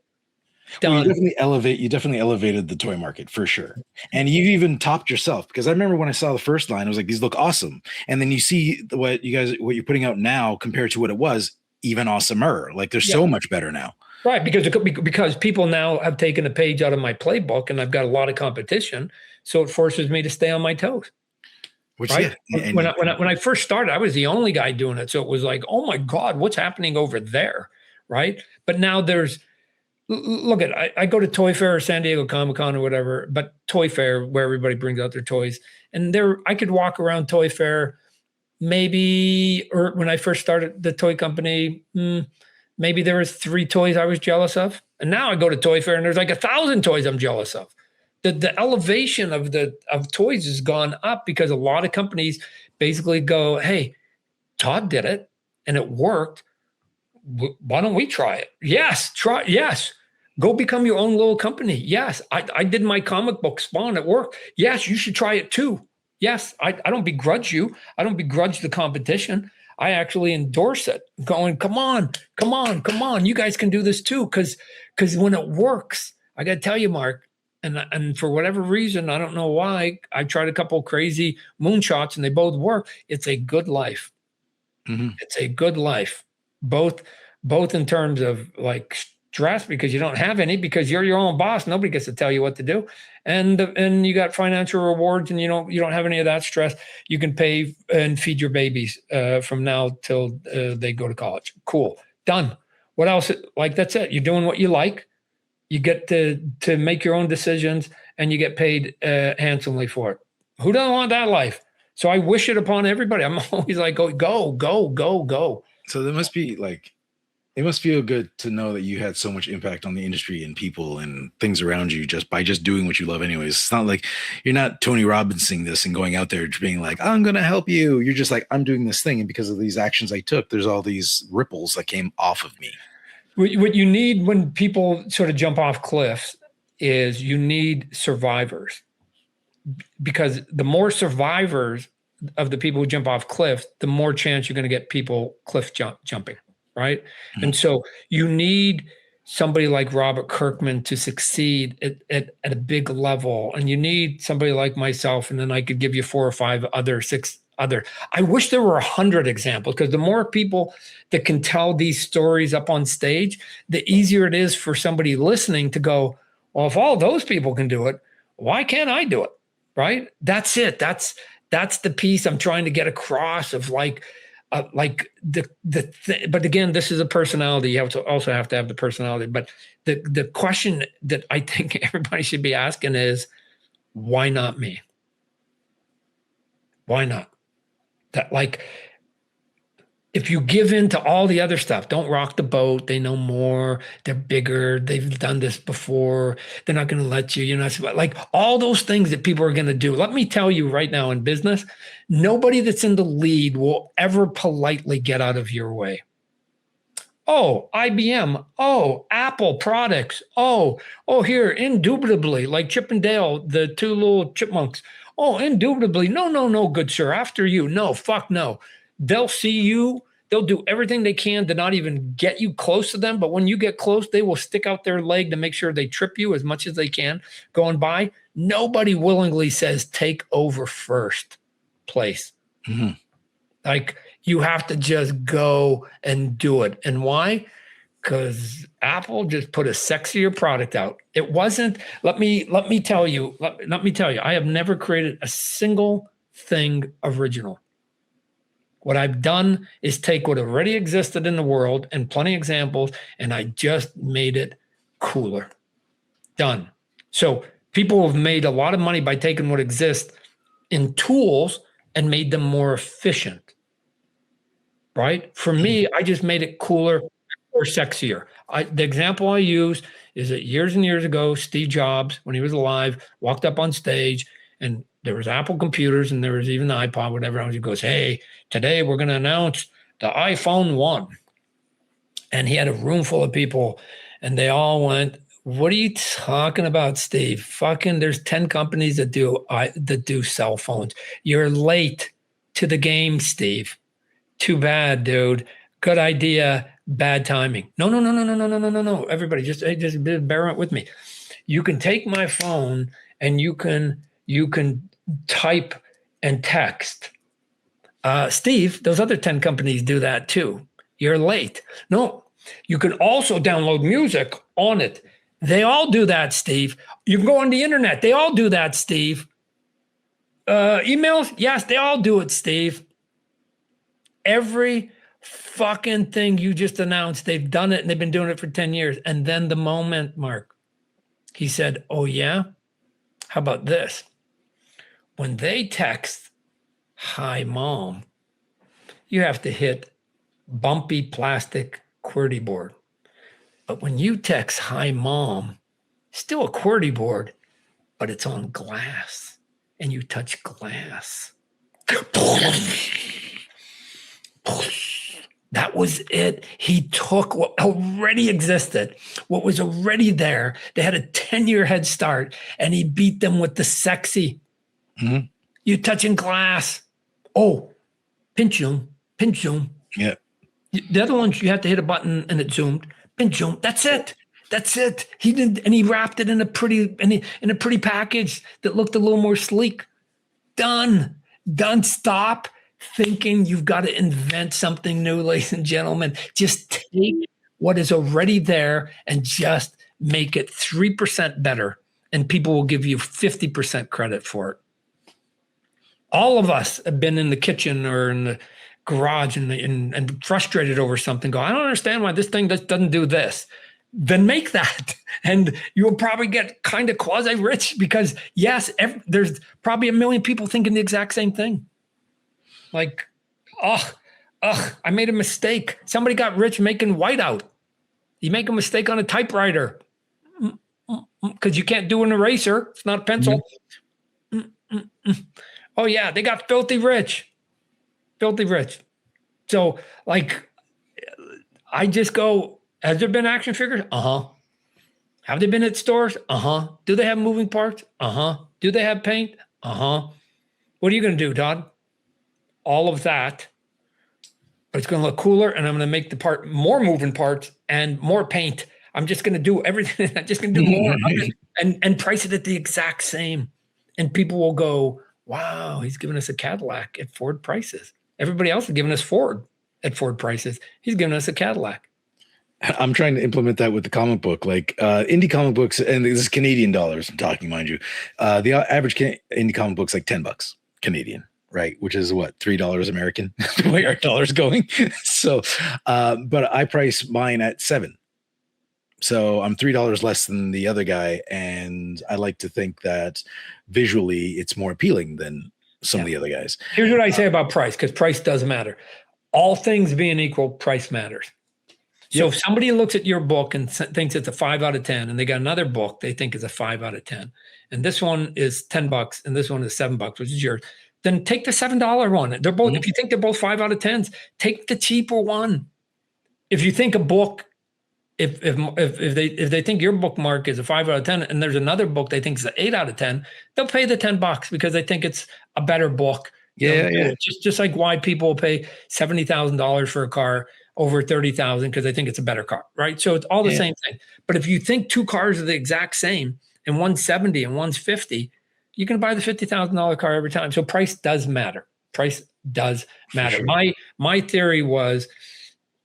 Well, you definitely elevated the toy market for sure. And you've even topped yourself, because I remember when I saw the first line, I was like, these look awesome. And then you see what you're putting out now compared to what it was, even awesomer. Like they're so much better now. Right. Because people now have taken a page out of my playbook, and I've got a lot of competition. So it forces me to stay on my toes. Which, right? When I first started, I was the only guy doing it. So it was like, oh my God, what's happening over there? Right. But now I go to Toy Fair or San Diego Comic-Con or whatever, but Toy Fair, where everybody brings out their toys. And I could walk around Toy Fair maybe, or when I first started the toy company, maybe there was 3 toys I was jealous of. And now I go to Toy Fair and there's like 1,000 toys I'm jealous of. The elevation of toys has gone up because a lot of companies basically go, hey, Todd did it and it worked. Why don't we try it? Yes, try. Yes. Go become your own little company. Yes. I did my comic book Spawn at work. Yes, you should try it too. Yes. I don't begrudge you. I don't begrudge the competition. I actually endorse it, going, come on. You guys can do this too. Because when it works, I got to tell you, Mark, and for whatever reason, I don't know why, I tried a couple crazy moonshots and they both work. It's a good life. Mm-hmm. It's a good life, both in terms of like stress because you don't have any, because you're your own boss. Nobody gets to tell you what to do. And you got financial rewards, and you don't have any of that stress. You can pay and feed your babies from now till they go to college. Cool. Done. What else? Like, that's it. You're doing what you like. You get to make your own decisions, and you get paid handsomely for it. Who doesn't want that life? So I wish it upon everybody. I'm always like, go. So there must be like, it must feel good to know that you had so much impact on the industry and people and things around you just by just doing what you love anyways. It's not like you're not Tony Robbinsing this and going out there being like, I'm going to help you. You're just like, I'm doing this thing. And because of these actions I took, there's all these ripples that came off of me. What you need when people sort of jump off cliffs is you need survivors, because the more survivors of the people who jump off cliffs, the more chance you're going to get people cliff jumping. Right. Mm-hmm. And so you need somebody like Robert Kirkman to succeed at a big level. And you need somebody like myself. And then I could give you 4 or 5 6 other. I wish there were 100 examples, because the more people that can tell these stories up on stage, the easier it is for somebody listening to go, well, if all those people can do it, why can't I do it? Right. That's it. That's the piece I'm trying to get across of but again, this is a personality. You also have to have the personality. But the question that I think everybody should be asking is, why not me? Why not? That, like, if you give in to all the other stuff, don't rock the boat. They know more. They're bigger. They've done this before. They're not going to let you. You're not, like, all those things that people are going to do. Let me tell you right now, in business, nobody that's in the lead will ever politely get out of your way. Oh, IBM. Oh, Apple products. Oh, here, indubitably, like Chip and Dale, the 2 little chipmunks. Oh, indubitably. No, good sir. After you. No, fuck no. They'll see you. They'll do everything they can to not even get you close to them. But when you get close, they will stick out their leg to make sure they trip you as much as they can going by. Nobody willingly says take over first place. Mm-hmm. Like, you have to just go and do it. And why? Because Apple just put a sexier product out. It wasn't, let me tell you, I have never created a single thing original. What I've done is take what already existed in the world, and plenty of examples, and I just made it cooler. Done. So people have made a lot of money by taking what exists in tools and made them more efficient. Right? For me, I just made it cooler or sexier. The example I use is that years and years ago, Steve Jobs, when he was alive, walked up on stage, and there was Apple computers, and there was even the iPod, whatever. And he goes, hey, today we're going to announce the iPhone 1. And he had a room full of people, and they all went, what are you talking about, Steve? Fucking, there's 10 companies that do cell phones. You're late to the game, Steve. Too bad, dude. Good idea. Bad timing. No. Everybody, just bear it with me. You can take my phone and you can type and text. Steve, those other 10 companies do that too. You're late. No, you can also download music on it. They all do that, Steve. You can go on the internet. They all do that, Steve. Emails? Yes, they all do it, Steve. Every fucking thing you just announced, they've done it, and they've been doing it for 10 years. And then the moment, Mark, he said, oh, yeah? How about this? When they text, hi, mom, you have to hit bumpy plastic QWERTY board. But when you text, hi, mom, still a QWERTY board, but it's on glass, and you touch glass. That was it. He took what already existed, what was already there. They had a 10-year head start, and he beat them with the sexy. Mm-hmm. You touching glass. Oh, pinch zoom. Yeah. The other ones, you have to hit a button and it zoomed. Pinch zoom. That's it. He did, and he wrapped it in a pretty package that looked a little more sleek. Done. Stop thinking you've got to invent something new, ladies and gentlemen. Just take what is already there and just make it 3% better, and people will give you 50% credit for it. All of us have been in the kitchen or in the garage and frustrated over something. Go, I don't understand why this thing doesn't do this. Then make that, and you'll probably get kind of quasi-rich because yes, there's probably a million people thinking the exact same thing. Like, I made a mistake. Somebody got rich making whiteout. You make a mistake on a typewriter because you can't do an eraser. It's not a pencil. Oh yeah, they got filthy rich. So like, I just go, has there been action figures? Have they been at stores? Do they have moving parts? Do they have paint? What are you going to do, Todd? All of that, but it's going to look cooler, and I'm going to make the part more moving parts and more paint. I'm just going to do everything. I'm just going to do more of it and price it at the exact same. And people will go, wow, he's giving us a Cadillac at Ford prices. Everybody else is giving us Ford at Ford prices. He's giving us a Cadillac. I'm trying to implement that with the comic book, like indie comic books, and this is Canadian dollars I'm talking, mind you. The average indie comic book's like $10 Canadian, right? Which is what, $3 American, the way our dollar's going. So, but I price mine at $7. So I'm $3 less than the other guy, and I like to think that visually it's more appealing than some of the other guys. Here's what I say about price, because price does matter. All things being equal, price matters. So if somebody looks at your book and thinks it's a 5 out of 10, and they got another book they think is a 5 out of 10, and this one is $10 and this one is $7, which is yours, then take the $7 one. They're both. If you think they're both 5 out of 10s, take the cheaper one. If you think a book, if they think your bookmark is a 5 out of 10, and there's another book they think is an 8 out of 10, they'll pay the $10 because they think it's a better book. Yeah. Just like why people pay $70,000 for a car over 30,000 because they think it's a better car, right? So it's all the same thing. But if you think two cars are the exact same and one's 70 and one's 50, you can buy the $50,000 car every time. So price does matter. Price does matter. Sure. My theory was,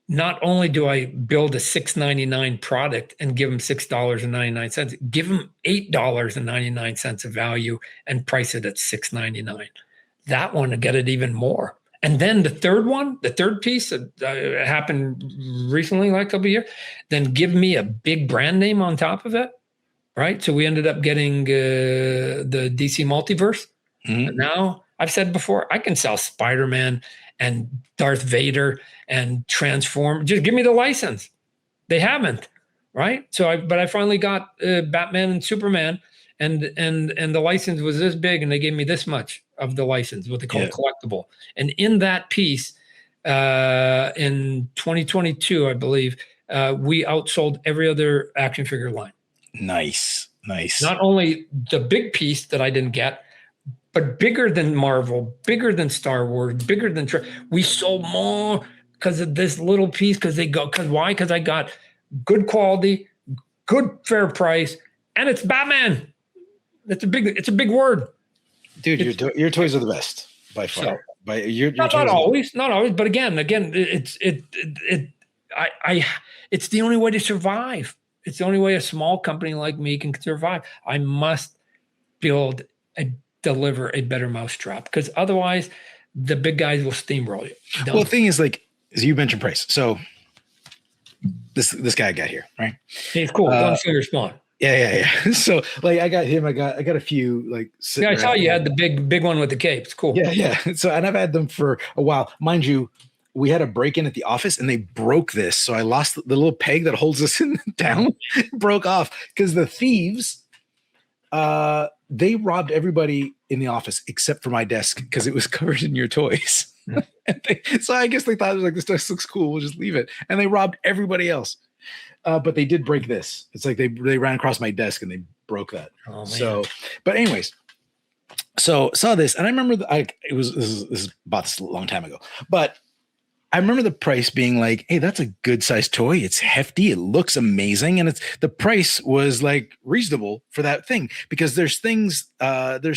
not only do I build a $6.99 product and give them $6.99, give them $8.99 of value and price it at $6.99. That one to get it even more. And then the third piece that happened recently, like a couple of years, then give me a big brand name on top of it, right? So we ended up getting the DC Multiverse. And now, I've said before, I can sell Spider-Man and Darth Vader and Transform. Just give me the license. They haven't, right? So I finally got Batman and Superman, and the license was this big, and they gave me this much of the license, what they call collectible. And in that piece, in 2022, I believe, we outsold every other action figure line. Nice. Not only the big piece that I didn't get, but bigger than Marvel, bigger than Star Wars, bigger than we sold more because of this little piece. Because why? Because I got good quality, good fair price, and it's Batman. It's a big word. Dude, your toys are the best by far. So, not always, but again, it's the only way to survive. It's the only way a small company like me can survive. I must deliver a better mousetrap, because otherwise the big guys will steamroll you. Well, the thing is, like, as you mentioned price. So this guy got here, right? He's cool. Don't show your spawn. Yeah. So like I got him, I got a few like. I saw you had the big one with the cape. It's cool. Yeah. So, and I've had them for a while. Mind you, we had a break-in at the office and they broke this. So I lost the little peg that holds us down, broke off because the thieves, they robbed everybody in the office except for my desk because it was covered in your toys. So I guess they thought it was like, this desk looks cool, we'll just leave it. And they robbed everybody else. But they did break this. It's like they ran across my desk and they broke that. Oh, man. So, but anyways, so saw this, and I remember this is bought this a long time ago, but I remember the price being like, hey, that's a good sized toy. It's hefty. It looks amazing. And the price was like reasonable for that thing, because there's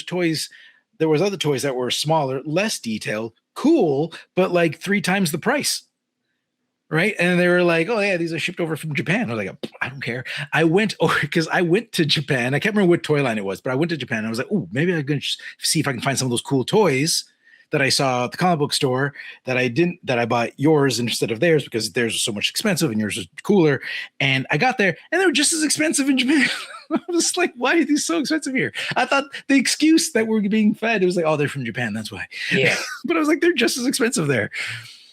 toys. There was other toys that were smaller, less detailed, cool, but like 3 times the price. Right. And they were like, oh, yeah, these are shipped over from Japan. I was like, I don't care. I went over because I went to Japan. I can't remember what toy line it was, but I went to Japan and I was like, oh, maybe I can see if I can find some of those cool toys that I saw at the comic book store that I bought yours instead of theirs because theirs was so much expensive and yours was cooler. And I got there and they were just as expensive in Japan. I was like, why are these so expensive here? I thought the excuse that we're being fed, it was like, oh, they're from Japan. That's why. Yeah. But I was like, they're just as expensive there.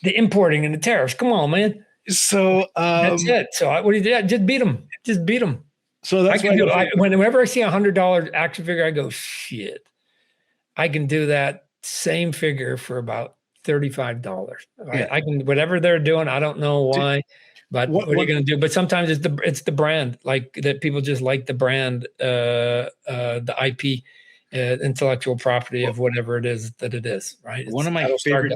The importing and the tariffs. Come on, man. So that's it. So what do you do? Just beat them. Just beat them. So that's whenever I see $100 action figure, I go, shit. I can do that same figure for about $35. Yeah. I can, whatever they're doing. I don't know why, but what are you going to do? But sometimes it's the brand, like that. People just like the brand, the IP, intellectual property of whatever it is that it is. Right. One of my favorite,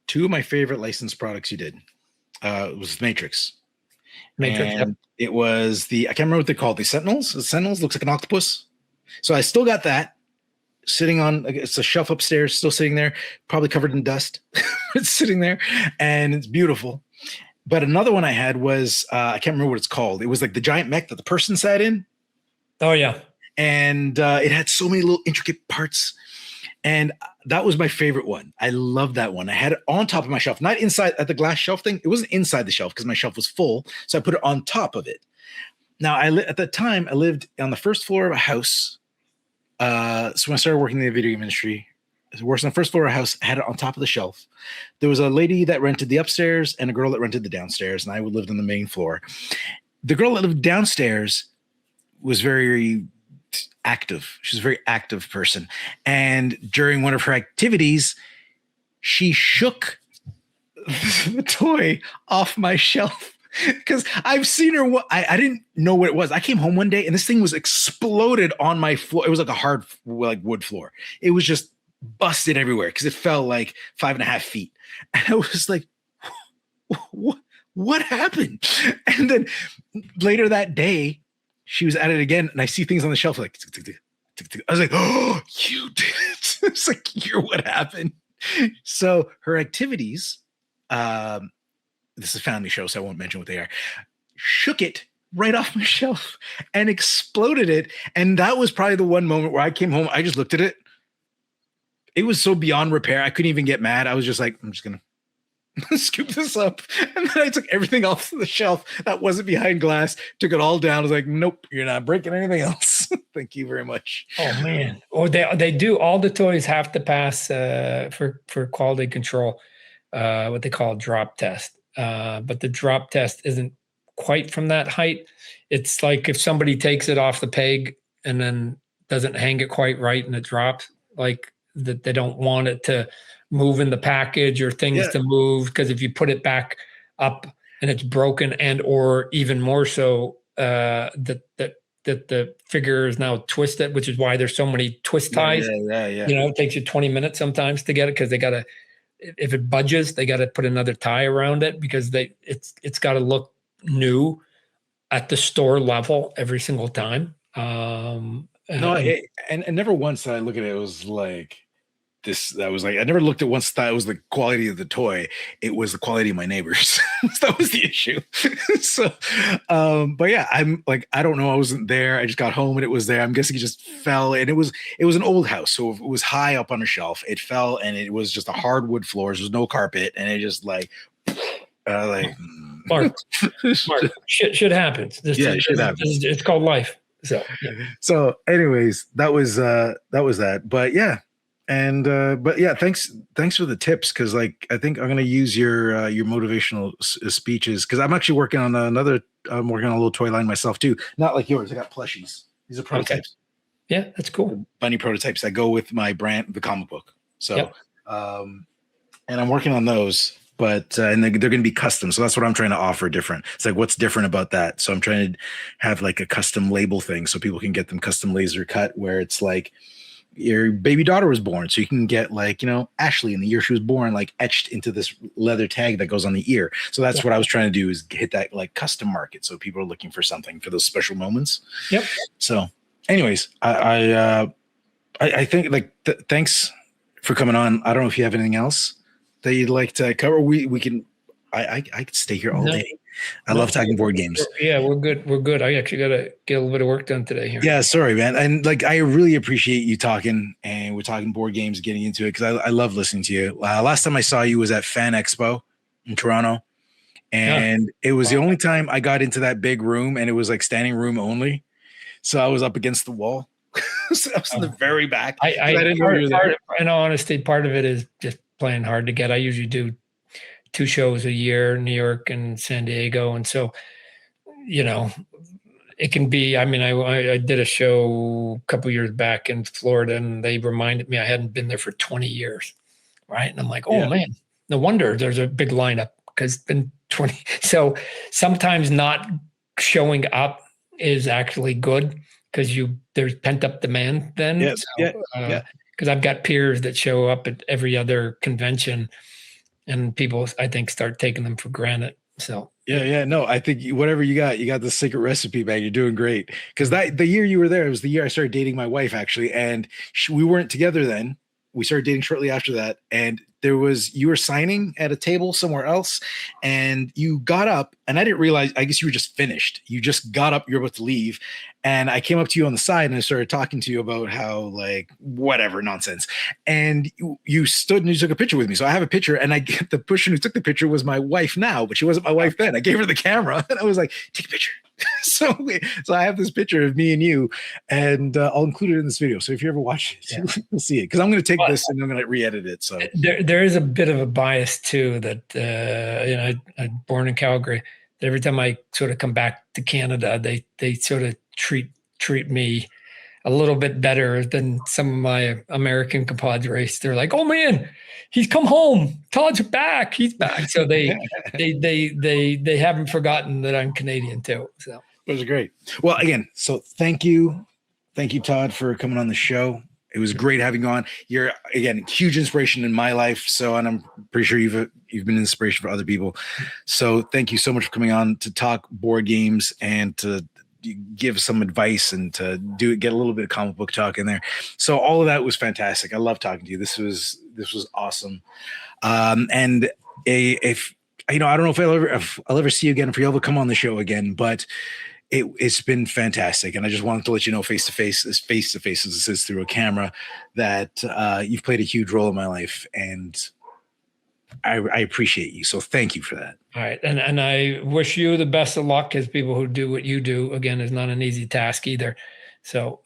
two of my favorite licensed products you did was Matrix. And it was I can't remember what they're called. The Sentinels. The Sentinels looks like an octopus. So I still got that sitting on. It's a shelf upstairs, still sitting there, probably covered in dust. It's sitting there, and it's beautiful. But another one I had was I can't remember what it's called. It was like the giant mech that the person sat in. Oh yeah, and it had so many little intricate parts. And that was my favorite one. I love that one. I had it on top of my shelf, not inside at the glass shelf thing. It wasn't inside the shelf because my shelf was full. So I put it on top of it. Now, at the time, I lived on the first floor of a house. So when I started working in the video game industry, I worked on the first floor of a house. I had it on top of the shelf. There was a lady that rented the upstairs and a girl that rented the downstairs. And I lived on the main floor. The girl that lived downstairs was very active. She's a very active person. And during one of her activities, she shook the toy off my shelf because I've seen her. I didn't know what it was. I came home one day and this thing was exploded on my floor. It was like a hard, like wood floor. It was just busted everywhere because it fell like 5.5 feet. And I was like, what happened? And then later that day, she was at it again, and I see things on the shelf like, tick, tick, tick, tick, tick. I was like, oh, you did it. It's like, you're what happened. So her activities, this is a family show, so I won't mention what they are, shook it right off my shelf and exploded it. And that was probably the one moment where I came home, I just looked at it. It was so beyond repair. I couldn't even get mad. I was just like, I'm just going to scoop this up. And then I took everything off the shelf that wasn't behind glass, took it all down. I was like, nope, you're not breaking anything else. Thank you very much. Oh man. Oh, they do. All the toys have to pass for quality control, what they call a drop test. But the drop test isn't quite from that height. It's like if somebody takes it off the peg and then doesn't hang it quite right and it drops, like that they don't want it to move in the package or things to move, because if you put it back up and it's broken, and or even more so that the figure is now twisted, which is why there's so many twist ties. Yeah. You know, it takes you 20 minutes sometimes to get it because they gotta, if it budges, they gotta put another tie around it because it's gotta look new at the store level every single time. And never once did I look at it. It was like I never looked at once that it was the quality of the toy. It was the quality of my neighbors. That was the issue. So, but yeah, I'm like, I don't know. I wasn't there. I just got home and it was there. I'm guessing it just fell, and it was an old house. So it was high up on a shelf. It fell and it was just a hardwood floors. There was no carpet. And it just like, Mark, shit happens. Shit happens. It's called life. So anyways, that was that. But yeah. And but yeah, thanks for the tips, because like I think I'm gonna use your motivational speeches, because I'm actually working on I'm working on a little toy line myself too. Not like yours. I got plushies. These are prototypes. Okay. Yeah, that's cool. Bunny prototypes that go with my brand, the comic book. So, and I'm working on those, but and they're going to be custom. So that's what I'm trying to offer different. It's like, what's different about that? So I'm trying to have like a custom label thing so people can get them custom laser cut, where it's like, your baby daughter was born, so you can get like, Ashley in the year she was born, like etched into this leather tag that goes on the ear. So that's what I was trying to do, is hit that like custom market. So people are looking for something for those special moments. Yep. So anyways, I think like thanks for coming on. I don't know if you have anything else that you'd like to cover. We can I could stay here all No, day. I love talking board games. Yeah, we're good. We're good. I actually got to get a little bit of work done today here. Yeah, sorry, man. And like, I really appreciate you talking, and we're talking board games, getting into it, because I love listening to you. Last time I saw you was at Fan Expo in Toronto, and it was the only time I got into that big room, and it was like standing room only. So I was up against the wall. So I was in the very back. I didn't know you were there. In all honesty, part of it is just playing hard to get. I usually do 2 shows a year, New York and San Diego. And so, you know, it can be, I mean, I did a show a couple years back in Florida, and they reminded me I hadn't been there for 20 years. Right. And I'm like, oh man, no wonder there's a big lineup, because it's been 20. So sometimes not showing up is actually good, because there's pent up demand then. Because I've got peers that show up at every other convention, and people, I think, start taking them for granted. So no, I think whatever you got the secret recipe, man. You're doing great. Because the year you were there, it was the year I started dating my wife, actually, and we weren't together then. We started dating shortly after that, and you were signing at a table somewhere else, and you got up, and I didn't realize, I guess you were just finished. You just got up, you're about to leave. And I came up to you on the side, and I started talking to you about how, like, whatever nonsense. And you stood and you took a picture with me. So I have a picture, and the person who took the picture was my wife now, but she wasn't my wife then. I gave her the camera, and I was like, take a picture. So I have this picture of me and you, and I'll include it in this video. So if you ever watch it, you'll see it. Because I'm going to take this and I'm going to re-edit it. So there is a bit of a bias too that I'm born in Calgary. That every time I sort of come back to Canada, they sort of treat me a little bit better than some of my American compadres. They're like, "Oh man, he's come home. Todd's back. He's back." So they haven't forgotten that I'm Canadian too. So it was great. Well, again, so thank you, Todd, for coming on the show. It was great having you on. You're, again, huge inspiration in my life. So, and I'm pretty sure you've been an inspiration for other people. So thank you so much for coming on to talk board games and to give some advice and to get a little bit of comic book talk in there. So all of that was fantastic. I love talking to you. This was awesome. And if I don't know if I'll ever see you again, if you'll ever come on the show again, but it's been fantastic. And I just wanted to let you know face to face as this is through a camera, that you've played a huge role in my life, and I appreciate you. So thank you for that. All right. And I wish you the best of luck, because people who do what you do, again, is not an easy task either. So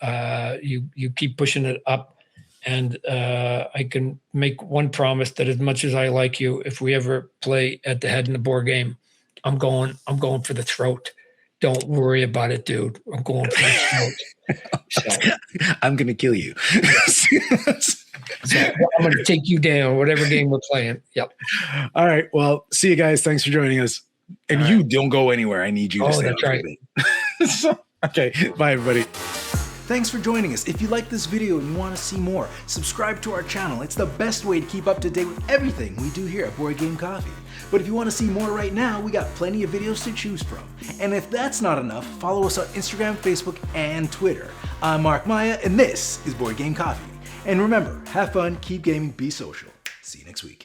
you keep pushing it up. And I can make one promise, that as much as I like you, if we ever play at the head in the board game, I'm going for the throat. Don't worry about it, dude. I'm going for the throat. So, I'm going to kill you. So I'm going to take you down, whatever game we're playing. Yep. All right. Well, see you guys. Thanks for joining us. And all you right. Don't go anywhere. I need you to stay. That's right. Okay. Bye, everybody. Thanks for joining us. If you like this video and you want to see more, subscribe to our channel. It's the best way to keep up to date with everything we do here at Board Game Coffee. But if you want to see more right now, we got plenty of videos to choose from. And if that's not enough, follow us on Instagram, Facebook, and Twitter. I'm Mark Maya, and this is Board Game Coffee. And remember, have fun, keep gaming, be social. See you next week.